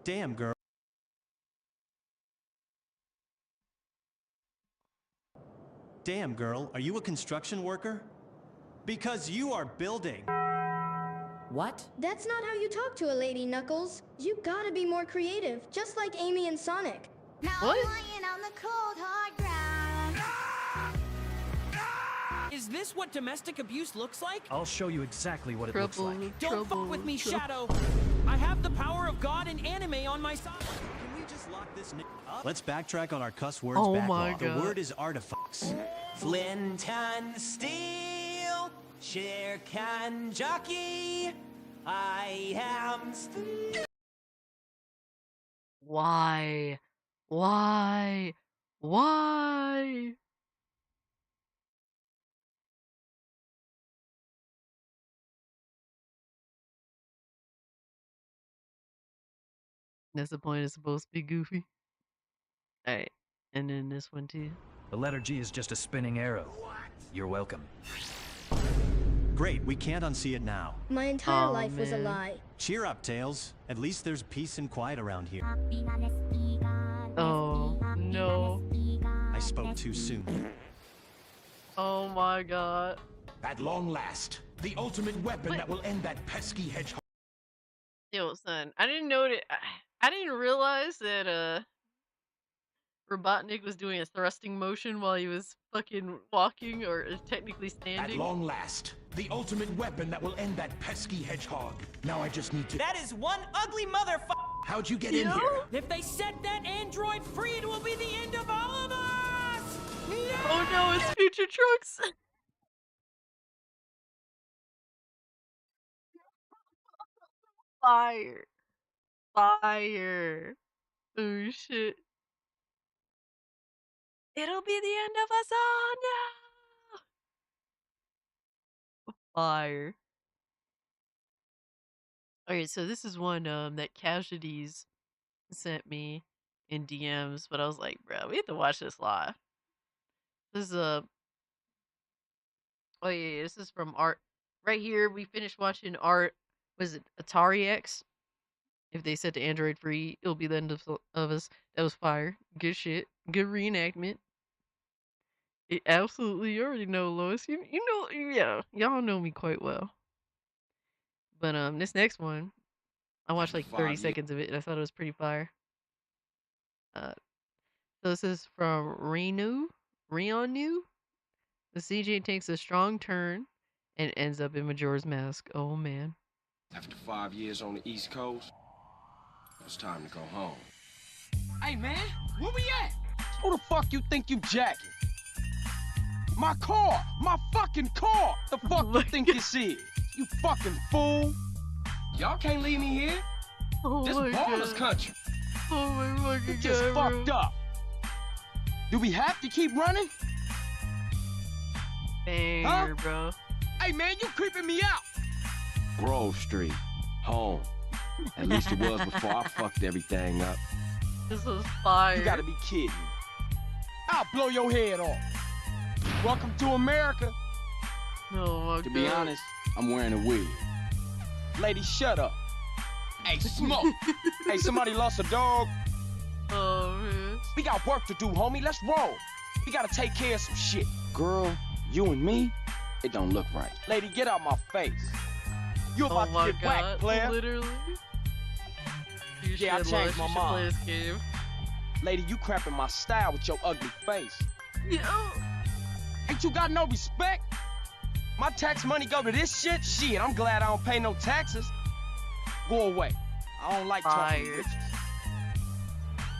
Damn, girl. Damn, girl, are you a construction worker? Because you are building. What? That's not how you talk to a lady, Knuckles. You gotta be more creative, just like Amy and Sonic. Now What? I'm lying on the cold hard ground. Is this what domestic abuse looks like? I'll show you exactly what it looks like. Don't fuck with me, Shadow. I have the power of God and anime on my side. Can we just lock this up? Let's backtrack on our cuss words Oh backlog. my The God. word is artifacts. Flint and steel, Shere Khan jockey. I am steel. why? Why? Why? That's the point. It's supposed to be goofy. Alright. And then this one too. The letter G is just a spinning arrow. You're welcome. Great, we can't unsee it now. My entire Aw, life was a man. lie. Cheer up, Tails. At least there's peace and quiet around here. Oh no. I spoke too soon. Oh my god. At long last, the ultimate weapon that will end that pesky hedgehog. Yo, son, I didn't know that. I didn't realize that Robotnik was doing a thrusting motion while he was fucking walking, or technically At standing. long last, the ultimate weapon that will end that pesky hedgehog. Now I just need to. That is one ugly motherfucker. How'd you get in here? If they set that android free, it will be the end of all of us. Oh no, it's Future Trunks. Fire. Fire. Oh shit. It'll be the end of us all now. Fire. Okay, so this is one that Casualties sent me in DMs, but I was like, bro, we have to watch this live. This is oh yeah, this is from Art. Right here, we finished watching Art. Was it Atari X? If they set the Android free, it'll be the end of us. That was fire. Good shit. Good reenactment. It absolutely, you already know, Lois. You know, yeah, y'all know me quite well. But this next one, I watched like 30 seconds of it, and I thought it was pretty fire. So this is from Rionu. The CJ takes a strong turn and ends up in Majora's Mask. Oh man. After 5 years on the East Coast, it's time to go home. Hey man, where we at? Who the fuck you think you jacking? My car! My fucking car! The fuck you think this is? You fucking fool! Y'all can't leave me here. Oh This my baller's god. country. Oh my fucking You just god, fucked bro. up. Do we have to keep running? Banger, bro. Hey man, you creeping me out. Grove Street, home. At least it was before I fucked everything up. This was fire. You gotta be kidding me. I'll blow your head off. Welcome to America. Oh my god. To be honest, I'm wearing a wig. Lady, shut up. Hey, Smoke. Hey, somebody lost a dog. Oh man. We got work to do, homie. Let's roll. We gotta take care of some shit. Girl, you and me, it don't look right. Lady, get out my face. You about Oh my to get whacked, god. player. Literally. You Yeah, I should, changed Lois. my You should play mind. this game. Lady, you crapping my style with your ugly face. Yo. Ain't you got no respect? My tax money go to this shit? Shit, I'm glad I don't pay no taxes. Go away. I don't like talking to Fired. bitches.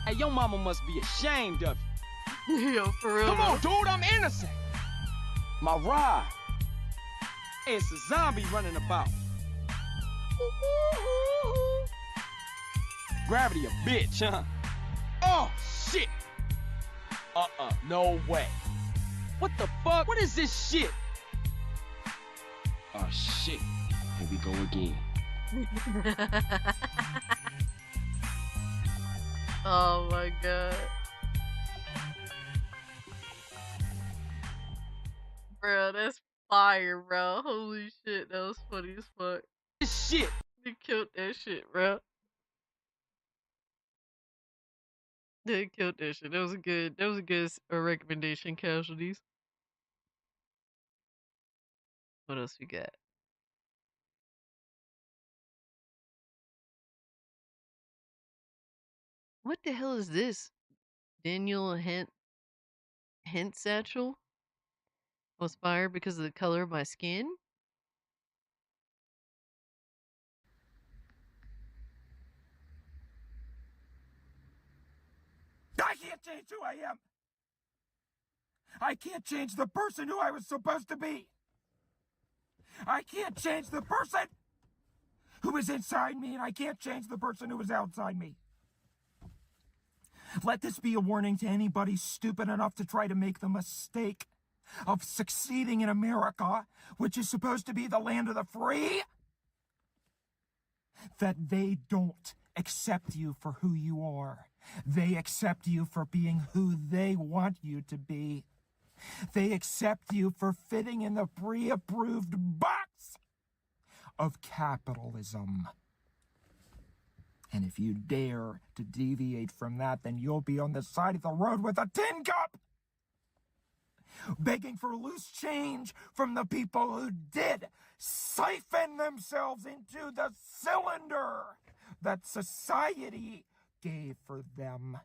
Hey, your mama must be ashamed of you. Yo, for real. Come on, dude, I'm innocent. My ride. Hey, it's a zombie running about. Gravity a bitch, huh? Oh, shit. No way. What the fuck? What is this shit? Oh, shit. Here we go again. Oh my god. Bro, that's fire, bro. Holy shit, that was funny as fuck. Shit. They killed that shit, bro. They killed that shit. That was a good recommendation, Casualties. What else we got? What the hell is this? Daniel Hint Satchel was fired because of the color of my skin? I can't change who I am. I can't change the person who I was supposed to be. I can't change the person who is inside me, and I can't change the person who is outside me. Let this be a warning to anybody stupid enough to try to make the mistake of succeeding in America, which is supposed to be the land of the free, that they don't accept you for who you are. They accept you for being who they want you to be. They accept you for fitting in the pre-approved box of capitalism. And if you dare to deviate from that, then you'll be on the side of the road with a tin cup, begging for loose change from the people who did siphon themselves into the cylinder that society gave for them.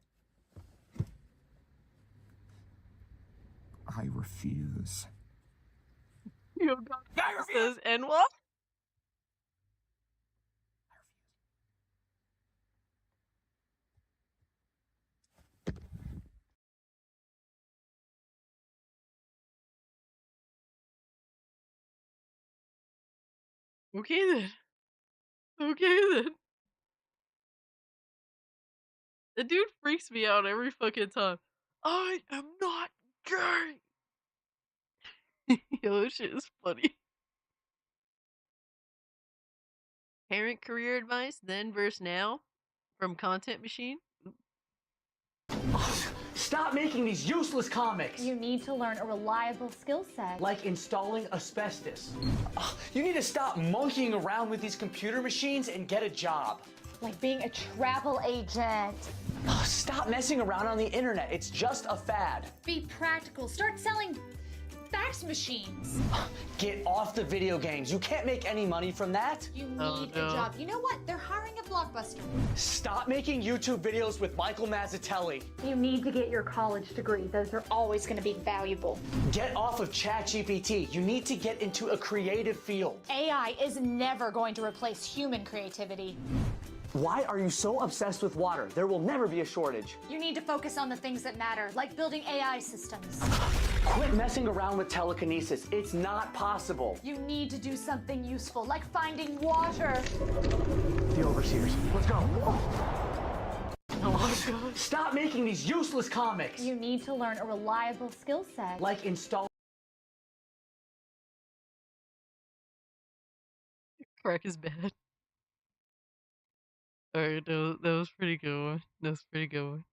I refuse. Yo, God says, and what? Okay then. Okay then. The dude freaks me out every fucking time. I am not gay. Yo, this shit is funny. Parent career advice, then versus now, from Content Machine. Stop making these useless comics! You need to learn a reliable skill set. Like installing asbestos. You need to stop monkeying around with these computer machines and get a job. Like being a travel agent. Stop messing around on the internet. It's just a fad. Be practical. Start selling fax machines. Get off the video games. You can't make any money from that. You need a job. You know what? They're hiring at Blockbuster. Stop making YouTube videos with Michael Mazzatelli. You need to get your college degree. Those are always going to be valuable. Get off of ChatGPT. You need to get into a creative field. AI is never going to replace human creativity. Why are you so obsessed with water? There will never be a shortage. You need to focus on the things that matter, like building AI systems. Quit messing around with telekinesis. It's not possible. You need to do something useful, like finding water. The overseers. Let's go. Oh my god. Stop making these useless comics. You need to learn a reliable skill set. Like install. Crack is bad. Alright, that was pretty good one. That was pretty good one.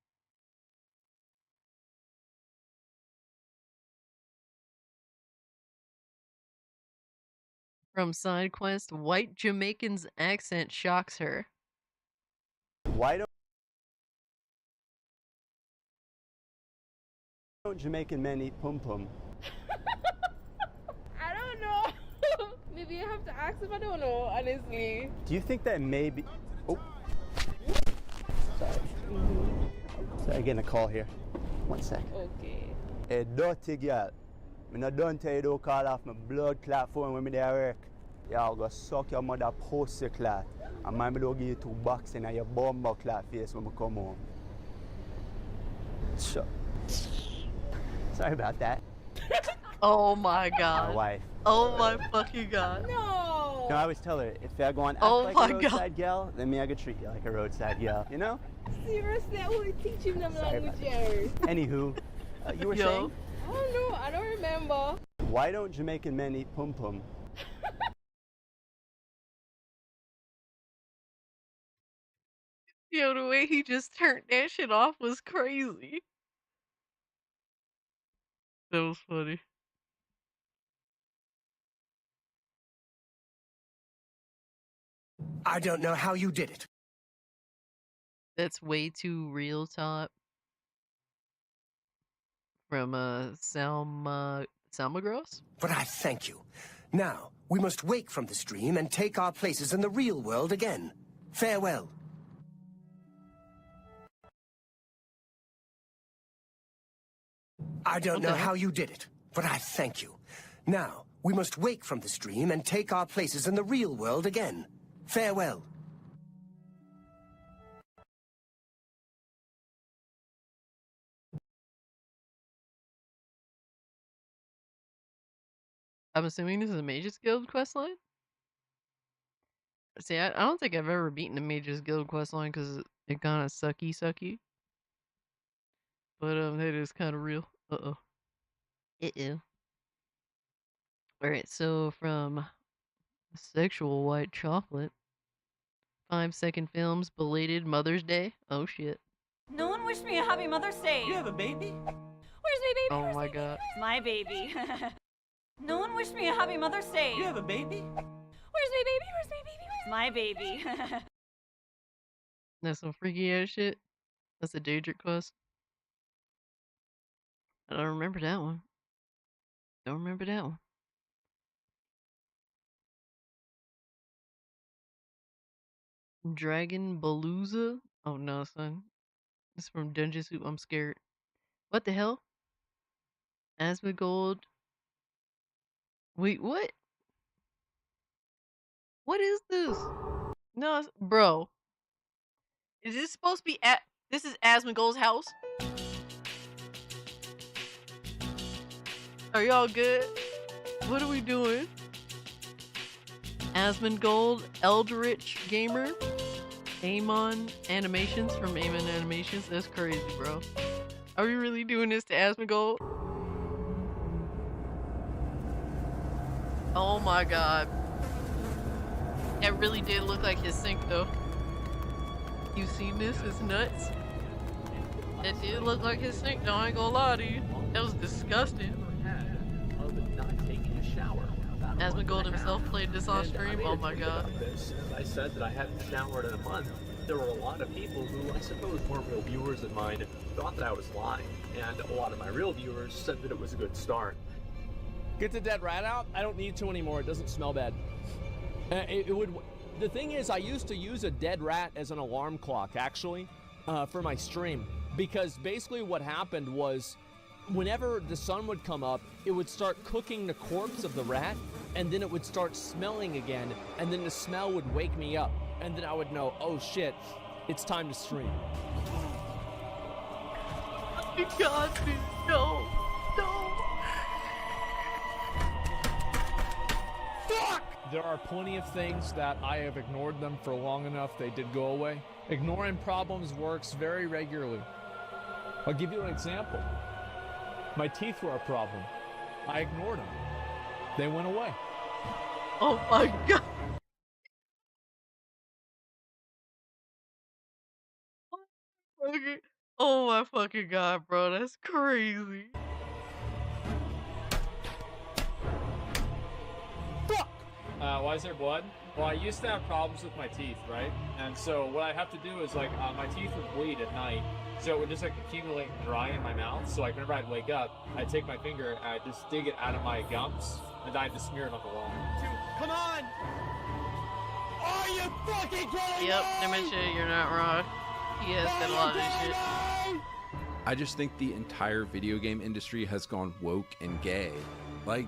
From side quest, white Jamaican's accent shocks her. Why don't Jamaican men eat pum pum? I don't know. Maybe I have to ask if I don't know, honestly. Do you think that maybe? Oh, sorry. Sorry, getting a call here. One sec. Okay. A dirty girl. Me not done tell you don't call off my blood clot phone when me there work. Y'all go suck your mother pussy clot. And mind me don't give you 2 boxing and your bumbo clot face when me come home. Sure. Sorry about that. Oh my god. My wife. Oh my fucking god. No. No, I always tell her, if you're going to act like a roadside gal, then me I could treat you like a roadside gal, you know? Seriously, I only teach him them Sorry about languages. Anywho, you were Yo. saying? I don't know. I don't remember. Why don't Jamaican men eat pum pum? Yo, the way he just turned that shit off was crazy. That was funny. I don't know how you did it. That's way too real talk. From Salma Gross? But I thank you. Now, we must wake from this dream and take our places in the real world again. Farewell. I don't know how you did it, but I thank you. Now, we must wake from this dream and take our places in the real world again. Farewell. I'm assuming this is a Mage's Guild questline? See, I don't think I've ever beaten a Mage's Guild questline because it kind of sucky. But that is kind of real. Uh-oh. Uh-oh. Alright, so from Sexual White Chocolate, 5-second films, belated Mother's Day. Oh shit. No one wished me a happy Mother's Day. You have a baby? Where's my baby? Oh Where's my god. my baby? No one wished me a happy Mother's Day. You have a baby? Where's my baby? Where's my baby? Where's my baby? That's some freaky ass shit. That's a Daedric quest. I don't remember that one. Don't remember that one. Dragon Balooza? Oh no, son. It's from Dungeon Soup. I'm scared. What the hell? Asmongold. Wait, what? What is this? No, bro. Is this supposed to be this is Asmongold's house? Are y'all good? What are we doing? Asmongold, Eldritch Gamer, Amon Animations from Amon Animations. That's crazy, bro. Are we really doing this to Asmongold? Oh my god. That really did look like his sink though. You seen this? It's nuts. That did look like his sink though, I ain't gonna lie to you. That was disgusting. Asmongold himself played this on stream. Oh my god. I said that I hadn't showered in a month. There were a lot of people who I suppose weren't real viewers of mine and thought that I was lying. And a lot of my real viewers said that it was a good start. Get the dead rat out? I don't need to anymore. It doesn't smell bad. The thing is, I used to use a dead rat as an alarm clock, actually, for my stream. Because basically what happened was, whenever the sun would come up, it would start cooking the corpse of the rat, and then it would start smelling again, and then the smell would wake me up. And then I would know, oh shit, it's time to stream. God, dude, no. No. Fuck! There are plenty of things that I have ignored them for long enough they did go away. Ignoring problems works very regularly. I'll give you an example. My teeth were a problem. I ignored them. They went away. Oh my god. Okay. Oh my fucking god, bro. That's crazy. Why is there blood? Well, I used to have problems with my teeth, right? And so what I have to do is, like, my teeth would bleed at night, so it would just, like, accumulate and dry in my mouth. So, like, whenever I'd wake up, I'd take my finger and I'd just dig it out of my gums, and I'd just smear it on the wall. Come on! Are you fucking kidding me? Yep, Dementia, you're not wrong. He has said a lot of this shit. I just think the entire video game industry has gone woke and gay. Like,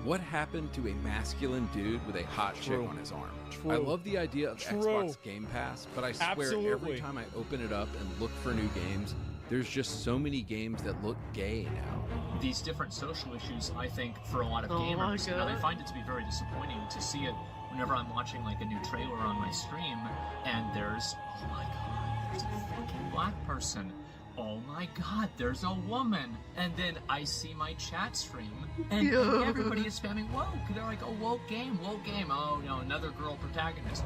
what happened to a masculine dude with a hot chick on his arm? True. I love the idea of True. Xbox Game Pass, but I swear Absolutely. every time I open it up and look for new games, there's just so many games that look gay now. These different social issues, I think, for a lot of gamers, and I find it to be very disappointing to see it whenever I'm watching like a new trailer on my stream, and there's, oh my god, there's a fucking black person. Oh my god, there's a woman. And then I see my chat stream, and everybody is spamming woke. They're like, oh, woke game. Oh no, another girl protagonist.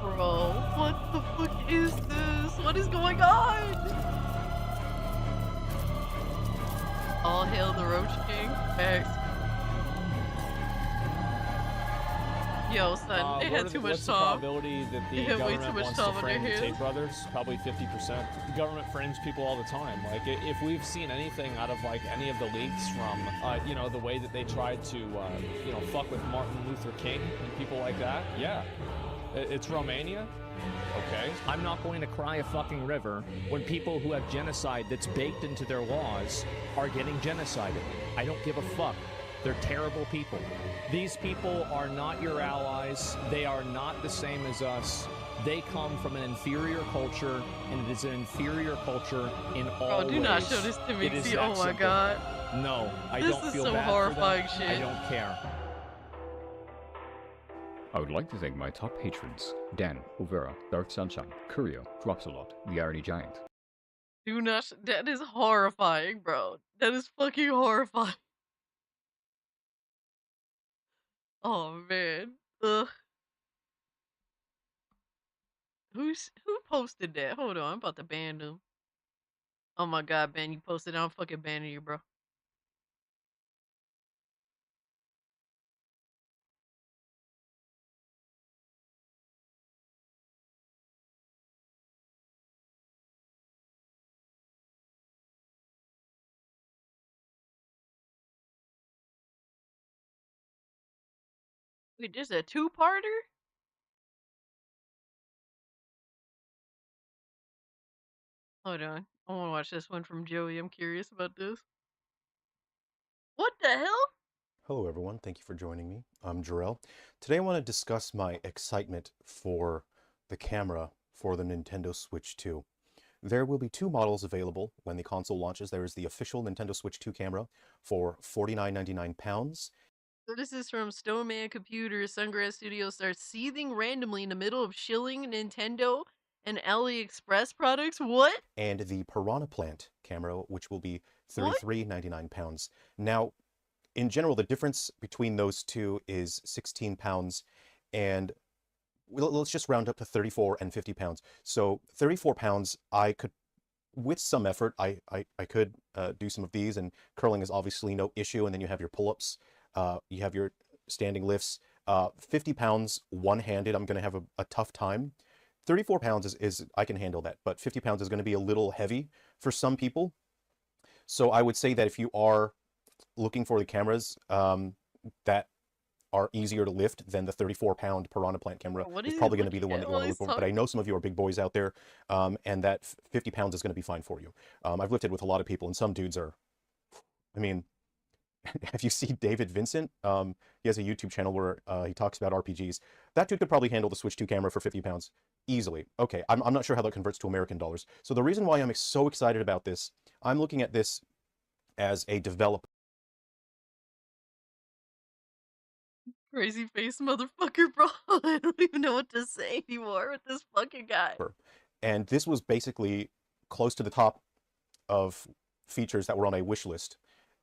Bro, what the fuck is this? What is going on? All hail the Roach King. Thanks. Yo, son, they had too much What's the time. probability that the They had way too government much wants time to on frame their the hands. Tate brothers? Probably 50%. The government frames people all the time. Like, if we've seen anything out of, like, any of the leaks from, you know, the way that they tried to, you know, fuck with Martin Luther King and people like that, yeah. It's Romania? Okay. I'm not going to cry a fucking river when people who have genocide that's baked into their laws are getting genocided. I don't give a fuck. They're terrible people. These people are not your allies. They are not the same as us. They come from an inferior culture, and it is an inferior culture in all ways. Do not show this to me. It is See, that oh my simple. god. No, I This don't is feel some bad horrifying for them. shit. I don't care. I would like to thank my top patrons: Dan, Overa, Dark Sunshine, Curio, Drops a Lot, The Irony Giant. Do not. That is horrifying, bro. That is fucking horrifying. Oh man. Ugh. Who posted that? Hold on, I'm about to ban them. Oh my god, Ben, you posted it. I'm fucking banning you, bro. Wait, there's a two-parter? Hold on. I want to watch this one from Joey. I'm curious about this. What the hell? Hello everyone, thank you for joining me. I'm Jarrell. Today I want to discuss my excitement for the camera for the Nintendo Switch 2. There will be two models available when the console launches. There is the official Nintendo Switch 2 camera for £49.99. So this is from Stoneman Computers. Sungrass Studio starts seething randomly in the middle of shilling Nintendo and AliExpress products. What? And the Piranha Plant camera, which will be £33.99. Now, in general, the difference between those two is £16, and let's just round up to 34 and 50 pounds. So 34 pounds, I could, with some effort, I could do some of these, and curling is obviously no issue, and then you have your pull-ups, you have your standing lifts. 50 pounds one-handed, I'm going to have a tough time. 34 pounds is I can handle that, but 50 pounds is going to be a little heavy for some people. So I would say that if you are looking for the cameras that are easier to lift than the 34-pound Piranha Plant camera, is probably going to be the one that you want to look for. But I know some of you are big boys out there, and that 50 pounds is going to be fine for you. I've lifted with a lot of people, and some dudes are, I mean, have you seen David Vincent? He has a YouTube channel where he talks about RPGs. That dude could probably handle the Switch 2 camera for 50 pounds easily. Okay, I'm not sure how that converts to American dollars. So the reason why I'm so excited about this, I'm looking at this as a developer. Crazy face motherfucker, bro. I don't even know what to say anymore with this fucking guy. And this was basically close to the top of features that were on a wish list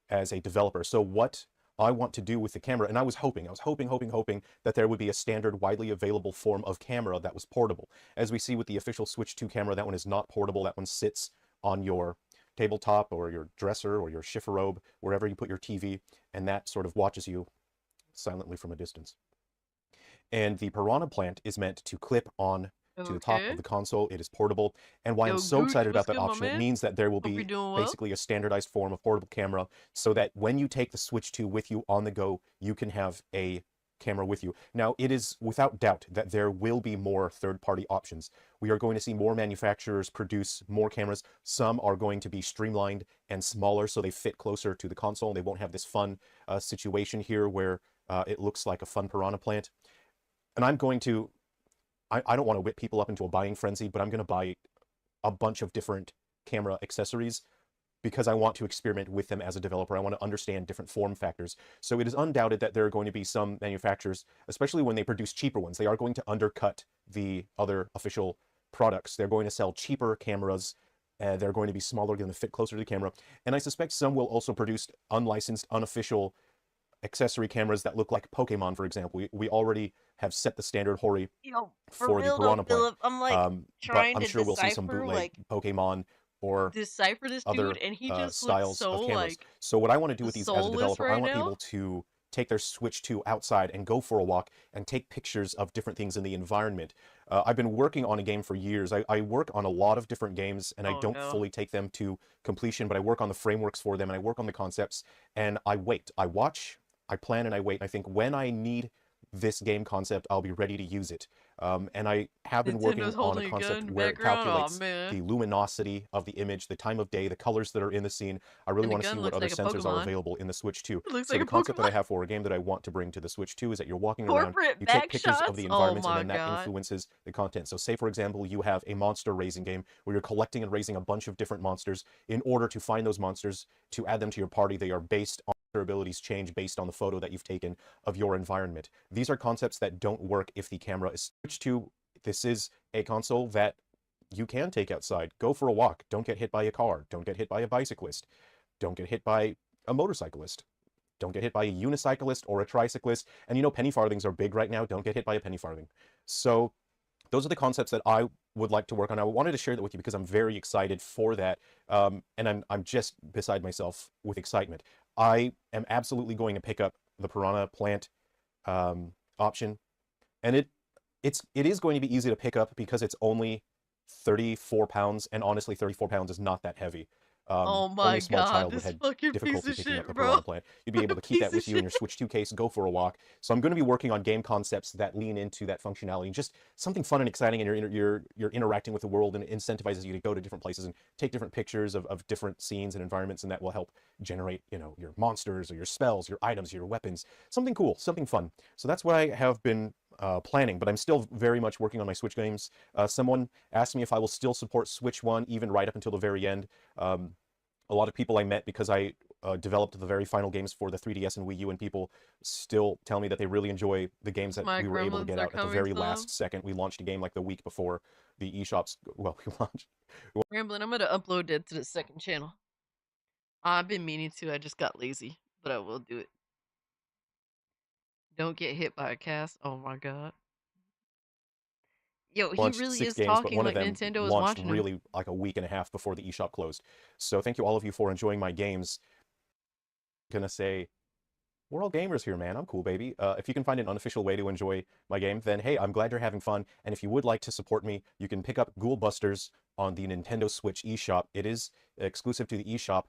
as a developer. So what I want to do with the camera, and I was hoping that there would be a standard widely available form of camera that was portable. As we see with the official Switch 2 camera, that one is not portable. That one sits on your tabletop or your dresser or your chifforobe, wherever you put your TV, and that sort of watches you silently from a distance. And the Piranha Plant is meant to clip on to the top Okay. of the console. It is portable. And why I'm Yo, so Gooch, excited about what's that good, my option, it man? means that there will Hope you're be doing well. basically a standardized form of portable camera so that when you take the Switch 2 with you on the go, you can have a camera with you. Now, it is without doubt that there will be more third-party options. We are going to see more manufacturers produce more cameras. Some are going to be streamlined and smaller so they fit closer to the console. They won't have this fun situation here where it looks like a fun piranha plant. And I'm going to, I don't want to whip people up into a buying frenzy, but I'm going to buy a bunch of different camera accessories because I want to experiment with them as a developer. I want to understand different form factors. So it is undoubted that there are going to be some manufacturers, especially when they produce cheaper ones, they are going to undercut the other official products. They're going to sell cheaper cameras. They're going to be smaller, going to fit closer to the camera. And I suspect some will also produce unlicensed, unofficial accessory cameras that look like Pokemon, for example. We already have set the standard Hori Yo, for the Piranha Plant. Philip, I'm like But trying I'm to sure we'll see some decipher bootleg Pokemon or decipher this other dude, and he just looks styles so of cameras. like So what I want to do with these as a soulless developer, I right want now. people to take their Switch 2 outside and go for a walk and take pictures of different things in the environment. I've been working on a game for years. I work on a lot of different games, and I don't fully take them to completion, but I work on the frameworks for them, and I work on the concepts, and I wait. I watch, I plan, and I wait. I think when I need this game concept, I'll be ready to use it. And I have been working Nintendo's on a holding a gun concept in the where it background. Aw, calculates man. the luminosity of the image, the time of day, the colors that are in the scene. I really And the want to see gun what looks other like a sensors are Pokemon. available in the Switch 2. It looks So like the a concept that I Pokemon. have for a game that I want to bring to the Switch 2 is that you're walking around, Corporate you back take pictures of shots? the Oh environment, and my then that god. influences the content. So say, for example, you have a monster raising game where you're collecting and raising a bunch of different monsters. In order to find those monsters, to add them to your party, they are based on their abilities change based on the photo that you've taken of your environment. These are concepts that don't work if the camera is switched to. This is a console that you can take outside. Go for a walk. Don't get hit by a car. Don't get hit by a bicyclist. Don't get hit by a motorcyclist. Don't get hit by a unicyclist or a tricyclist. And you know, penny farthings are big right now. Don't get hit by a penny farthing. So those are the concepts that I would like to work on. I wanted to share that with you because I'm very excited for that. And I'm just beside myself with excitement. I am absolutely going to pick up the Piranha Plant option. And it is going to be easy to pick up because it's only 34 pounds, and honestly, 34 pounds is not that heavy. Oh Only my a small god, child would this have fucking difficulty piece of picking up shit, a bro. Piranha Plant. You'd be able to keep Piece that with of you in your shit. Switch 2 case, go for a walk. So I'm going to be working on game concepts that lean into that functionality, just something fun and exciting, and you're interacting with the world, and it incentivizes you to go to different places and take different pictures of different scenes and environments, and that will help generate, you know, your monsters or your spells, your items, your weapons, something cool, something fun. So that's what I have been planning, but I'm still very much working on my Switch games. Someone asked me if I will still support Switch 1 even right up until the very end. A lot of people I met because I developed the very final games for the 3DS and Wii U, and people still tell me that they really enjoy the games that My we were able to gremlins get are out at the coming very some. last second. We launched a game like the week before the eShops, well, we launched. Ramblin', I'm gonna upload that to the second channel. I've been meaning to, I just got lazy, but I will do it. Don't get hit by a cast. Oh my god. Yo, he Launched really 6 is games, but talking one of like them Nintendo is launched watching him. really like a week and a half before the eShop closed. So thank you all of you for enjoying my games. Gonna say, we're all gamers here, man. I'm cool, baby. If you can find an unofficial way to enjoy my game, then hey, I'm glad you're having fun. And if you would like to support me, you can pick up Ghoul Busters on the Nintendo Switch eShop. It is exclusive to the eShop.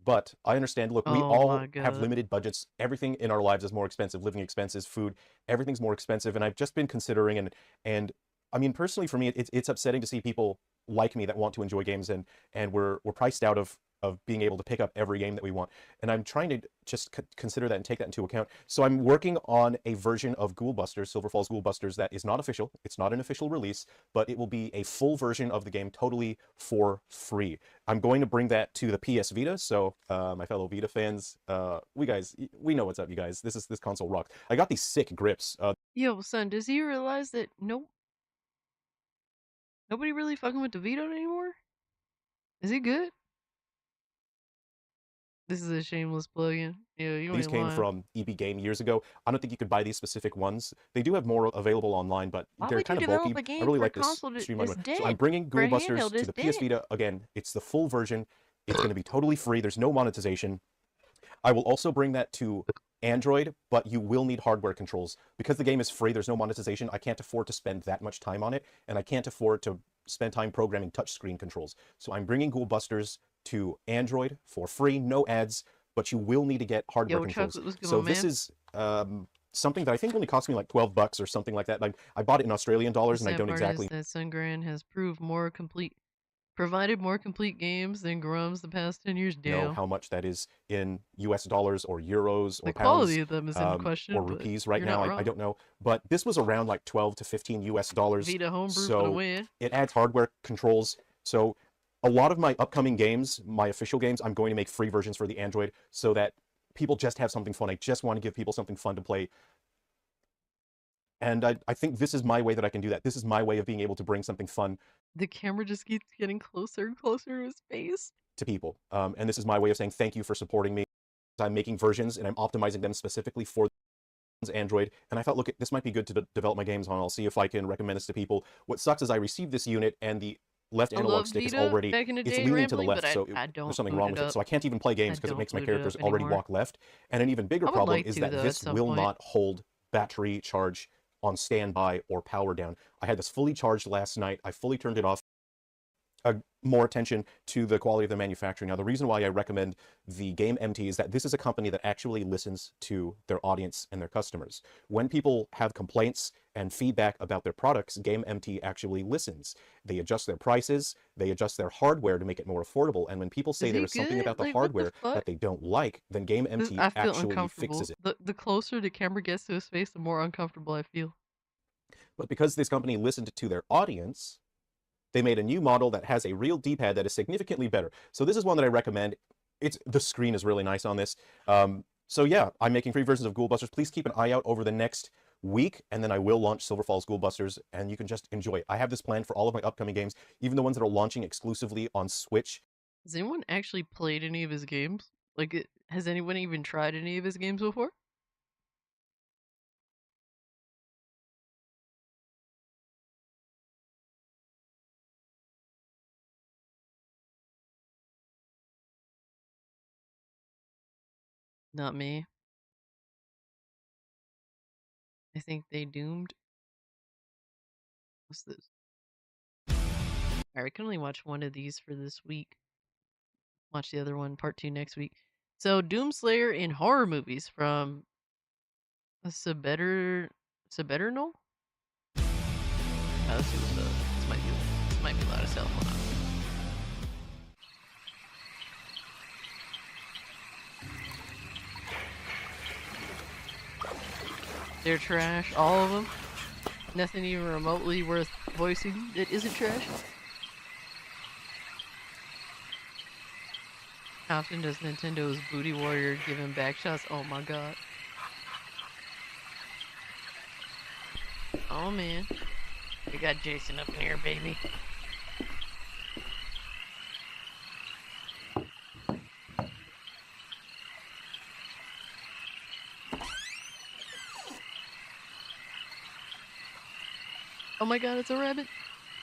But I understand, look, we Oh all my have god. limited budgets. Everything in our lives is more expensive. Living expenses, food, everything's more expensive. And I've just been considering, and I mean, personally for me, it's upsetting to see people like me that want to enjoy games, and we're priced out of being able to pick up every game that we want. And I'm trying to just consider that and take that into account. So I'm working on a version of Ghoul Busters, Silver Falls Ghoul Busters, that is not official. It's not an official release, but it will be a full version of the game totally for free. I'm going to bring that to the PS Vita. So my fellow Vita fans, we know what's up, you guys. This console rocks. I got these sick grips. Yo, son, does he realize that nobody really fucking with the Vito anymore? Is he good? This is a shameless plug-in. Yeah, you These ain't came lying. from EB Game years ago. I don't think you could buy these specific ones. They do have more available online, but Why they're would you kind of develop bulky. a game I really for a like this console streamlined that's one. dead? So I'm bringing For Ghoul a Busters handheld to that's the PS dead. Vita. Again, it's the full version. It's going to be totally free. There's no monetization. I will also bring that to Android, but you will need hardware controls. Because the game is free, there's no monetization, I can't afford to spend that much time on it, and I can't afford to spend time programming touchscreen controls. So I'm bringing Ghoul Busters to Android for free, no ads, but you will need to get hardware controls. So this is something that I think only cost me like $12 or something like that. Like, I bought it in Australian dollars, and I don't exactly that Sungran has provided more complete games than Grums the past 10 years. know how much that is in US dollars or euros or The pounds, quality of them is in question, or but rupees right you're now. not I wrong. don't know, but this was around like 12 to 15 US dollars. Vita homebrew for the So win. it adds hardware controls. So a lot of my upcoming games, my official games, I'm going to make free versions for the Android so that people just have something fun. I just want to give people something fun to play. And I think this is my way that I can do that. This is my way of being able to bring something fun The camera just keeps getting closer and closer to his face. to people. And this is my way of saying thank you for supporting me. I'm making versions and I'm optimizing them specifically for Android. And I thought, look, this might be good to develop my games on. I'll see if I can recommend this to people. What sucks is I received this unit and the left analog stick is already, it's leaning to the left, so there's something wrong with it. So I can't even play games because it makes my characters already walk left. And an even bigger problem is that this will not hold battery charge on standby or power down. I had this fully charged last night. I fully turned it off. More attention to the quality of the manufacturing. Now, the reason why I recommend the Game MT is that this is a company that actually listens to their audience and their customers. When people have complaints and feedback about their products, Game MT actually listens. They adjust their prices, they adjust their hardware to make it more affordable, and when people say there is something about the hardware that they don't like, then Game MT actually fixes it. The closer the camera gets to his face, the more uncomfortable I feel. But because this company listened to their audience, they made a new model that has a real D-pad that is significantly better. So this is one that I recommend. The screen is really nice on this. So yeah, I'm making free versions of Ghoul Busters. Please keep an eye out over the next week, and then I will launch Silver Falls Ghoul Busters, and you can just enjoy it. I have this planned for all of my upcoming games, even the ones that are launching exclusively on Switch. Has anyone actually played any of his games? Like, has anyone even tried any of his games before? Not me. I think they doomed. What's this? Alright, I can only watch one of these for this week. Watch the other one, part 2 next week. So, Doomslayer in horror movies from Sabeternal? Oh, let's see what's up. This might be loud as hell. Hold on. They're trash, all of them. Nothing even remotely worth voicing that isn't trash. How often does Nintendo's Booty Warrior give him back shots? Oh my god. Oh man. We got Jason up in here, baby. Oh my god, it's a rabbit.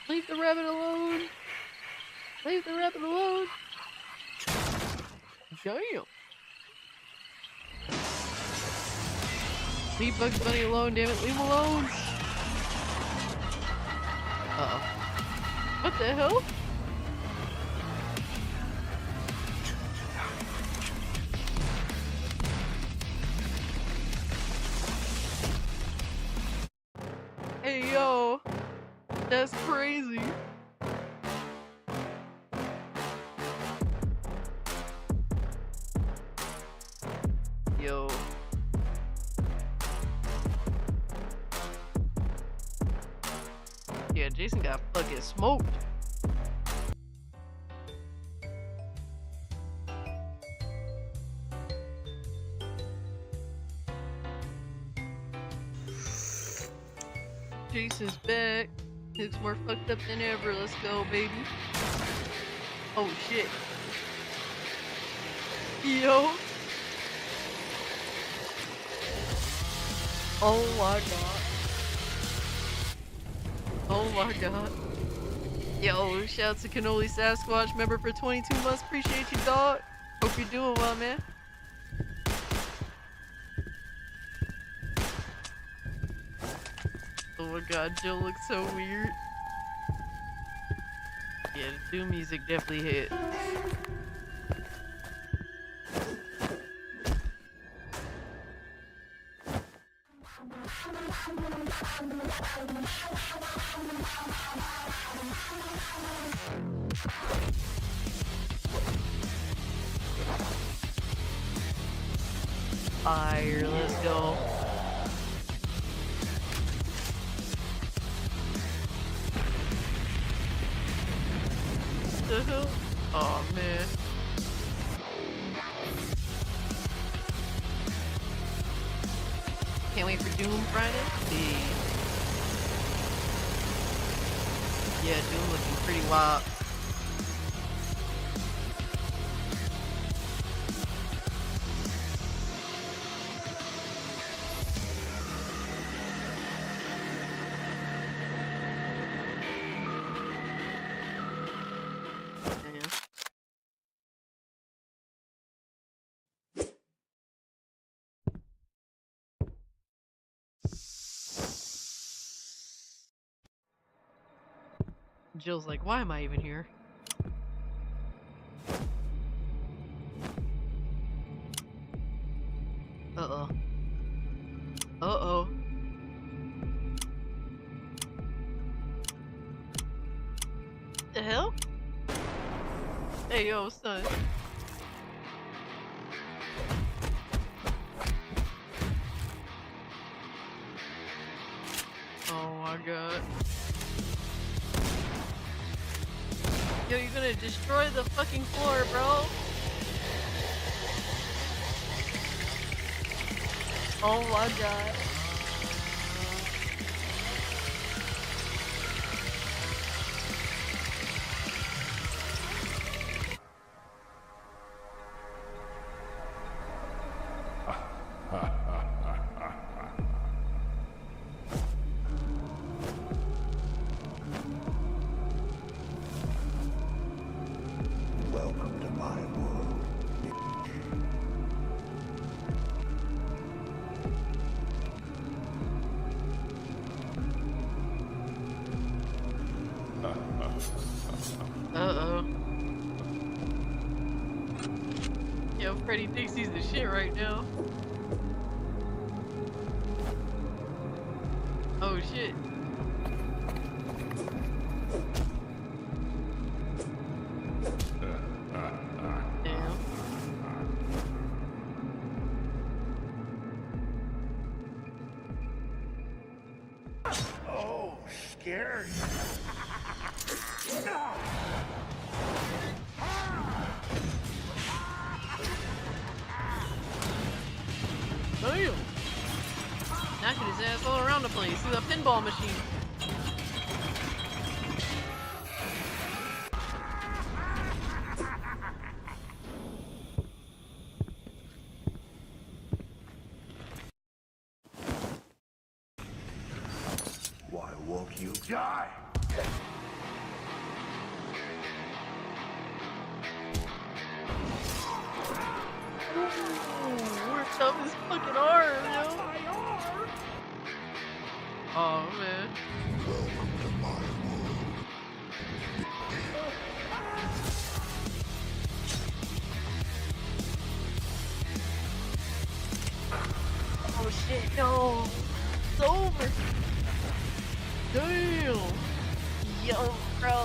Leave the rabbit alone. Leave the rabbit alone. Damn. Leave Bugs Bunny alone, damn it. Leave him alone. Uh-oh. What the hell? Hey, yo. That's crazy. Yo. Yeah, Jason got fucking smoked. Jason's back. Looks more fucked up than ever. Let's go, baby. Oh shit. Yo. Oh my god. Oh my god. Yo, shout out to Cannoli Sasquatch member for 22 months. Appreciate you, dog. Hope you're doing well, man. Oh my god, Jill looks so weird. Yeah, the Doom music definitely hit. Fire, let's go. The hell? Oh man. Can't wait for Doom Friday. Hey. Yeah, Doom looking pretty wild. Jill's like, why am I even here? Uh-oh. Uh-oh. The hell? Hey, yo, son. Oh my god. Yo, you're gonna destroy the fucking floor, bro. Oh my god. Welcome to my world. Uh-oh. Yo, Freddy thinks he's the shit right now. Oh shit. Damn. Oh, scary. Damn. Knocking his ass all around the place. He's a pinball machine. Why won't you die? Ooh, worked up his fucking arm, yo. Oh man. Welcome to my world. Oh shit, no. It's over. Damn. Yo, bro.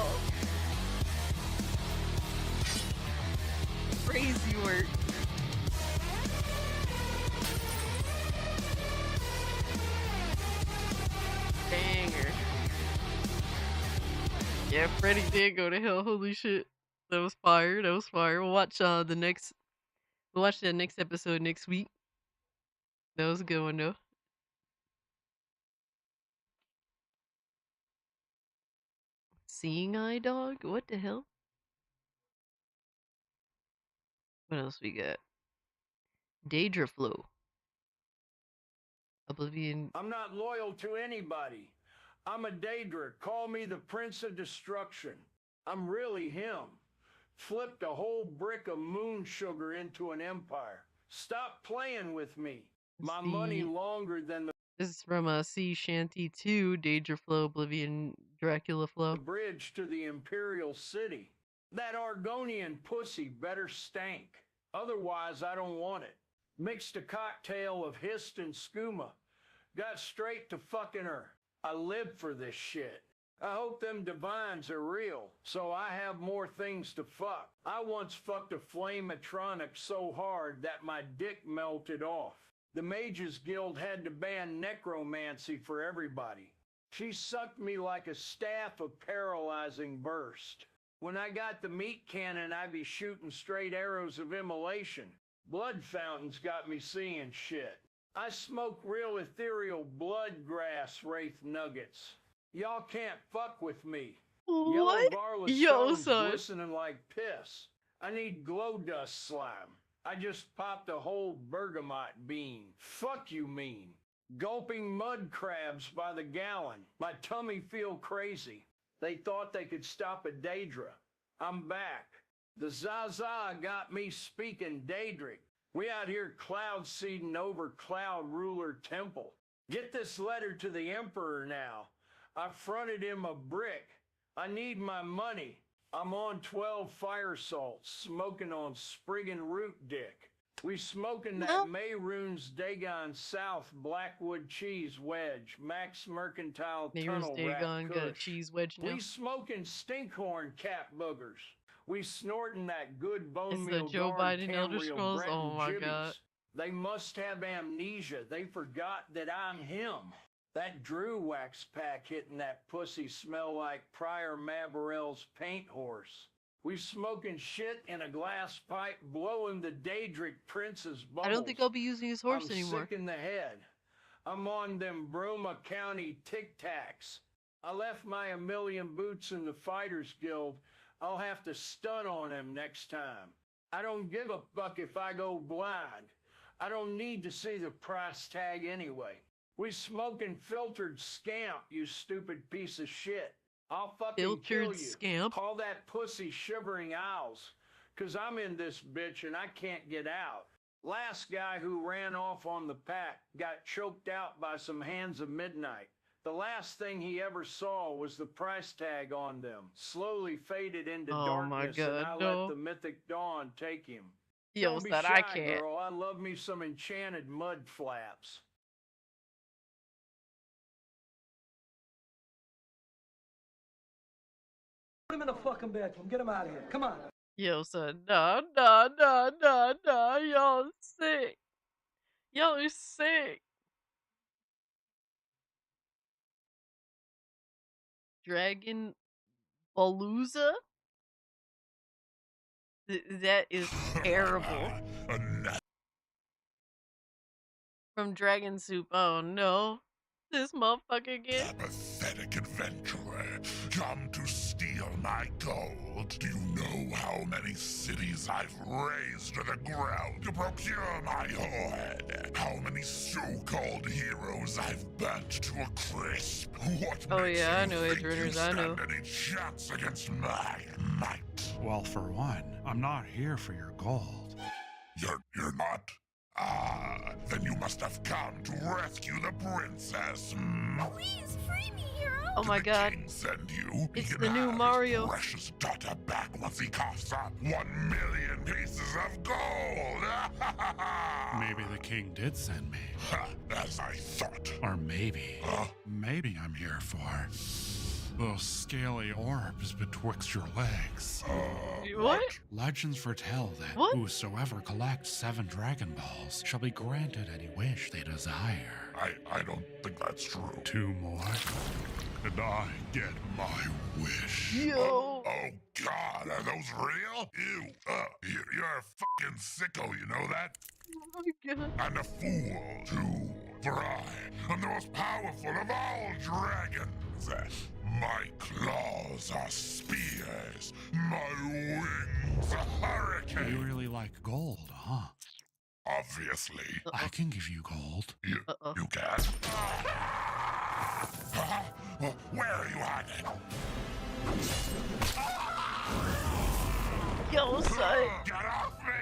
Crazy work. Banger. Yeah, Freddy did go to hell. Holy shit. That was fire. That was fire. We'll watch we'll watch the next episode next week. That was a good one though. Seeing eye dog? What the hell? What else we got? Daedra Flow. Oblivion. I'm not loyal to anybody. I'm a Daedra. Call me the Prince of Destruction. I'm really him. Flipped a whole brick of moon sugar into an empire. Stop playing with me. My money longer than the This is from Sea Shanty 2, Danger Flow, Oblivion, Dracula Flow. The bridge to the Imperial City. That Argonian pussy better stank. Otherwise, I don't want it. Mixed a cocktail of hist and skooma. Got straight to fucking her. I live for this shit. I hope them divines are real, so I have more things to fuck. I once fucked a flamatronic so hard that my dick melted off. The Mages Guild had to ban necromancy for everybody. She sucked me like a staff of paralyzing burst. When I got the meat cannon, I'd be shooting straight arrows of immolation. Blood fountains got me seeing shit. I smoke real ethereal blood grass wraith nuggets. Y'all can't fuck with me. Yellow What? Varla Yo, stones son. glistening like piss. I need glow dust slime. I just popped a whole bergamot bean. Fuck you mean. Gulping mud crabs by the gallon. My tummy feel crazy. They thought they could stop a Daedra. I'm back. The Zaza got me speaking Daedric. We out here cloud seeding over Cloud Ruler Temple. Get this letter to the Emperor now. I fronted him a brick. I need my money. I'm on 12 fire salts, smoking on Spriggan root dick. We smoking that Mayrune's Dagon South Blackwood cheese wedge, Max Mercantile Neighbors Tunnel Dagon Rat got a Kush. cheese wedge now. We smoking stinkhorn cap boogers. We snorting that good bone It's the meal Joe darn Biden Elder Tamriel Scrolls? Breton Oh my jibbies. god. They must have amnesia. They forgot that I'm him. That Drew wax pack hitting that pussy smell like Prior Maverell's paint horse. We smoking shit in a glass pipe, blowing the Daedric Prince's bubbles. I don't think I'll be using his horse I'm anymore. sick in the head. I'm on them Broma County Tic Tacs. I left my a million boots in the Fighters Guild. I'll have to stun on him next time. I don't give a fuck if I go blind. I don't need to see the price tag anyway. We smoking filtered scamp, you stupid piece of shit. I'll fucking kill Filtered you. scamp? Call that pussy Shivering Owls. 'Cause I'm in this bitch and I can't get out. Last guy who ran off on the pack got choked out by some Hands of Midnight. The last thing he ever saw was the price tag on them. Slowly faded into Oh my darkness, and I god, no. let the mythic dawn take him. Yo, Don't be son, shy, I can't. girl. I love me some enchanted mud flaps. Put him in the fucking bedroom. Get him out of here. Come on. Yo, son, nah. Y'all sick. Y'all are sick. Dragon Palooza? That is terrible. From Dragon Soup. Oh no. This motherfucker again? Pathetic adventurer, come to steal my gold. Do you know how many cities I've razed to the ground to procure my hoard? How many so-called heroes I've burnt to a crisp? What Oh makes yeah, I you know think Edge you Runners, I know. stand any chance against my might? Well, for one, I'm not here for your gold. You're not? Ah, then you must have come to rescue the princess. Please free me, hero! Oh my god. Send you. It's He the can new have Mario. His precious daughter back once he coughs up 1 million pieces of gold. Maybe the king did send me. As I thought. Or maybe I'm here for those scaly orbs betwixt your legs. What? Legends foretell that What? whosoever collects 7 Dragon Balls shall be granted any wish they desire. I don't think that's true. 2 more, and I get my wish. Yo. Oh God, are those real? Ew. You're a fucking sicko, you know that? Oh my god. And a fool, too. For I'm the most powerful of all dragons. My claws are spears. My wings a hurricane. You really like gold, huh? Obviously. I can give you gold. You can? Where are you hiding? Yo, son. Get off me,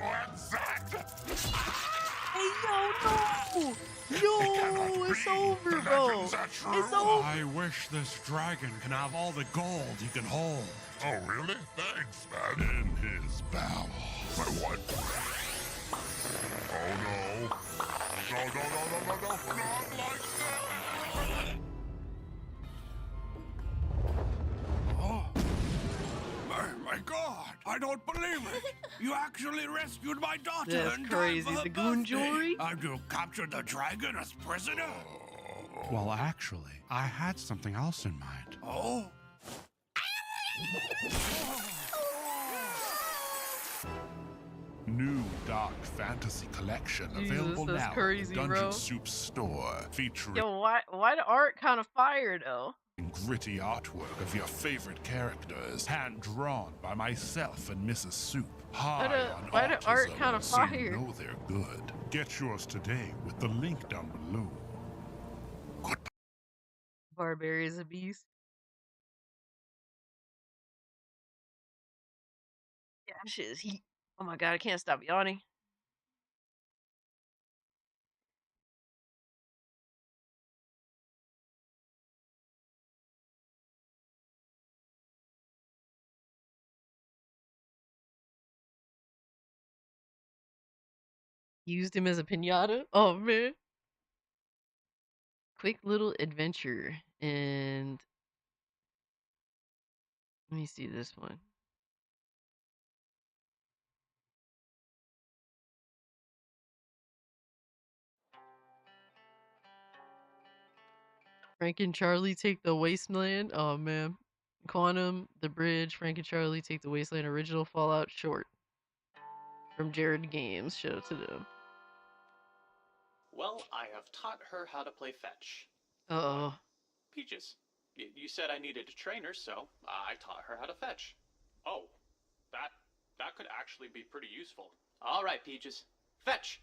Wensat! Hey, yo, no! Yo, It's over, The bro. legends are true. It's over. I wish this dragon can have all the gold he can hold. Oh, really? Thanks, man. In his bow. My what? Oh, no. No, no, no, no, no, no. Not like that. Oh. My God, I don't believe it. You actually rescued my daughter. That's in crazy. time for her The goon birthday. jewelry? And you captured the dragon as prisoner? Well, actually, I had something else in mind. Oh? New Dark Fantasy Collection available that's now crazy, at Dungeon bro. Soup store, featuring Yo, why the art kind of fire though? gritty artwork of your favorite characters, hand drawn by myself and Mrs. Soup. High on why the art autism, kinda so you fire? know they're good. Get yours today with the link down below. Barbary is a beast. Yeah, that shit is heat. Oh my god, I can't stop yawning. Used him as a pinata? Oh man. Quick little adventure. And let me see this one. Frank and Charlie take the wasteland. Oh man. Quantum, the bridge, Frank and Charlie take the wasteland original Fallout short. From Jared Games. Shout out to them. Well, I have taught her how to play fetch. Uh-oh. Peaches, you said I needed a trainer, so I taught her how to fetch. Oh, that could actually be pretty useful. All right, Peaches, fetch!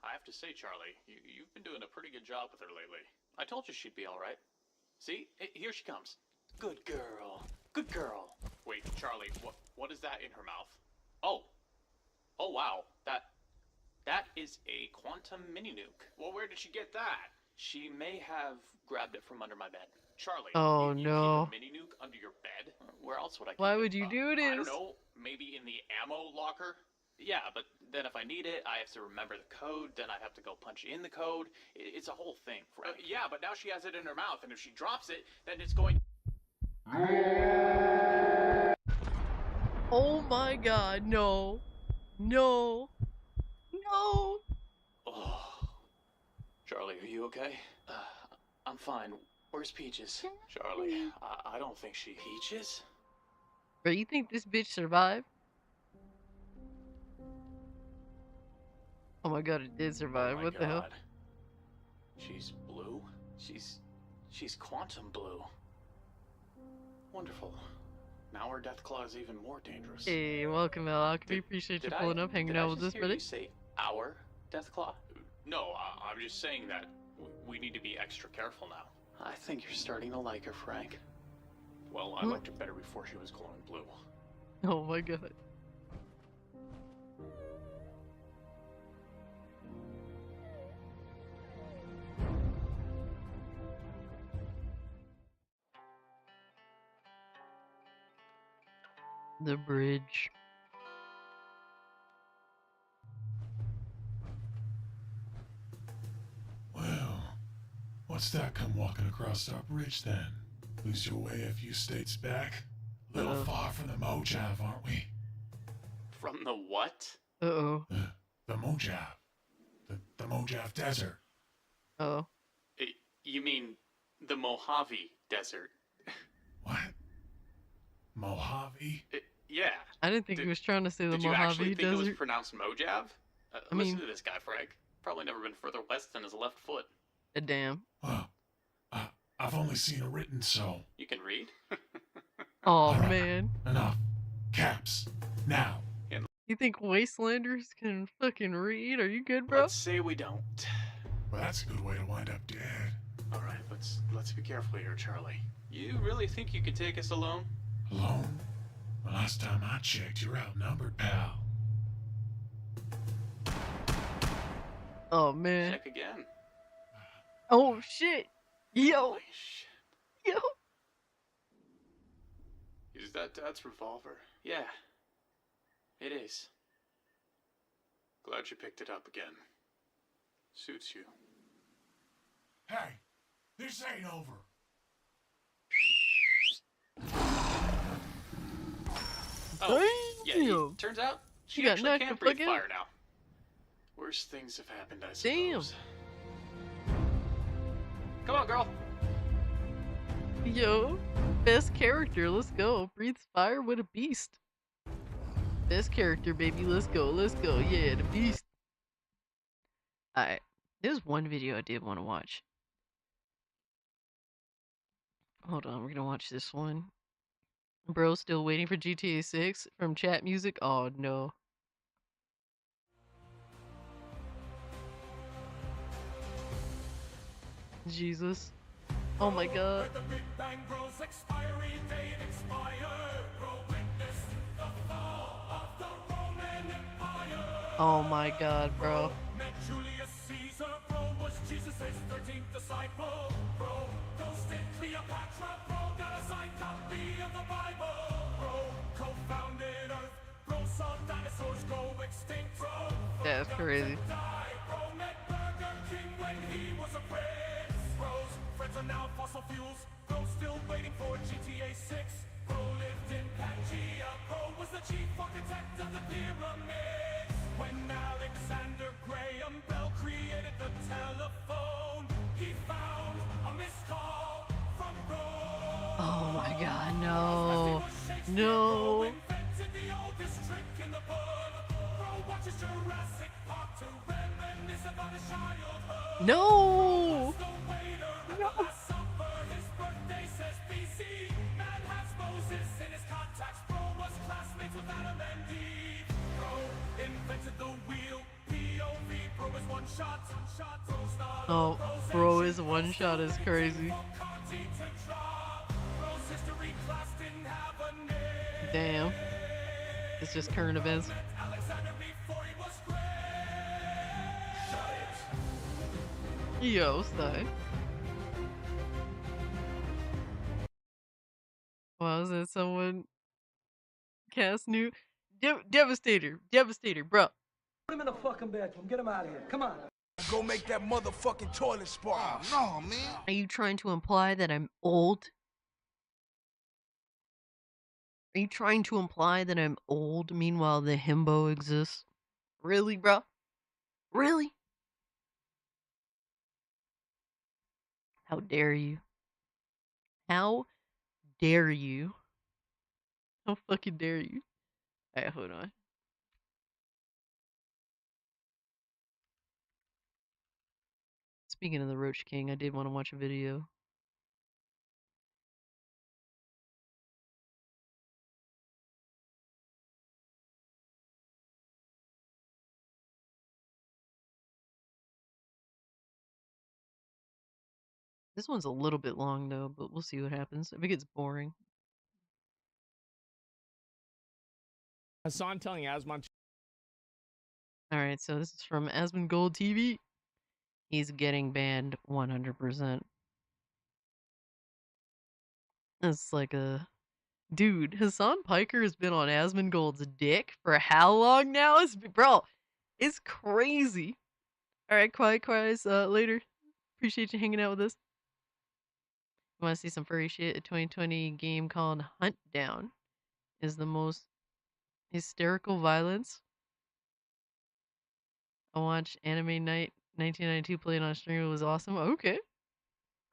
I have to say, Charlie, you've been doing a pretty good job with her lately. I told you she'd be all right. See, here she comes. Good girl. Good girl. Wait, Charlie, what is that in her mouth? Oh wow, that is a quantum mini nuke. Well, where did she get that? She may have grabbed it from under my bed. Charlie, Oh you no. keep a mini nuke under your bed? Where else would I keep Why it? would you do I don't this? know, maybe in the ammo locker? Yeah, but then if I need it, I have to remember the code, then I have to go punch in the code. It's a whole thing. Yeah, but now she has it in her mouth, and if she drops it, then it's going... Oh my god, no. No. No. Oh. Charlie, are you okay? I'm fine. Where's Peaches? Charlie, I don't think she... Peaches? Bro, you think this bitch survived? Oh my god, it did survive. What the hell? She's blue? She's quantum blue. Wonderful. Now her death claw is even more dangerous. Hey, welcome, Alok. We appreciate you pulling up, hanging out with us, brother. Did I just hear you say our death claw? No, I'm just saying that we need to be extra careful now. I think you're starting to like her, Frank. Well, I liked her better before she was glowing blue. Oh my god. The bridge. Well, what's that come walking across our bridge then? Lose your way a few states back? A little far from the Mojave, aren't we? From the what? Uh-oh. The Mojave. The Mojave Desert. Uh-oh. You mean the Mojave Desert? What? Mojave? Yeah. I didn't think he was trying to say the Did you actually Mojave think it was Desert. pronounced Mojave? Listen to this guy, Frank. Probably never been further west than his left foot. Damn. Well, I've only seen it written so. You can read? Oh man. Enough. Caps. Now. You think Wastelanders can fucking read? Are you good, bro? Let's say we don't. Well, that's a good way to wind up dead. All right, let's be careful here, Charlie. You really think you could take us alone? Alone? The last time I checked, you're outnumbered, pal. Oh man. Check again. Oh shit. Yo. Holy shit. Yo. Is that Dad's revolver? Yeah. It is. Glad you picked it up again. Suits you. Hey, this ain't over. Oh, yeah, Damn. turns out she got actually knocked can the breathe fuck out? fire now. Worse things have happened, I Damn. suppose. Come on, girl. Yo. Best character. Let's go. Breathes fire with a beast. Best character, baby. Let's go. Let's go. Yeah, the beast. Alright. There's one video I did want to watch. Hold on. We're going to watch this one. Bro, still waiting for GTA 6 from chat music? Oh, no. Jesus. Oh my god. Oh my god, bro. Julius Caesar, bro, was Jesus' 13th disciple, bro. Ghosted Cleopatra, bro, got a signed copy of the Bible, bro. Co-founded Earth, bro, saw dinosaurs go extinct, bro. That's crazy. Bro, met Burger King when he was a prince, bros. Friends are now fossil fuels, bro, still waiting for GTA 6. Bro lived in Pangaea, bro, was the chief architect of the pyramids. When Alexander Graham Bell created the telephone, he found a missed call from Rome. Oh my god, no. No. Invented the oldest trick in the book. Bro watches Jurassic Park to reminisce about his childhood. No. No. His birthday says BC. Man has Moses in his contacts. Bro was classmates with Adam and Eve. Bro invented the wheel. POV. Bro is one shot. Bro's not Oh, bro is one shot is crazy. Bro's history class didn't have a name. Damn. It's just current events. Alexander before he was great. Yo, stay. Wow, is that someone cast new? Devastator, bro. Put him in the fucking bathroom. Get him out of here. Come on. Go make that motherfucking toilet spark. Oh, no, man. Are you trying to imply that I'm old? Are you trying to imply that I'm old, meanwhile the himbo exists? Really, bro? Really? How dare you? How dare you? How fucking dare you? Alright, hold on. Speaking of the Roach King, I did want to watch a video. This one's a little bit long though, but we'll see what happens. If it gets boring. Hassan telling Asmon. Alright, so this is from Asmongold TV. He's getting banned 100%. It's like a... Dude, Hassan Piker has been on Asmongold's dick for how long now? Bro, it's crazy. Alright, quiet, later. Appreciate you hanging out with us. You want to see some furry shit? A 2020 game called Hunt Down is the most hysterical violence. I watched Anime Night 1992 played on stream. It was awesome. Okay.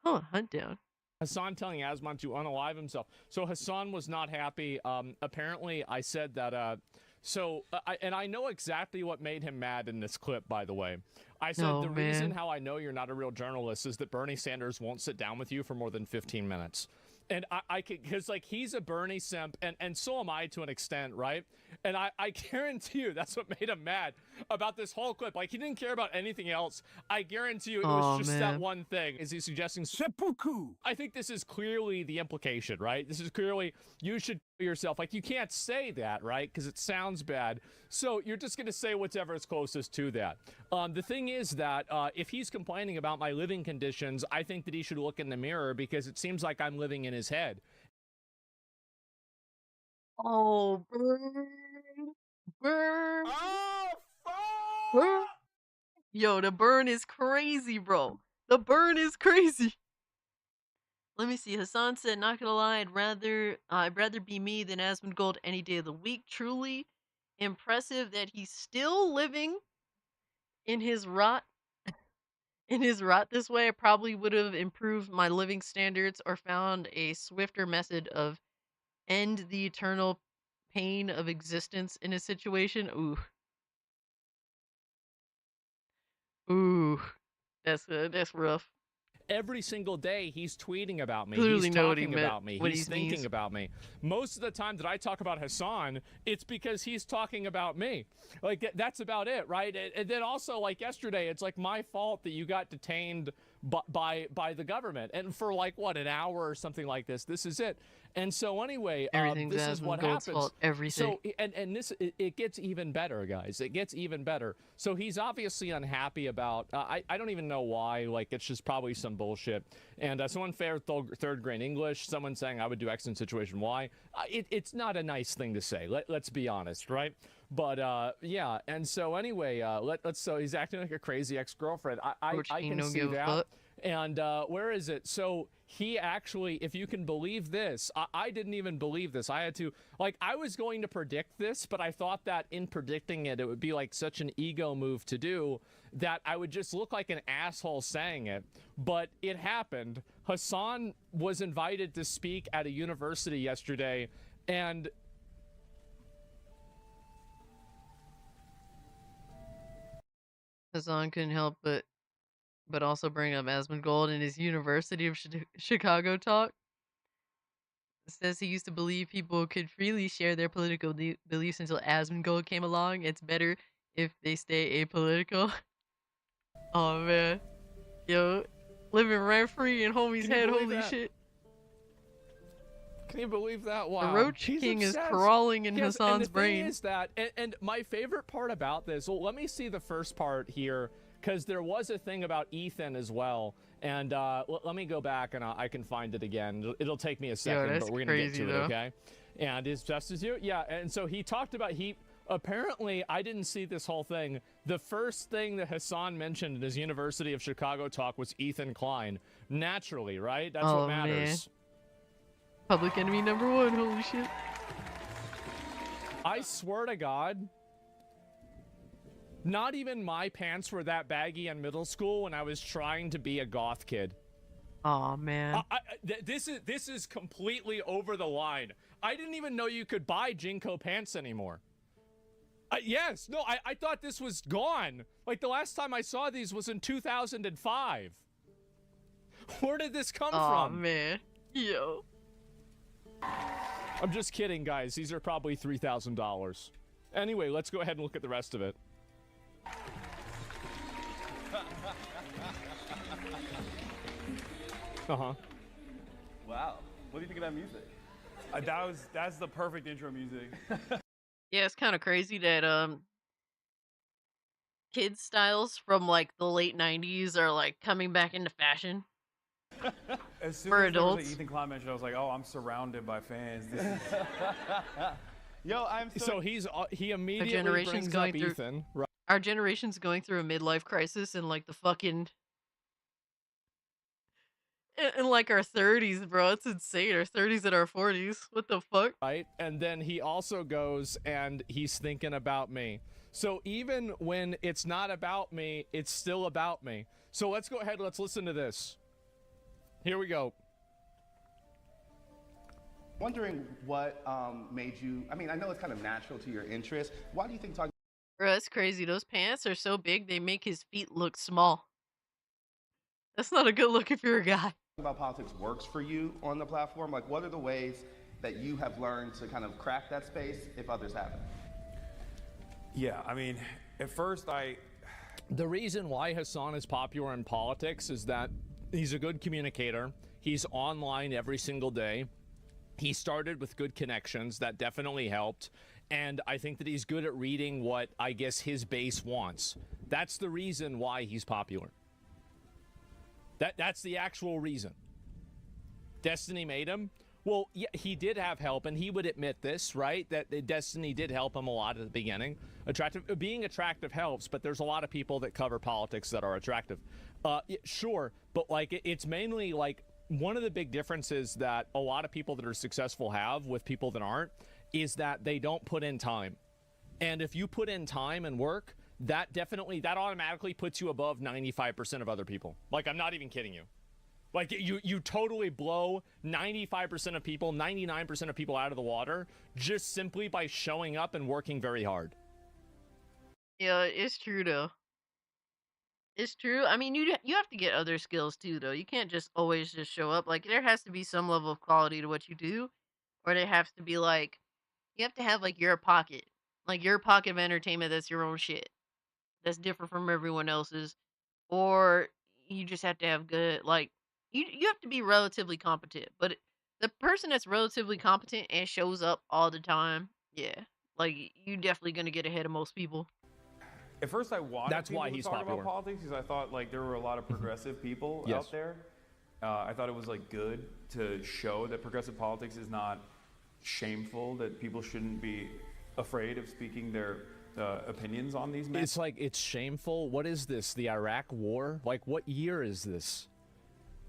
Huh, Hunt Down. Hassan telling Asmon to unalive himself. So Hassan was not happy. Apparently, I said that. I know exactly what made him mad in this clip. By the way, I said the reason how I know you're not a real journalist is that Bernie Sanders won't sit down with you for more than 15 minutes. And I could, because like he's a Bernie simp, and so am I to an extent, right? And I guarantee you that's what made him mad about this whole clip. Like he didn't care about anything else. I guarantee you it was just that one thing. Is he suggesting seppuku? I think this is clearly the implication, right? This is clearly you should yourself. Like, you can't say that, right? Because it sounds bad. So you're just going to say whatever is closest to that. The thing is that if he's complaining about my living conditions, I think that he should look in the mirror because it seems like I'm living in his head. Oh, burn. Burn. Oh, fuck! Burn. Yo, the burn is crazy, bro. The burn is crazy. Let me see. Hassan said, "Not gonna lie, I'd rather be me than Asmongold any day of the week. Truly impressive that he's still living in his rot. In his rot this way, I probably would have improved my living standards or found a swifter method of end the eternal pain of existence in a situation." Ooh, ooh, that's rough. Every single day, he's tweeting about me. Clearly He's know what he talking meant, about me. what He's he thinking means. about me. Most of the time that I talk about Hassan, it's because he's talking about me. Like, that's about it, right? And then also, like yesterday, it's like my fault that you got detained by the government. And for like, what, an hour or something like this. This is it. And so anyway, Everything's this is what Asmongold's happens. fault, everything. So, and this, it gets even better, guys. It gets even better. So he's obviously unhappy about, I don't even know why. Like, it's just probably some bullshit. And someone fair third grade English, someone saying I would do X in situation Y. It's not a nice thing to say. Let's be honest, right? But yeah. And so anyway, so he's acting like a crazy ex-girlfriend. I can see that. And where is it? So he actually, if you can believe this, I didn't even believe this. I had to, like, I was going to predict this, but I thought that in predicting it, it would be like such an ego move to do that I would just look like an asshole saying it. But it happened. Hassan was invited to speak at a university yesterday, and Hassan couldn't help but also bring up Asmongold in his University of Chicago talk. Says he used to believe people could freely share their political beliefs until Asmongold came along. It's better if they stay apolitical. Oh man, yo, living rent free in homie's head. Holy shit! Can you believe that? Wow. The Roach He's King is obsessed. crawling in Yes, Hassan's and the brain. thing is that, and my favorite part about this, well, let me see the first part here, because there was a thing about Ethan as well. And let me go back and I can find it again. It'll take me a second, that's but we're going to get crazy, to though. it, okay? And is Justice you? Yeah, and so he talked about, apparently, I didn't see this whole thing. The first thing that Hassan mentioned in his University of Chicago talk was Ethan Klein. Naturally, right? That's what matters. Man. Public enemy number one. Holy shit! I swear to God, not even my pants were that baggy in middle school when I was trying to be a goth kid. Oh man. This is completely over the line. I didn't even know you could buy Jinko pants anymore. Yes, no, I thought this was gone. Like, the last time I saw these was in 2005. Where did this come from? Oh man. Yo. I'm just kidding, guys. These are probably $3,000. Anyway, let's go ahead and look at the rest of it. Uh-huh. Wow. What do you think of that music? That's the perfect intro music. Yeah, it's kind of crazy that kids styles from like the late '90s are like coming back into fashion. As soon For as there was adults. an Ethan Klein mention, I was like, oh, I'm surrounded by fans. This is... Yo, I'm So he immediately Our generation's brings going up through. Ethan. Right. Our generation's going through a midlife crisis and like the fucking. In like our 30s, bro. It's insane. Our 30s and our 40s. What the fuck? Right? And then he also goes and he's thinking about me. So even when it's not about me, it's still about me. So let's go ahead. Let's listen to this. Here we go. Wondering what made you, I mean, I know it's kind of natural to your interest. Why do you think talking Bro, that's crazy. Those pants are so big, they make his feet look small. That's not a good look if you're a guy. about politics works for you on the platform? Like, what are the ways that you have learned to kind of crack that space if others haven't? Yeah, I mean, at first The reason why Hassan is popular in politics is that he's a good communicator. He's online every single day. He started with good connections. That definitely helped. And I think that he's good at reading what, I guess, his base wants. That's the reason why he's popular. That's the actual reason. Destiny made him. Well, yeah, he did have help, and he would admit this, right? That Destiny did help him a lot at the beginning. Being attractive helps, but there's a lot of people that cover politics that are attractive. Sure, but like it's mainly like one of the big differences that a lot of people that are successful have with people that aren't is that they don't put in time. And if you put in time and work, that automatically puts you above 95% of other people. Like, I'm not even kidding you. Like, you totally blow 95% of people, 99% of people out of the water just simply by showing up and working very hard. Yeah, it's true, though. It's true. I mean, you have to get other skills, too, though. You can't just always just show up. Like, there has to be some level of quality to what you do. Or there has to be, like, you have to have, like, your pocket. Like, your pocket of entertainment that's your own shit. That's different from everyone else's. Or you just have to have good, like, you have to be relatively competent. But the person that's relatively competent and shows up all the time, yeah, like, you definitely gonna get ahead of most people. At first, I wanted That's people why to he's talk popular. about politics because I thought like there were a lot of progressive people Yes. out there. I thought it was like good to show that progressive politics is not shameful, that people shouldn't be afraid of speaking their opinions on these matters. It's like, it's shameful. What is this? The Iraq War? Like, what year is this?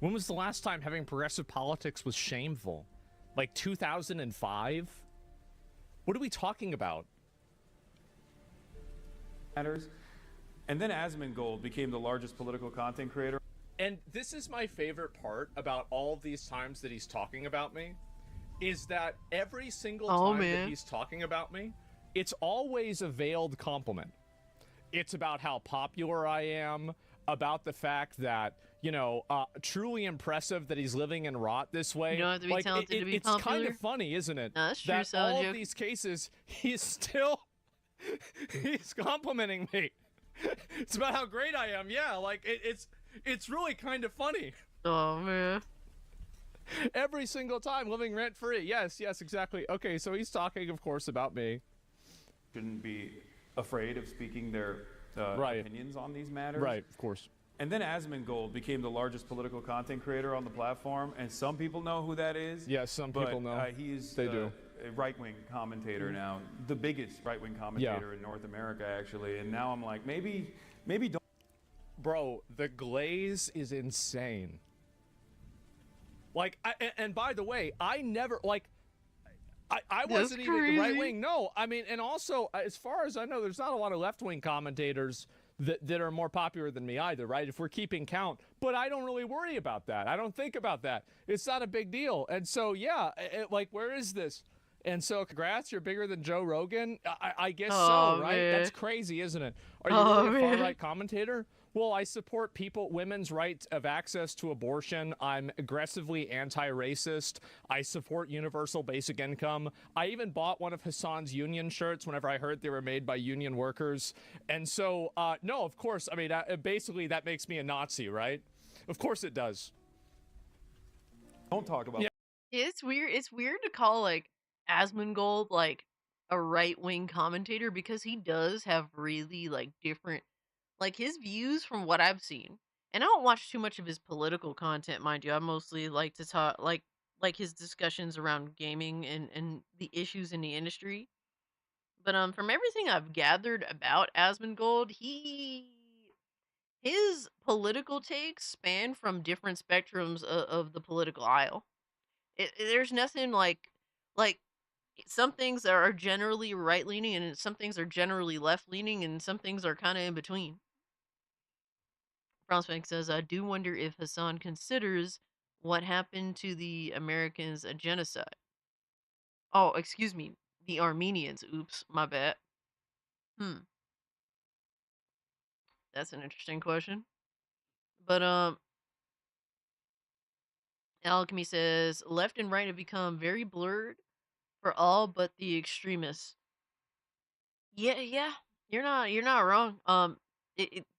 When was the last time having progressive politics was shameful? Like 2005? What are we talking about? Matters. And then Asmongold became the largest political content creator. And this is my favorite part about all of these times that he's talking about me, is that every single time that he's talking about me, it's always a veiled compliment. It's about how popular I am, about the fact that, you know, truly impressive that he's living in rot this way. You don't have to be talented to be it's popular. kind of funny, isn't it? No, that's true, that solid all joke. of these cases, he's still he's complimenting me. It's about how great I am. Yeah, like it's really kind of funny. Oh man. Every single time, living rent free. Yes, exactly. Okay, so he's talking, of course, about me. Shouldn't be afraid of speaking their opinions on these matters. Right, of course. And then Asmongold became the largest political content creator on the platform, and some people know who that is. Yes, some people know. He's They do. a right-wing commentator now, the biggest right-wing commentator in North America, actually. And now I'm like, maybe don't. Bro, the glaze is insane. Like, and by the way, I never, like, I wasn't even the right wing. No, I mean, and also, as far as I know, there's not a lot of left-wing commentators that are more popular than me either, right? If we're keeping count. But I don't really worry about that. I don't think about that. It's not a big deal. And so, yeah, like, where is this? And so, congrats, you're bigger than Joe Rogan? I guess so, right? Man. That's crazy, isn't it? Are you really a far-right commentator? Well, I support women's right of access to abortion. I'm aggressively anti-racist. I support universal basic income. I even bought one of Hassan's union shirts whenever I heard they were made by union workers. And so, no, of course, I mean, basically that makes me a Nazi, right? Of course it does. Don't talk about. Yeah, it's weird. It's weird to call like Asmongold like a right-wing commentator because he does have really like different, like his views from what I've seen. And I don't watch too much of his political content, mind you. I mostly like to talk like his discussions around gaming and the issues in the industry. But from everything I've gathered about Asmongold, his political takes span from different spectrums of the political aisle. There's nothing like some things are generally right leaning and some things are generally left leaning and some things are kind of in between. Prospect says, I do wonder if Hassan considers what happened to the Americans a genocide. Oh, excuse me, the Armenians. Oops, my bad. That's an interesting question. But Alchemy says left and right have become very blurred for all but the extremists. Yeah, you're not wrong.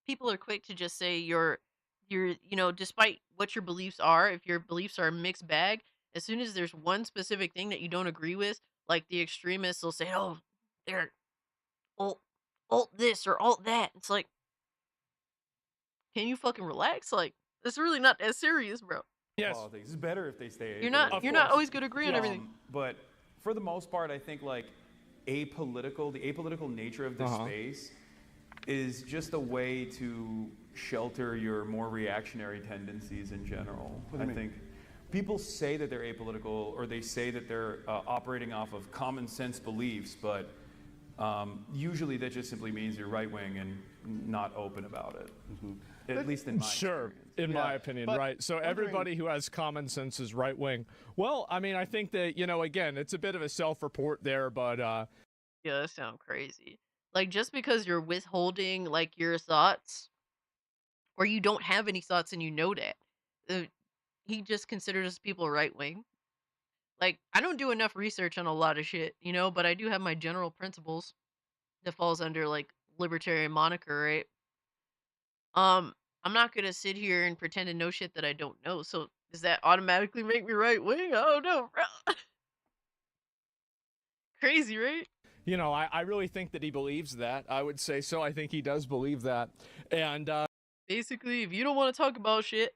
People are quick to just say you're, despite what your beliefs are, if your beliefs are a mixed bag, as soon as there's one specific thing that you don't agree with, like the extremists will say, "Oh, they're alt this or alt that." It's like, can you fucking relax? Like, it's really not that serious, bro. Yes. Politics. It's better if they stay You're apolitical. not always gonna agree on everything. But for the most part, I think like the apolitical nature of this space is just a way to shelter your more reactionary tendencies in general. I think people say that they're apolitical or they say that they're operating off of common sense beliefs, but usually that just simply means you're right wing and not open about it. At least in my Sure, in my opinion, right? So everybody who has common sense is right wing. Well, I mean, I think that, you know, again, it's a bit of a self-report there, but Yeah, that sound crazy. Like, just because you're withholding, like, your thoughts, or you don't have any thoughts and you know that, uh, he just considers people right wing. Like, I don't do enough research on a lot of shit, you know, but I do have my general principles that falls under, like, libertarian moniker, right? Um, I'm not gonna sit here and pretend to know shit that I don't know, so does that automatically make me right wing? I don't know, bro. Crazy, right? you know, I really think that he believes that. I would say so. I think he does believe that. And basically, if you don't want to talk about shit,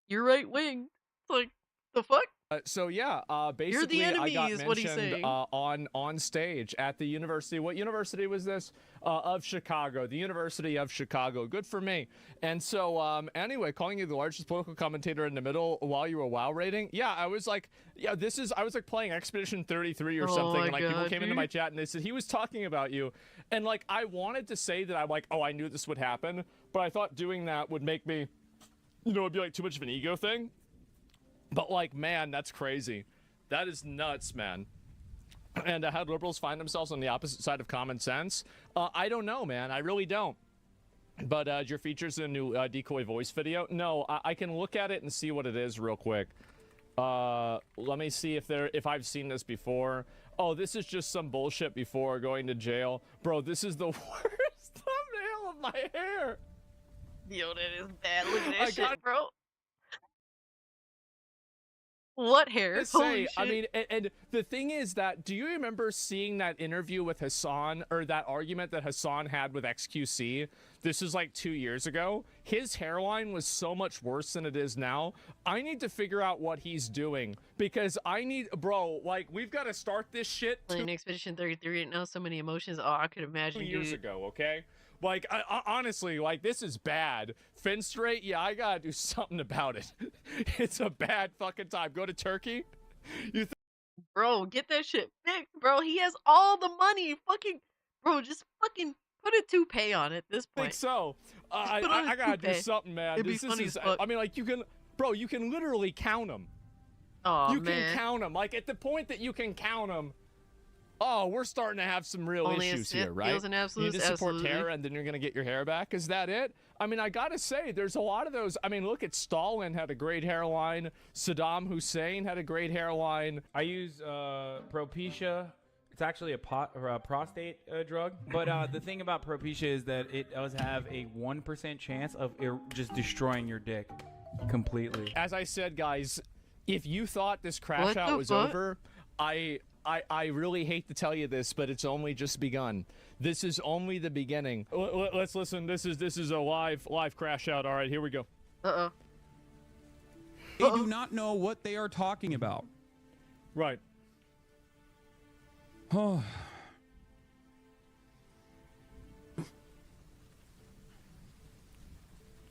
you're right wing. Like, the fuck? So yeah, basically You're the enemy, I got is what he's mentioned saying. on stage at the university. What university was this? Of Chicago, the University of Chicago. Good for me. And so anyway, calling you the largest political commentator in the middle while you were WoW rating. Yeah, I was like, I was like playing Expedition 33 or something, and like people came into my chat and they said he was talking about you, and like I wanted to say that I'm like, oh, I knew this would happen, but I thought doing that would make me, you know, it'd be like too much of an ego thing. But like, man, that's crazy. That is nuts, man. And how liberals find themselves on the opposite side of common sense? I don't know, man. I really don't. But your features in a new decoy voice video? No, I can look at it and see what it is real quick. Let me see if I've seen this before. Oh, this is just some bullshit before going to jail. Bro, this is the worst thumbnail of my hair. Yo, that is bad. Look at that shit, bro. What hair? Holy shit. I mean, and the thing is that, do you remember seeing that interview with Hassan, or that argument that Hassan had with XQC? This was like 2 years ago. His hairline was so much worse than it is now. I need to figure out what he's doing, because bro, like, we've got to start this shit. Playing Expedition 33 and now so many emotions. Oh, I could imagine, 2 years ago, okay? Like, honestly, like, this is bad. Finstraight, yeah, I gotta do something about it. It's a bad fucking time. Go to Turkey? Bro, get that shit fixed, bro. He has all the money. Bro, just fucking put a toupee on it at this point. I think so. I gotta do something, man. It'd be funny as fuck. I mean, like, you can literally count them. Oh, you man. can count them. Like, at the point that you can count them, oh, we're starting to have some real Only issues here, right? Feels and absolutes, you need to support absolutely. terror, and then you're gonna get your hair back. Is that it? I mean, I gotta say, there's a lot of those. I mean, look at Stalin had a great hairline. Saddam Hussein had a great hairline. I use Propecia. It's actually a prostate drug. But the thing about Propecia is that it does have a 1% chance of just destroying your dick completely. As I said, guys, if you thought this crash out was over, I really hate to tell you this, but it's only just begun. This is only the beginning. Let's listen. This is a live crash out. All right, here we go. Uh-oh. They do not know what they are talking about. Right. Oh.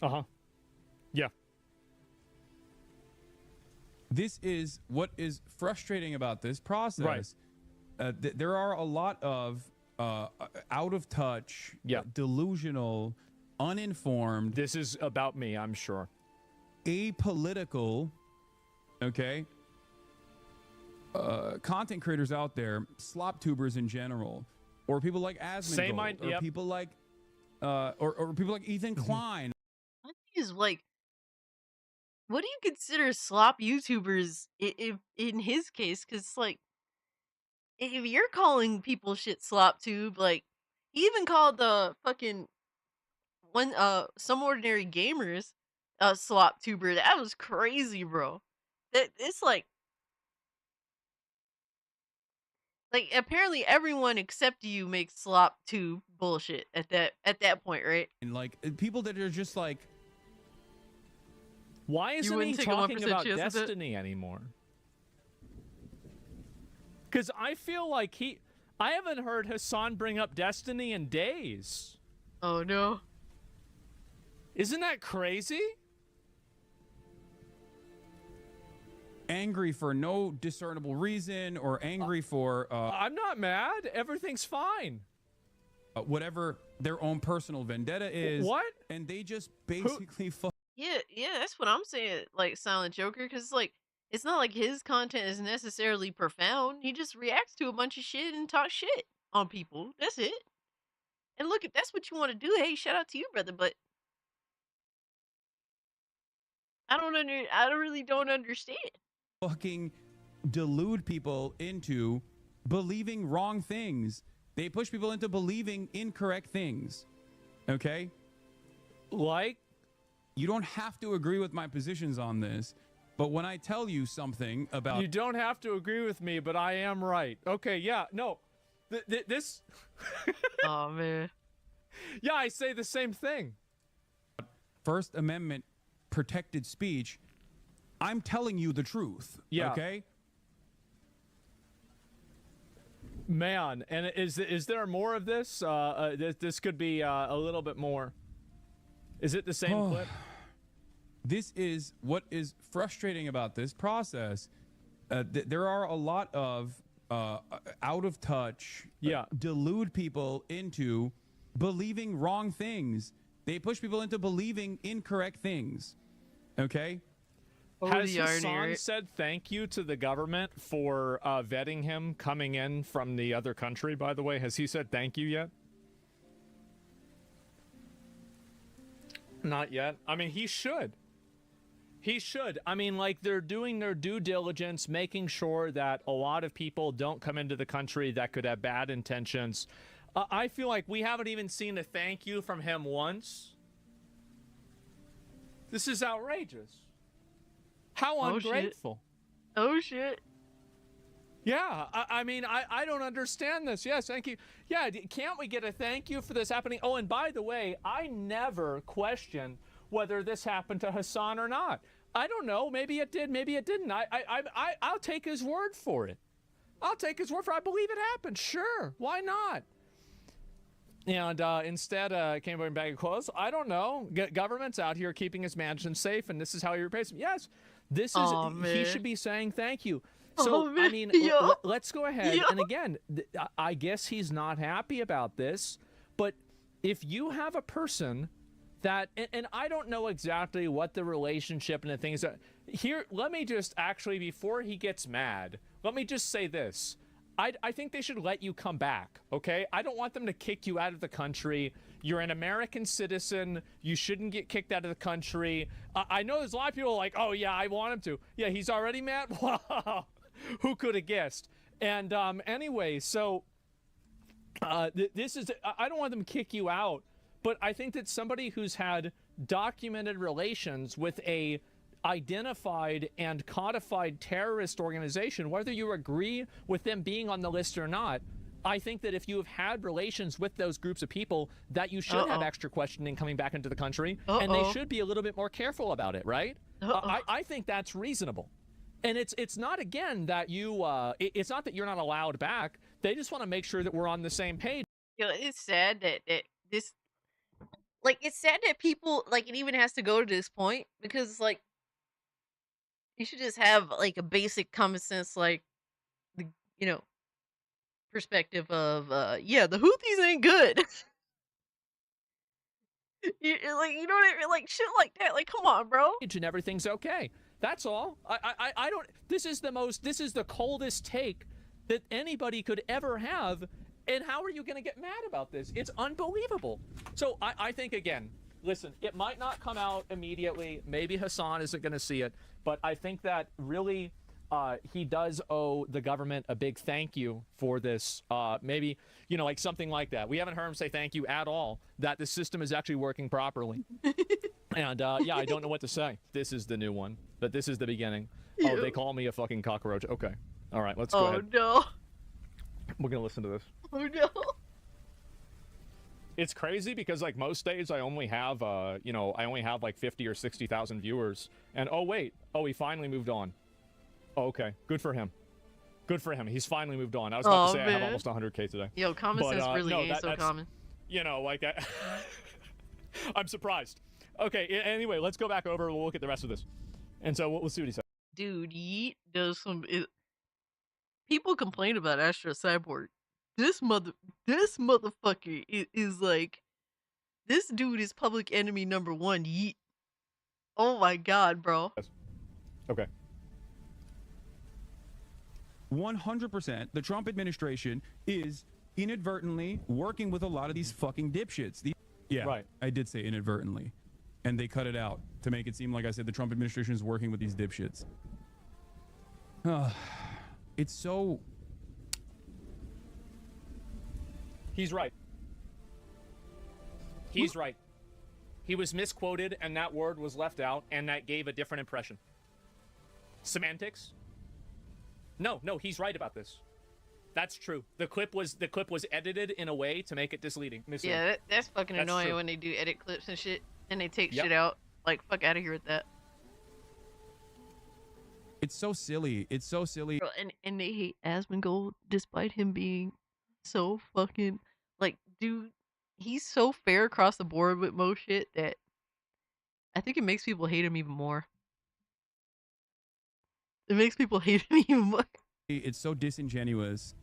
Uh-huh. Yeah. This is what is frustrating about this process. Right. There are a lot of out of touch, delusional, uninformed. This is about me, I'm sure. Apolitical, okay, content creators out there, slop tubers in general, or people like Asmongold, or people like, or people like Ethan Klein. I think is like, what do you consider slop YouTubers if in his case? Because like, if you're calling people shit slop tube, like he even called the fucking some ordinary gamers slop tuber. That was crazy, bro. It's like apparently everyone except you makes slop tube bullshit at that point, right? And like people that are just like, why isn't he wouldn't take a talking 1% about chance with it? Destiny anymore? Because I feel like I haven't heard Hassan bring up Destiny in days. Oh no. Isn't that crazy? angry for no discernible reason or angry for I'm not mad. Everything's fine. Whatever their own personal vendetta is. What? And they just basically Yeah, that's what I'm saying, like Silent Joker, because like it's not like his content is necessarily profound. He just reacts to a bunch of shit and talks shit on people. That's it. And look, if that's what you want to do, hey, shout out to you, brother. But I really don't understand. fucking delude people into believing wrong things. They push people into believing incorrect things. Okay? Like? You don't have to agree with my positions on this, but when I tell you something about... You don't have to agree with me, but I am right. Okay, yeah, no. This... Oh, man. Yeah, I say the same thing. First Amendment protected speech, I'm telling you the truth. Yeah. Okay? Man, and is there more of this? This could be a little bit more. Is it the same clip? This is what is frustrating about this process. There are a lot of out of touch, delude people into believing wrong things. They push people into believing incorrect things. Okay? Has Hassan said thank you to the government for vetting him coming in from the other country, by the way? Has he said thank you yet? Not yet. I mean, he should. He should. I mean, like, they're doing their due diligence, making sure that a lot of people don't come into the country that could have bad intentions. I feel like we haven't even seen a thank you from him once. This is outrageous. How ungrateful. Oh, shit. Yeah, I mean, I don't understand this. Yes, thank you. Yeah, can't we get a thank you for this happening? Oh, and by the way, I never question whether this happened to Hassan or not. I don't know. Maybe it did. Maybe it didn't. I'll take his word for it. I'll take his word for it. I believe it happened. Sure. Why not? And instead, came wearing a bag of clothes. I don't know. Government's out here keeping his mansion safe, and this is how he repays him. Yes, this is. He should be saying thank you. So, I mean, let's go ahead. And again, I guess he's not happy about this. But if you have a person that, and I don't know exactly what the relationship and the things are. Here, let me just actually, before he gets mad, let me just say this. I think they should let you come back, okay? I don't want them to kick you out of the country. You're an American citizen. You shouldn't get kicked out of the country. I know there's a lot of people like, oh, yeah, I want him to. Yeah, he's already mad? Wow. Who could have guessed? And anyway, so this is, I don't want them to kick you out, but I think that somebody who's had documented relations with a identified and codified terrorist organization, whether you agree with them being on the list or not, I think that if you have had relations with those groups of people, that you should have extra questioning coming back into the country, and they should be a little bit more careful about it, right? I think that's reasonable. And it's not, again, that you, it's not that you're not allowed back. They just want to make sure that we're on the same page. You know, it's sad that this, like, it's sad that people, like, it even has to go to this point, because, like, you should just have, like, a basic common sense, like, the, you know, perspective of, yeah, the Houthis ain't good. Like, you know what I mean? Like, shit like that. Like, come on, bro. And everything's okay. That's all. I don't, this is the coldest take that anybody could ever have. And how are you going to get mad about this? It's unbelievable. So I think, again, listen, it might not come out immediately. Maybe Hassan isn't going to see it. But I think that really he does owe the government a big thank you for this. Maybe, you know, like something like that. We haven't heard him say thank you at all, that the system is actually working properly. And yeah, I don't know what to say. This is the new one. but this is the beginning. Ew. Oh, they call me a fucking cockroach. Okay. All right, let's go ahead. Oh no. We're gonna listen to this. Oh no. It's crazy because like most days I only have you know, I only have like 50 or 60,000 viewers. And oh wait, oh he finally moved on. Oh, okay, good for him. Good for him. He's finally moved on. I was about to say I have almost 100K today. Yo, common sense really no, ain't so that's, common. You know, like I'm surprised. Okay, anyway, let's go back over. We'll look at the rest of this. And so we'll see what he said. Dude, Yeet does some. People complain about Astro Cyborg. This motherfucker is like, this dude is public enemy number 1. Yeet. Oh my god, bro. Okay. 100%, the Trump administration is inadvertently working with a lot of these fucking dipshits. Yeah, right. I did say inadvertently. And they cut it out to make it seem like I said the Trump administration is working with these dipshits. It's so... He's right. He's right. He was misquoted, and that word was left out, and that gave a different impression. Semantics? No, he's right about this. That's true. The clip was edited in a way to make it misleading. Yeah, that's fucking annoying when they do edit clips and shit, and they take shit out. Like, fuck out of here with that. It's so silly. It's so silly. Bro, and they hate Asmongold despite him being so fucking, like, dude, he's so fair across the board with most shit that I think it makes people hate him even more. It makes people hate him even more. It's so disingenuous.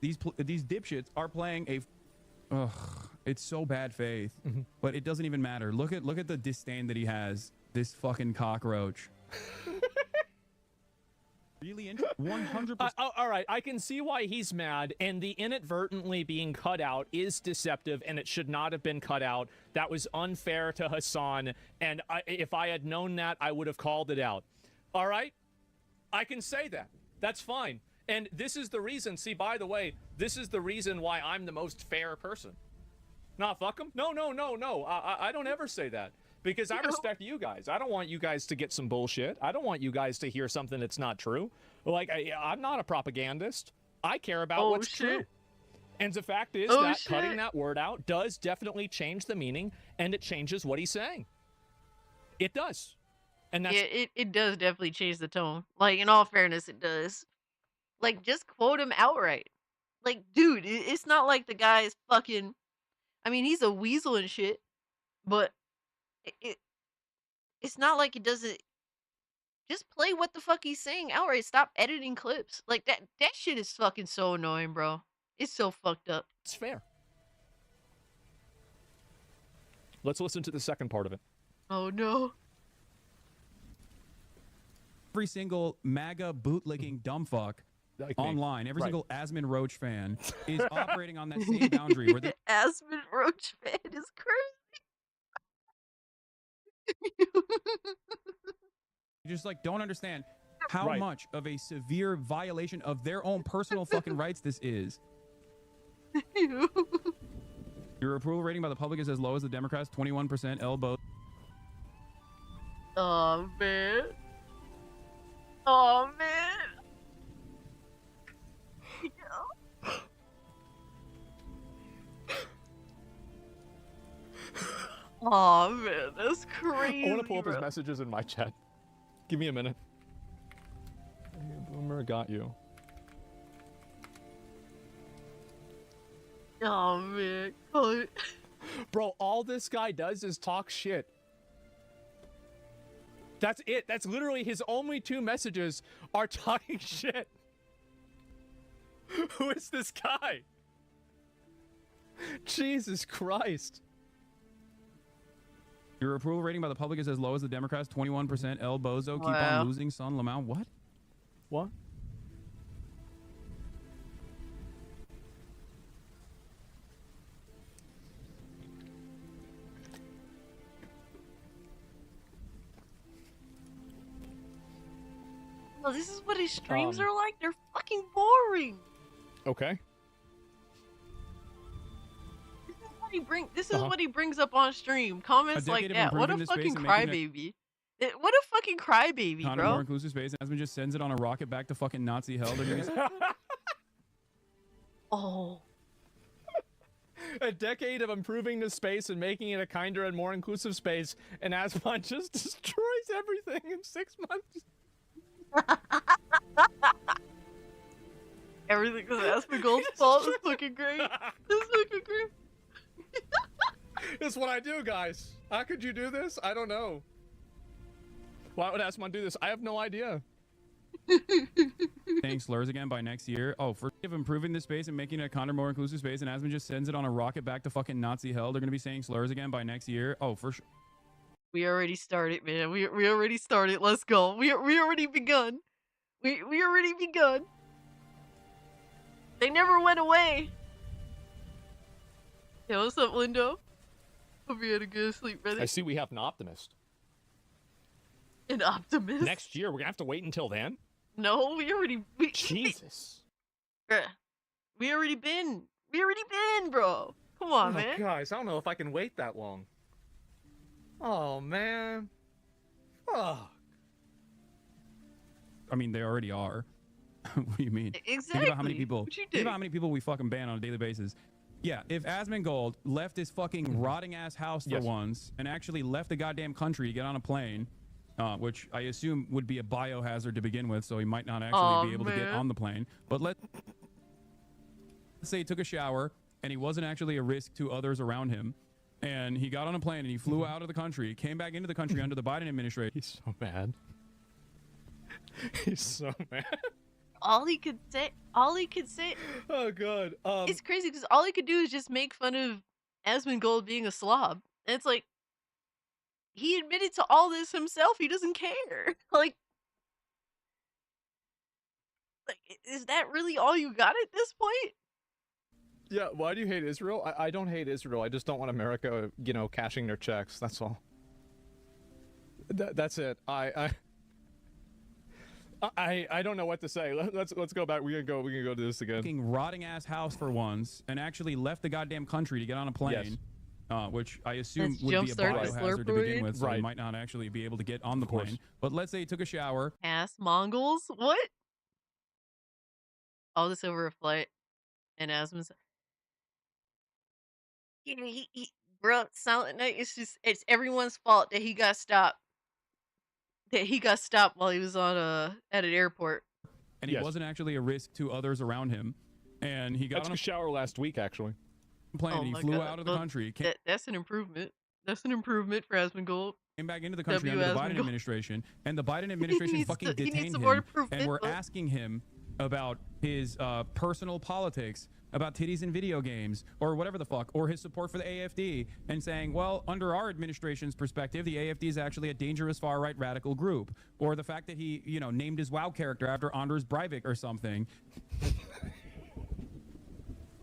These dipshits are playing a... Ugh, it's so bad faith. But it doesn't even matter. Look at the disdain that he has. This fucking cockroach. Really 100%. All right, I can see why he's mad, and the inadvertently being cut out is deceptive, and it should not have been cut out. That was unfair to Hassan, and if I had known that, I would have called it out. All right? I can say that. That's fine. And this is the reason, see, by the way, this is the reason why I'm the most fair person. Nah, fuck him? No. I don't ever say that. Because I respect you guys. I don't want you guys to get some bullshit. I don't want you guys to hear something that's not true. Like, I'm not a propagandist. I care about what's true. And the fact is that cutting that word out does definitely change the meaning, and it changes what he's saying. It does. And that's... Yeah, it does definitely change the tone. Like, in all fairness, it does. Like, just quote him outright. Like, dude, it's not like the guy's fucking... I mean, he's a weasel and shit, but... It's not like it doesn't. Just play what the fuck he's saying outright. Stop editing clips. Like that shit is fucking so annoying, bro. It's so fucked up. It's fair. Let's listen to the second part of it. Oh no. Every single MAGA bootlicking dumbfuck online, every single Asmon Roach fan is operating on that same boundary where Asmon Roach fan is crazy. You just like don't understand how much of a severe violation of their own personal fucking rights this is. Your approval rating by the public is as low as the Democrats, 21% elbow. Oh man. Oh man. Oh man, that's crazy. I want to pull up his messages in my chat. Give me a minute. Hey, Boomer got you. Oh man. Bro, all this guy does is talk shit. That's it. That's literally his only 2 messages are talking shit. Who is this guy? Jesus Christ. Your approval rating by the public is as low as the Democrats, 21%. El Bozo, keep on losing, son. Lamau, what? What? Well, this is what his streams are like. They're fucking boring. Okay. This is what he brings up on stream. Comments like that. What a fucking crybaby. What a fucking crybaby, More bro. inclusive space, and Asmon just sends it on a rocket back to fucking Nazi hell. They're gonna be Oh. A decade of improving the space and making it a kinder and more inclusive space, and Asmon just destroys everything in 6 months. Everything was Asmongold's fault. It's fucking great. It's fucking great. This is what I do, guys. How could you do this? I don't know. Why would Asmon do this? I have no idea. saying slurs again by next year. Oh, for improving the space and making it a kinder, more inclusive space, and Asmon just sends it on a rocket back to fucking Nazi hell. They're gonna be saying slurs again by next year. Oh, for sure. We already started, man. We already started. Let's go. We already begun. We already begun. They never went away. Yo, what's up, Lindo? Hope you had a good sleep, brother. I see we have an optimist. An optimist? Next year, we're gonna have to wait until then? No, we already... Jesus. Bruh. We already been, bro. Come on, man. Guys, I don't know if I can wait that long. Oh, man. Fuck. I mean, they already are. What do you mean? Exactly. Think about how many people. What you Think about how many people we fucking ban on a daily basis. Yeah, if Asmongold left his fucking rotting ass house for once and actually left the goddamn country to get on a plane, which I assume would be a biohazard to begin with, so he might not actually be able to get on the plane. But let's say he took a shower and he wasn't actually a risk to others around him, and he got on a plane and he flew out of the country, came back into the country under the Biden administration. He's so mad. He's so mad. All he could say. Oh god. It's crazy because all he could do is just make fun of Asmongold being a slob, and it's like he admitted to all this himself. He doesn't care. Like, is that really all you got at this point? Yeah, why do you hate Israel? I don't hate Israel. I just don't want America, you know, cashing their checks. That's all. That's it. I don't know what to say. Let's go back. We can go to this again. Fucking rotting ass house for once, and actually left the goddamn country to get on a plane, which I assume would be a biohazard to begin with, so he might not actually be able to get on the plane. But let's say he took a shower. Mongols? What? All this over a flight, and Asmon's. You know, he bro, Silent Night. It's everyone's fault that he got stopped. While he was on at an airport. And he wasn't actually a risk to others around him. And he got on a shower last week, actually. Plane and he flew out of the country. That's an improvement. That's an improvement for Asmongold. Came back into the country under the Biden administration, and the Biden administration fucking detained him, and we're asking him about his personal politics, about titties in video games, or whatever the fuck, or his support for the AFD, and saying, well, under our administration's perspective, the AFD is actually a dangerous far-right radical group, or the fact that he, you know, named his WoW character after Anders Breivik or something.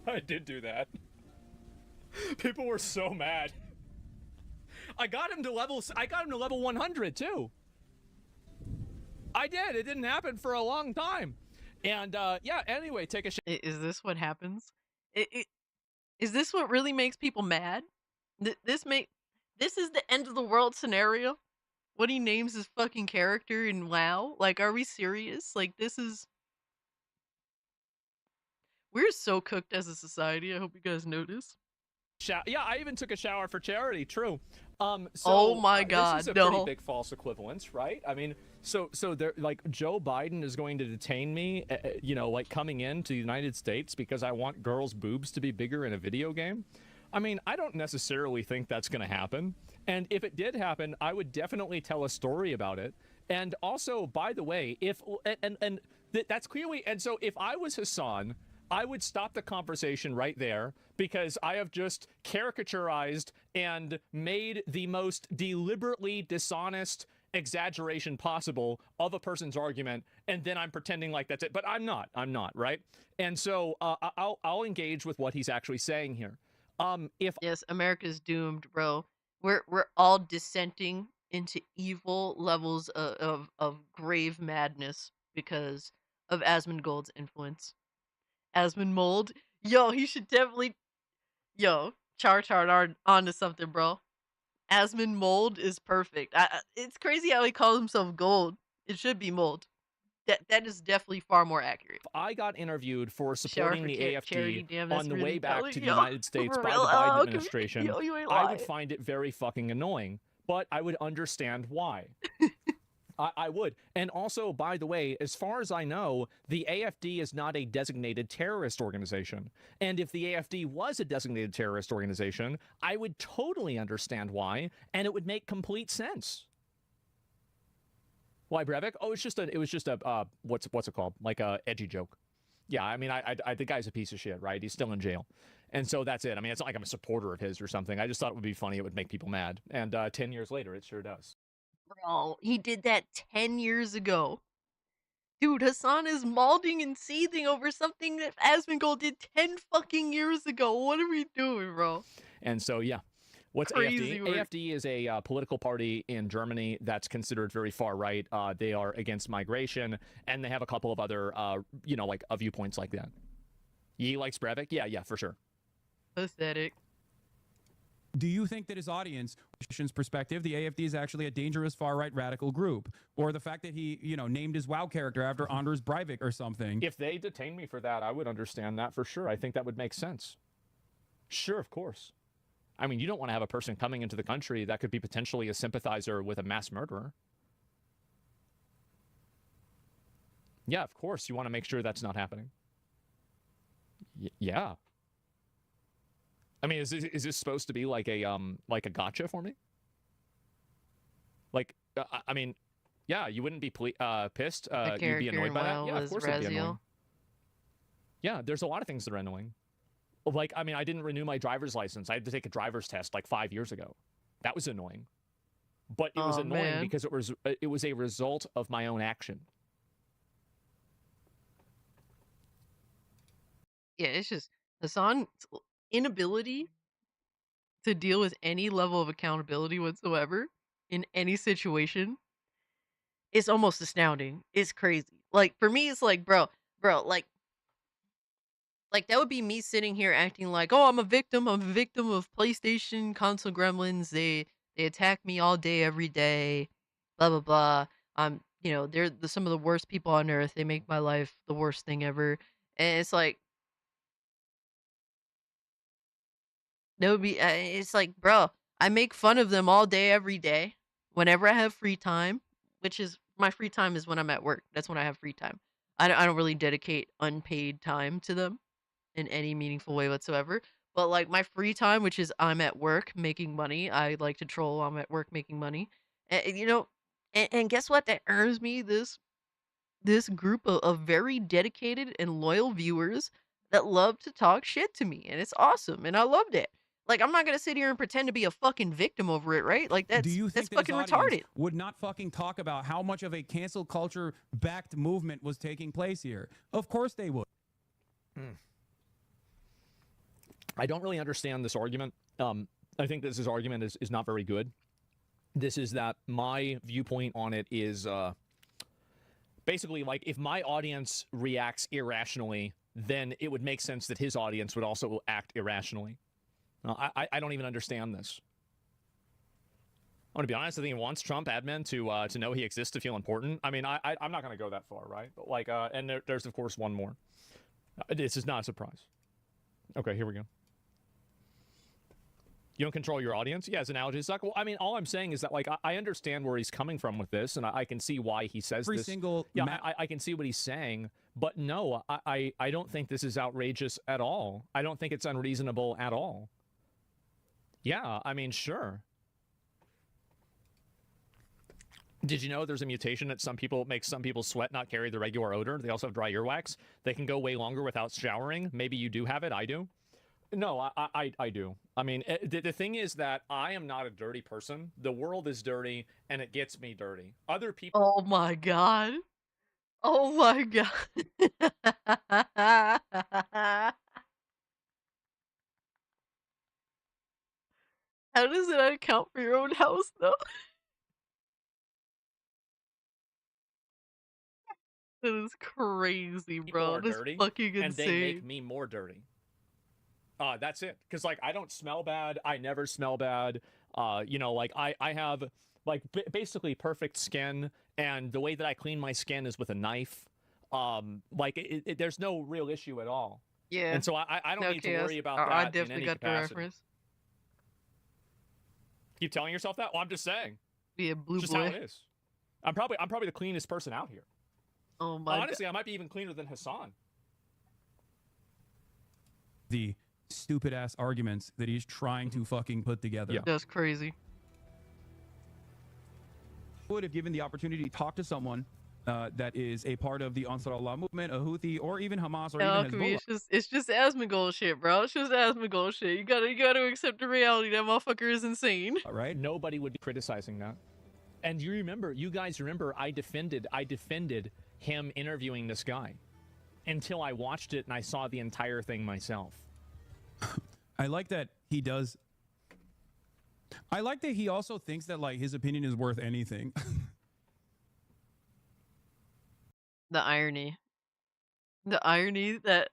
I did do that. People were so mad. I got him to level 100 too. I did. It didn't happen for a long time. And yeah, anyway, take a Is this what happens? Is this what really makes people mad? This is the end of the world scenario? What he names his fucking character in WoW? Like, are we serious? Like, this is... We're so cooked as a society. I hope you guys notice. Yeah, I even took a shower for charity. True. Oh my God, this is a pretty big false equivalence, right? I mean, so there, like, Joe Biden is going to detain me, you know, like coming into the United States because I want girls' boobs to be bigger in a video game. I mean, I don't necessarily think that's going to happen. And if it did happen, I would definitely tell a story about it. And also, by the way, that's clearly, and so if I was Hassan, I would stop the conversation right there because I have just caricaturized and made the most deliberately dishonest exaggeration possible of a person's argument, and then I'm pretending like that's it. But I'm not, right? And so I'll engage with what he's actually saying here. Yes, America's doomed, bro. We're all descending into evil levels of grave madness because of Asmongold's influence. Asmongold, yo, he should definitely, Char onto something, bro. Asmongold is perfect. It's crazy how he calls himself Gold. It should be Mold. That is definitely far more accurate. I got interviewed for Shower supporting for the charity, AFD damn, on that's the really way back to the yo, United States for by real, the Biden come administration. yo, you ain't I would lying. find it very fucking annoying, but I would understand why. I would. And also, by the way, as far as I know, the AFD is not a designated terrorist organization. And if the AFD was a designated terrorist organization, I would totally understand why, and it would make complete sense. Why, Brevik? Oh, it was just a what's it called? Like a edgy joke. Yeah, I mean, the guy's a piece of shit, right? He's still in jail. And so that's it. I mean, it's not like I'm a supporter of his or something. I just thought it would be funny. It would make people mad. And 10 years later, it sure does. Bro, he did that 10 years ago. Dude, Hassan is malding and seething over something that Asmongold did 10 fucking years ago. What are we doing, bro? And so, yeah. What's Crazy AFD? work. AFD is a political party in Germany that's considered very far right. They are against migration, and they have a couple of other, like viewpoints like that. He likes Brevik? Yeah, for sure. Pathetic. Do you think that his audience, perspective, the AFD is actually a dangerous far-right radical group? Or the fact that he, named his WoW character after Anders Breivik or something? If they detain me for that, I would understand that for sure. I think that would make sense. Sure, of course. I mean, you don't want to have a person coming into the country that could be potentially a sympathizer with a mass murderer. Yeah, of course. You want to make sure that's not happening. Yeah. I mean, is this supposed to be like a gotcha for me? Like, I mean, yeah, you wouldn't be pissed. You'd be annoyed by that. Yeah, of course it'd be annoying. Yeah, there's a lot of things that are annoying. Like, I mean, I didn't renew my driver's license. I had to take a driver's test like 5 years ago. That was annoying. But it was annoying because it was a result of my own action. Yeah, it's just Hassan's inability to deal with any level of accountability whatsoever in any situation is almost astounding. It's crazy. Like, for me, it's like, bro, like that would be me sitting here acting like, oh, I'm a victim of PlayStation console gremlins. They attack me all day, every day, blah blah blah. They're some of the worst people on earth. They make my life the worst thing ever. And it's like, that would be. It's like, bro, I make fun of them all day, every day. Whenever I have free time, which is my free time is when I'm at work. That's when I have free time. I don't really dedicate unpaid time to them in any meaningful way whatsoever. But like my free time, which is I'm at work making money, I like to troll. I'm at work making money, and guess what? That earns me this group of very dedicated and loyal viewers that love to talk shit to me, and it's awesome, and I loved it. Like, I'm not gonna sit here and pretend to be a fucking victim over it, right? Like, Do you think that's that fucking his audience retarded. would not fucking talk about how much of a cancel culture backed movement was taking place here? Of course they would. I don't really understand this argument. I think this argument is not very good. This is that my viewpoint on it is basically like if my audience reacts irrationally, then it would make sense that his audience would also act irrationally. I don't even understand this. I'm gonna be honest. I think he wants Trump admin to know he exists to feel important. I mean, I'm not gonna go that far, right? But like, and there's of course one more. This is not a surprise. Okay, here we go. You don't control your audience? Yeah, his analogies suck. Well, I mean, all I'm saying is that, like, I understand where he's coming from with this, and I can see why he says Every this. single Yeah, I can see what he's saying, but no, I don't think this is outrageous at all. I don't think it's unreasonable at all. Yeah, I mean, sure. Did you know there's a mutation that makes some people sweat, not carry the regular odor? They also have dry earwax. They can go way longer without showering. Maybe you do have it. I do. No, I do. I mean, the thing is that I am not a dirty person. The world is dirty, and it gets me dirty. Other people... Oh my god. Oh my god. How does it not account for your own house, though? That is crazy, People bro. are That's dirty, fucking and they make insane. me more dirty. That's it. Because like I don't smell bad. I never smell bad. You know, like I have like basically perfect skin, and the way that I clean my skin is with a knife. Like there's no real issue at all. Yeah. And so I don't No, need to Chaos. worry about I that in definitely any got the capacity. reference. Keep telling yourself that? Well, I'm just saying. Yeah, blue Just boy. how it is. I'm probably the cleanest person out here. Oh my Honestly, I might be even cleaner than Hassan. The stupid ass arguments that he's trying to fucking put together. That's crazy. Would have given the opportunity to talk to someone that is a part of the Ansar Allah movement, a Houthi, or even Hamas, or even Hezbollah. It's just Asmongold shit, bro. It's just Asmongold shit. You gotta accept the reality that motherfucker is insane. All right. Nobody would be criticizing that. And you guys remember, I defended him interviewing this guy until I watched it and I saw the entire thing myself. I like that he does. I like that he also thinks that like his opinion is worth anything. The irony that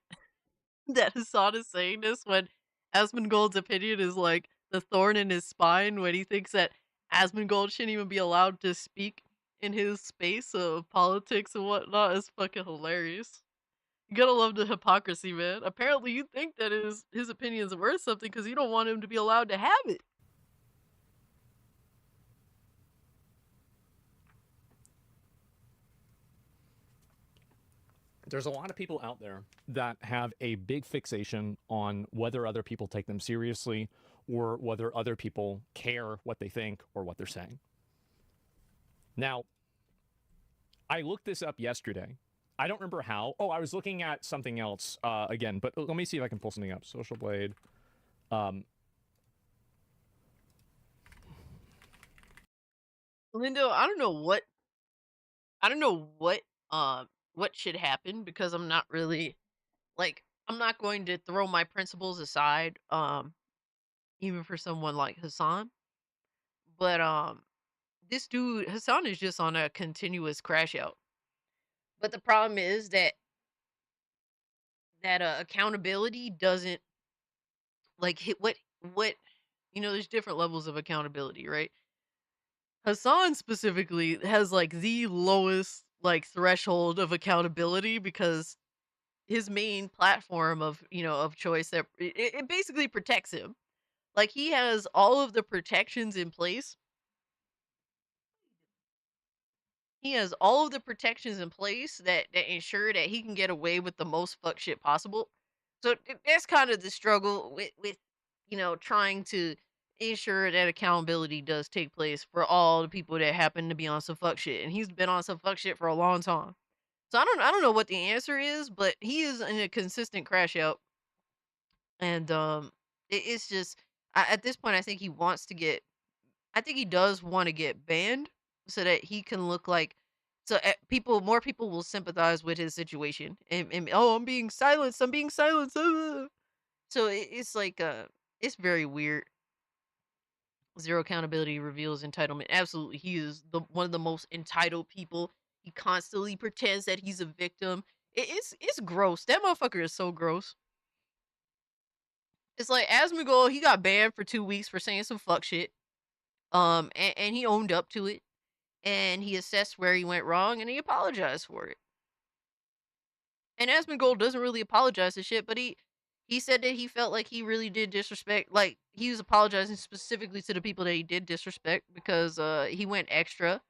Hassan is saying this when Asmongold's opinion is like the thorn in his spine, when he thinks that Asmongold shouldn't even be allowed to speak in his space of politics and whatnot, is fucking hilarious. You gotta love the hypocrisy, man. Apparently you think that his opinion's worth something because you don't want him to be allowed to have it. There's a lot of people out there that have a big fixation on whether other people take them seriously or whether other people care what they think or what they're saying. Now, I looked this up yesterday. I don't remember how. Oh, I was looking at something else again, but let me see if I can pull something up. Social Blade. Lindo, I don't know what should happen because I'm not really like I'm not going to throw my principles aside even for someone like Hassan. But this dude Hassan is just on a continuous crash out. But the problem is that accountability doesn't like hit what there's different levels of accountability, right? Hassan specifically has like the lowest like threshold of accountability because his main platform of of choice that it basically protects him. Like he has all of the protections in place. He has all of the protections in place that ensure that he can get away with the most fuck shit possible. So that's kind of the struggle with trying to ensure that accountability does take place for all the people that happen to be on some fuck shit. And he's been on some fuck shit for a long time. So I don't know what the answer is, but he is in a consistent crash out. And it's just at this point I think he does want to get banned so that he can look like more people will sympathize with his situation and oh I'm being silenced so it's like it's very weird. Zero accountability reveals entitlement. Absolutely, he is one of the most entitled people. He constantly pretends that he's a victim. It's gross. That motherfucker is so gross. It's like Asmongold, he got banned for 2 weeks for saying some fuck shit. And he owned up to it. And he assessed where he went wrong and he apologized for it. And Asmongold doesn't really apologize to shit, but he said that he felt like he really did disrespect, like he was apologizing specifically to the people that he did disrespect because he went extra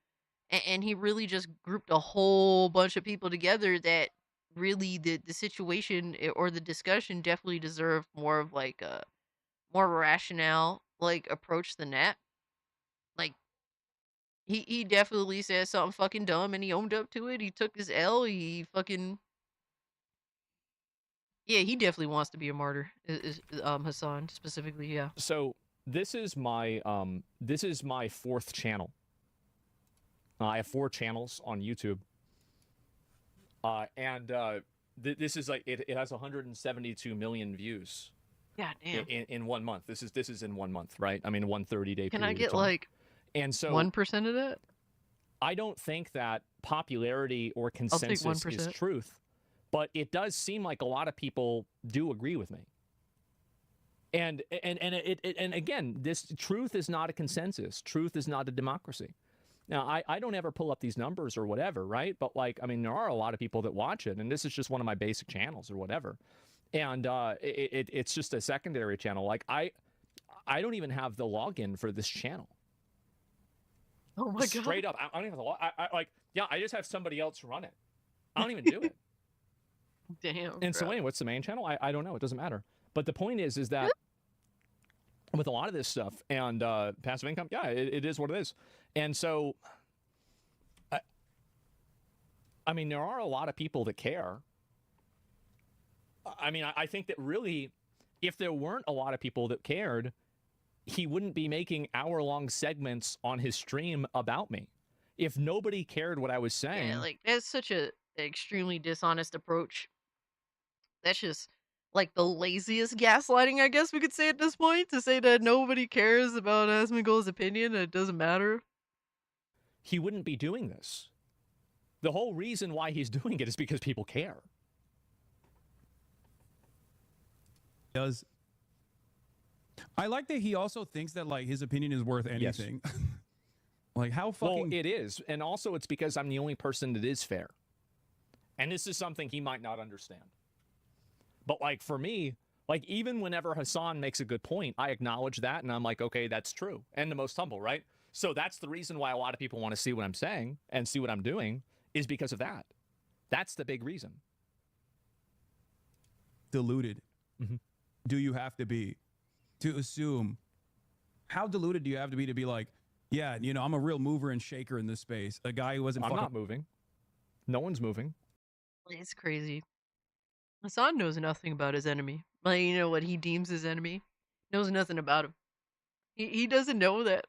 and he really just grouped a whole bunch of people together that really the situation or the discussion definitely deserved more of like a more rationale like approach than that. Like he definitely said something fucking dumb and he owned up to it. He took his L. He fucking yeah, he definitely wants to be a martyr. Hassan specifically, yeah. So this is my fourth channel. I have 4 channels on YouTube. This is like it has 172 million views. God damn. In 1 month. This is in 1 month, right? I mean, 130-day period. Can I get of time. like and so 1% of that? I don't think that popularity or consensus is truth, but it does seem like a lot of people do agree with me. And again, this truth is not a consensus. Truth is not a democracy. Now, I don't ever pull up these numbers or whatever, right? But like, I mean, there are a lot of people that watch it, and this is just one of my basic channels or whatever. And it's just a secondary channel. Like I don't even have the login for this channel. Oh my god! Straight up, I don't even have the I just have somebody else run it. I don't even do it. Damn. And so anyway, what's the main channel? I don't know. It doesn't matter. But the point is that with a lot of this stuff and passive income, yeah, it is what it is. And so, I mean, there are a lot of people that care. I mean, I think that really, if there weren't a lot of people that cared, he wouldn't be making hour-long segments on his stream about me. If nobody cared what I was saying... Yeah, like, that's such a extremely dishonest approach. That's just, like, the laziest gaslighting, I guess we could say at this point, to say that nobody cares about Asmongold's opinion and it doesn't matter. He wouldn't be doing this. The whole reason why he's doing it is because people care. Does I like that he also thinks that like his opinion is worth anything. Yes. Like how fucking... Well, it is. And also it's because I'm the only person that is fair. And this is something he might not understand. But like for me, like even whenever Hassan makes a good point, I acknowledge that and I'm like, okay, that's true. And the most humble, right? So that's the reason why a lot of people want to see what I'm saying and see what I'm doing is because of that. That's the big reason. Deluded. Mm-hmm. Do you have to be to assume? How deluded do you have to be like, yeah, you know, I'm a real mover and shaker in this space. A guy who wasn't. I'm not moving. No one's moving. It's crazy. Hassan knows nothing about his enemy. Like, you know what he deems his enemy? Knows nothing about him. He doesn't know that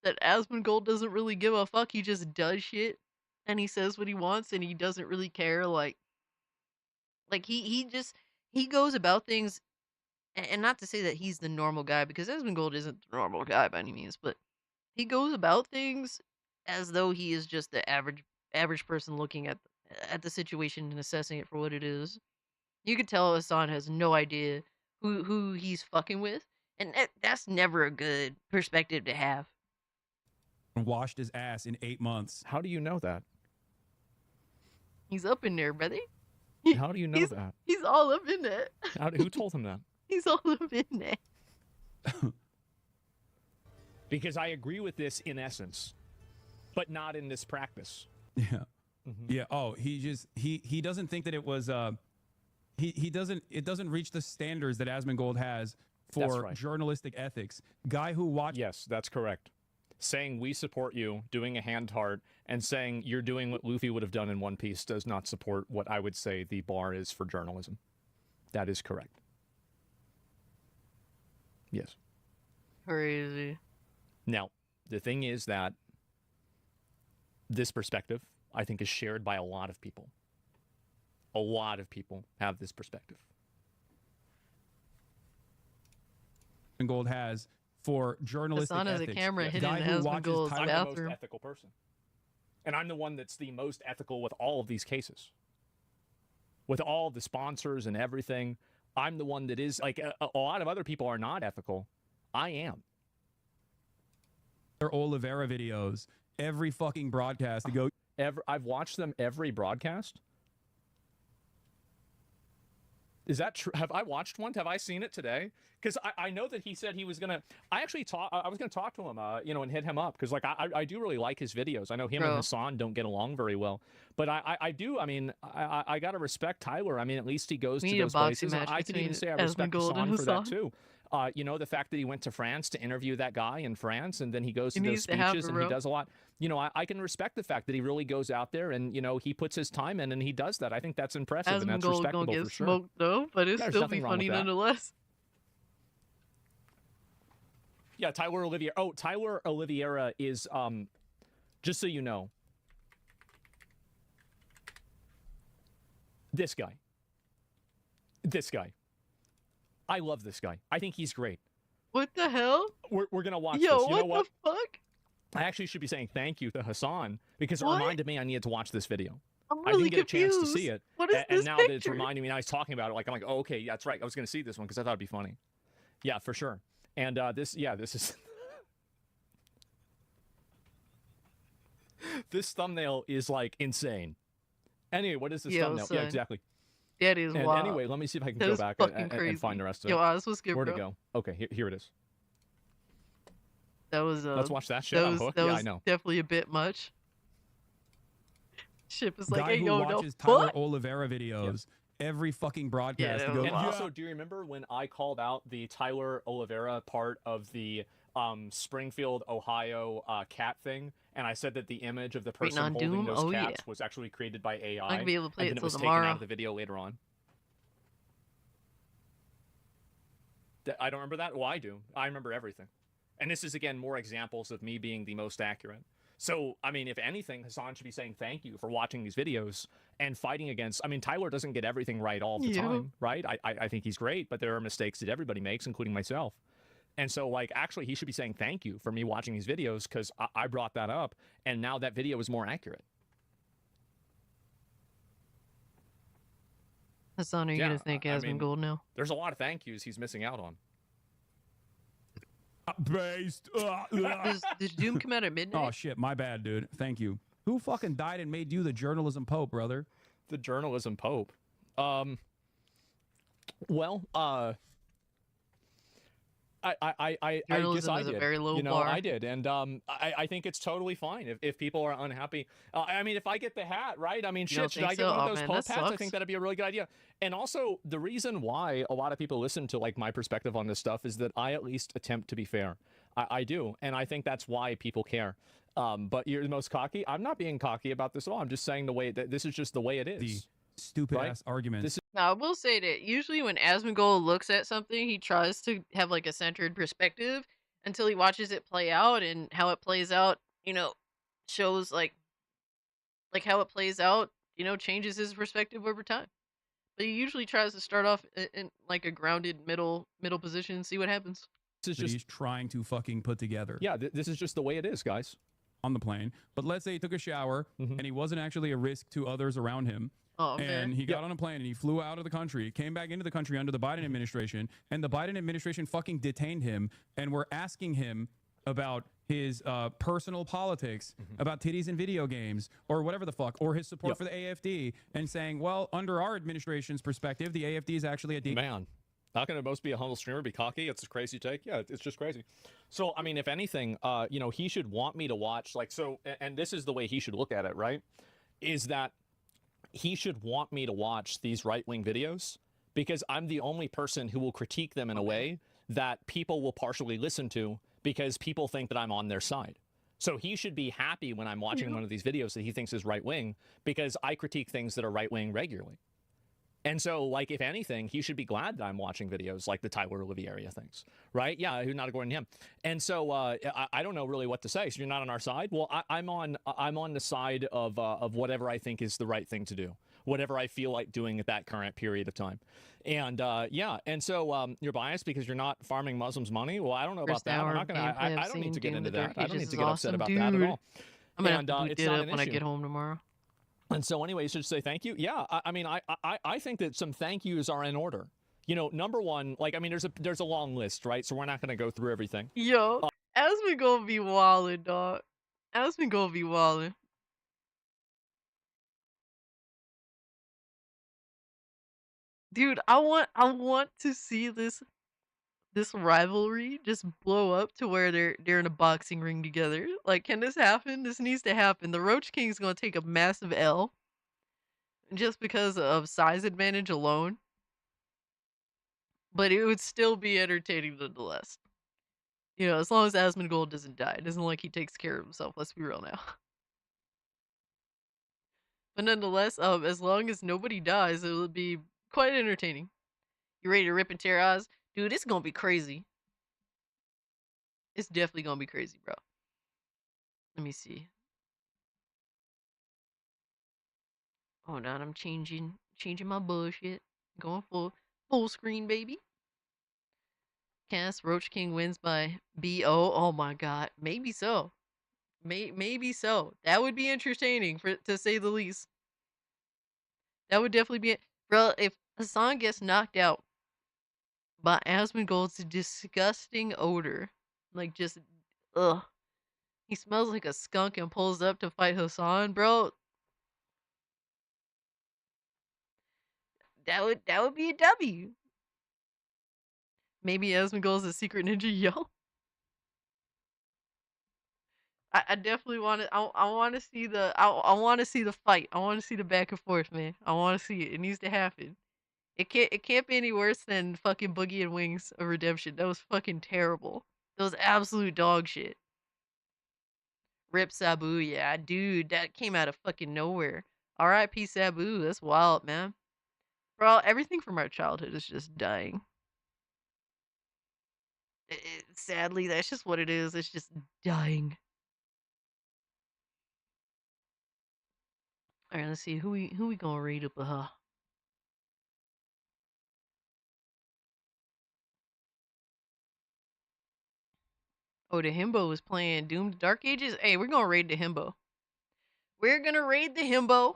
Asmongold doesn't really give a fuck. He just does shit and he says what he wants and he doesn't really care. Like he goes about things, and not to say that he's the normal guy, because Asmongold isn't the normal guy by any means, but he goes about things as though he is just the average person looking at the situation and assessing it for what it is. You could tell Hassan has no idea who he's fucking with, and that's never a good perspective to have. Washed his ass in 8 months. How do you know that? He's up in there, brother. How do you know that? He's all up in there. Who told him that? He's all up in there. Because I agree with this in essence, but not in this practice. Yeah. Mm-hmm. Yeah. Oh, he doesn't think that it was it doesn't reach the standards that Asmongold has for journalistic ethics. Guy who watched... Yes, that's correct. Saying we support you, doing a hand heart, and saying you're doing what Luffy would have done in One Piece does not support what I would say the bar is for journalism. That is correct. Yes. Crazy. Now, the thing is that this perspective, I think, is shared by a lot of people. A lot of people have this perspective. Gold has for journalistic Hassan has ethics. a camera hidden in Asmongold's bathroom. I'm the most ethical person. And I'm the one that's the most ethical with all of these cases. With all the sponsors and everything, I'm the one that is, like, a lot of other people are not ethical. I am. Their Oliveira videos, every fucking broadcast to go. I've watched them every broadcast. Is that true? Have I watched one? Have I seen it today? Because I know that he said he was gonna. I was gonna talk to him, you know, and hit him up, because like I do really like his videos. I know him and Hassan don't get along very well, but I do. I mean, I gotta respect Tyler. I mean, at least he goes to those places. I can even say I respect Hassan for that too. You know, the fact that he went to France to interview that guy in France, and then he goes to those speeches and he does a lot. You know, I can respect the fact that he really goes out there and, you know, he puts his time in and he does that. I think that's impressive and that's respectable don't get for sure. Smoked, though, but it's still be funny nonetheless. Yeah, Tyler Oliveira. Oh, Tyler Oliveira is, just so you know, this guy. This guy. I love this guy. I think he's great. What the hell? We're going to watch this. Yo, You know what the fuck? I actually should be saying thank you to Hassan, because it reminded me I needed to watch this video. I'm I really didn't get confused. a chance to see it. What is and this now picture? that it's reminding me, now he's talking about it, like I'm like, oh, okay, that's right. I was going to see this one because I thought it'd be funny. Yeah, for sure. And this is this thumbnail is like insane. Anyway, what is this Yo, thumbnail? Yeah, son. exactly. That is And wild. anyway, let me see if I can That go is back fucking and find the crazy. rest of Yo, it. Oz, what's good, Where'd it bro? go? Okay, here it is. That was Let's watch that shit. I'm hooked. that Yeah, was I know. definitely a bit much. Ship is like, Guy hey, who yo, watches no, Tyler what? Oliveira videos every fucking broadcast. Yeah, he goes, And also, do you remember when I called out the Tyler Oliveira part of the Springfield, Ohio cat thing, and I said that the image of the Waiting person on holding Doom? those Oh, cats yeah. was actually created by AI, I can be able to play and it then it till was taken out tomorrow. of the video later on. I don't remember that? Well, I do. I remember everything. And this is, again, more examples of me being the most accurate. So, I mean, if anything, Hassan should be saying thank you for watching these videos and fighting against... I mean, Tyler doesn't get everything right all the time, right? I think he's great, but there are mistakes that everybody makes, including myself. And so, like, actually, he should be saying thank you for me watching these videos because I brought that up, and now that video is more accurate. Hassan, are you Yeah, gonna thank I mean, Asmongold now? There's a lot of thank yous he's missing out on. Based. Does Doom come out at midnight? Oh shit, my bad, dude. Thank you. Who fucking died and made you the journalism pope, brother? The journalism pope. Well, I guess Journalism I is a did. very low you know, bar. I did, and I think it's totally fine if people are unhappy. I mean, if I get the hat, right? I mean, You don't shit, should think I get so? one of Oh, those man, Pope that hats? I sucks. think that'd be a really good idea. And also, the reason why a lot of people listen to like my perspective on this stuff is that I at least attempt to be fair. I do, and I think that's why people care. But you're the most cocky. I'm not being cocky about this at all. I'm just saying the way that this is just the way it is. The stupid right? ass argument. This is Now, I will say that usually when Asmongold looks at something, he tries to have like a centered perspective until he watches it play out, and how it plays out, you know, shows like how it plays out, you know, changes his perspective over time. But he usually tries to start off in like a grounded middle position and see what happens. This is that just he's trying to fucking put together. Yeah, this is just the way it is, guys. On the plane. But let's say he took a shower and he wasn't actually a risk to others around him. Oh, and man. he got on a plane and he flew out of the country, came back into the country under the Biden administration, and the Biden administration fucking detained him and were asking him about his personal politics, about titties and video games, or whatever the fuck, or his support for the AFD, and saying, well, under our administration's perspective, the AFD is actually a... Man. How can it most be a humble streamer, be cocky? It's a crazy take. Yeah, it's just crazy. So, I mean, if anything, you know, he should want me to watch, like, so, and this is the way he should look at it, right? Is that he should want me to watch these right-wing videos because I'm the only person who will critique them in a way that people will partially listen to because people think that I'm on their side. So he should be happy when I'm watching one of these videos that he thinks is right-wing because I critique things that are right-wing regularly. And so, like, if anything, he should be glad that I'm watching videos like the Tyler Oliveira things, right? Yeah, not according to him. And so, I don't know really what to say. So you're not on our side? Well, I'm on the side of whatever I think is the right thing to do, whatever I feel like doing at that current period of time. And yeah, and so you're biased because you're not farming Muslims' money. Well, I don't know about First that. I'm hour not gonna. gameplay I've I don't need seen to get Doom into the Dark that. I don't Ages need to is get upset awesome, about that at dude. all. I'm gonna And have to boot it's it not up an when I issue. get home tomorrow. And so anyway, you should say thank you. Yeah, I mean, I think that some thank yous are in order. You know, number one, like, I mean, there's a long list, right? So we're not going to go through everything. Yo, Asmongold be wildin', dog. Asmongold be wildin'. Dude, I want to see this rivalry just blow up to where they're in a boxing ring together. Like, can this happen? This needs to happen. The Roach King's gonna take a massive L just because of size advantage alone. But it would still be entertaining nonetheless. You know, as long as Asmongold doesn't die. It isn't like he takes care of himself, let's be real now. But nonetheless, as long as nobody dies, it will be quite entertaining. You ready to rip and tear eyes? Dude, it's gonna be crazy. It's definitely gonna be crazy, bro. Let me see. Hold on, I'm changing my bullshit. Going full screen, baby. Cast Roach King wins by BO. Oh my god, maybe so. Maybe so. That would be entertaining, to say the least. That would definitely be it. Bro, if Hassan gets knocked out But Asmongold's a disgusting odor. Like, just, ugh. He smells like a skunk and pulls up to fight Hassan, bro. That would be a W. Maybe Asmongold's a secret ninja, yo. I definitely want to. I want to see the. I want to see the fight. I want to see the back and forth, man. I want to see it. It needs to happen. It can't be any worse than fucking Boogie and Wings of Redemption. That was fucking terrible. That was absolute dog shit. Rip Sabu, yeah, dude, that came out of fucking nowhere. R.I.P. Sabu, that's wild, man. Bro, everything from our childhood is just dying. Sadly, that's just what it is. It's just dying. All right, let's see who we gonna read up Oh, the Himbo is playing Doom Dark Ages. Hey, we're gonna raid the Himbo. We're gonna raid the Himbo.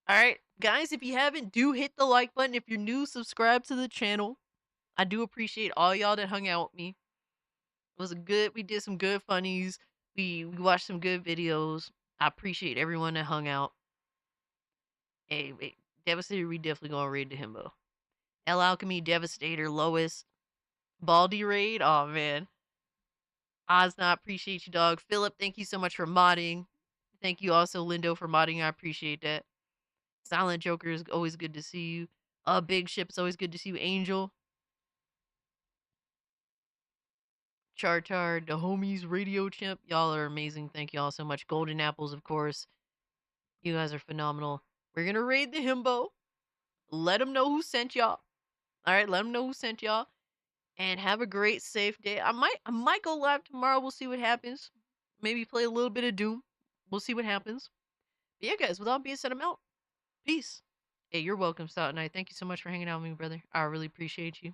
Alright, guys, if you haven't, do hit the like button. If you're new, subscribe to the channel. I do appreciate all y'all that hung out with me. It was we did some good funnies. We watched some good videos. I appreciate everyone that hung out. Hey, wait, Devastator, we definitely gonna raid the Himbo. El Alchemy, Devastator, Lois, Baldy raid. Oh man. Ozna, appreciate you, dog. Philip, thank you so much for modding. Thank you also, Lindo, for modding. I appreciate that. Silent Joker is always good to see you. Big Ship, it's always good to see you. Angel. Chartar, the homies, Radio Chimp. Y'all are amazing. Thank y'all so much. Golden Apples, of course. You guys are phenomenal. We're gonna raid the Himbo. Let them know who sent y'all. Alright, let them know who sent y'all. And have a great, safe day. I might go live tomorrow. We'll see what happens. Maybe play a little bit of Doom. We'll see what happens. But yeah, guys, without being said, I'm out. Peace. Hey, you're welcome, Stout Knight. Thank you so much for hanging out with me, brother. I really appreciate you.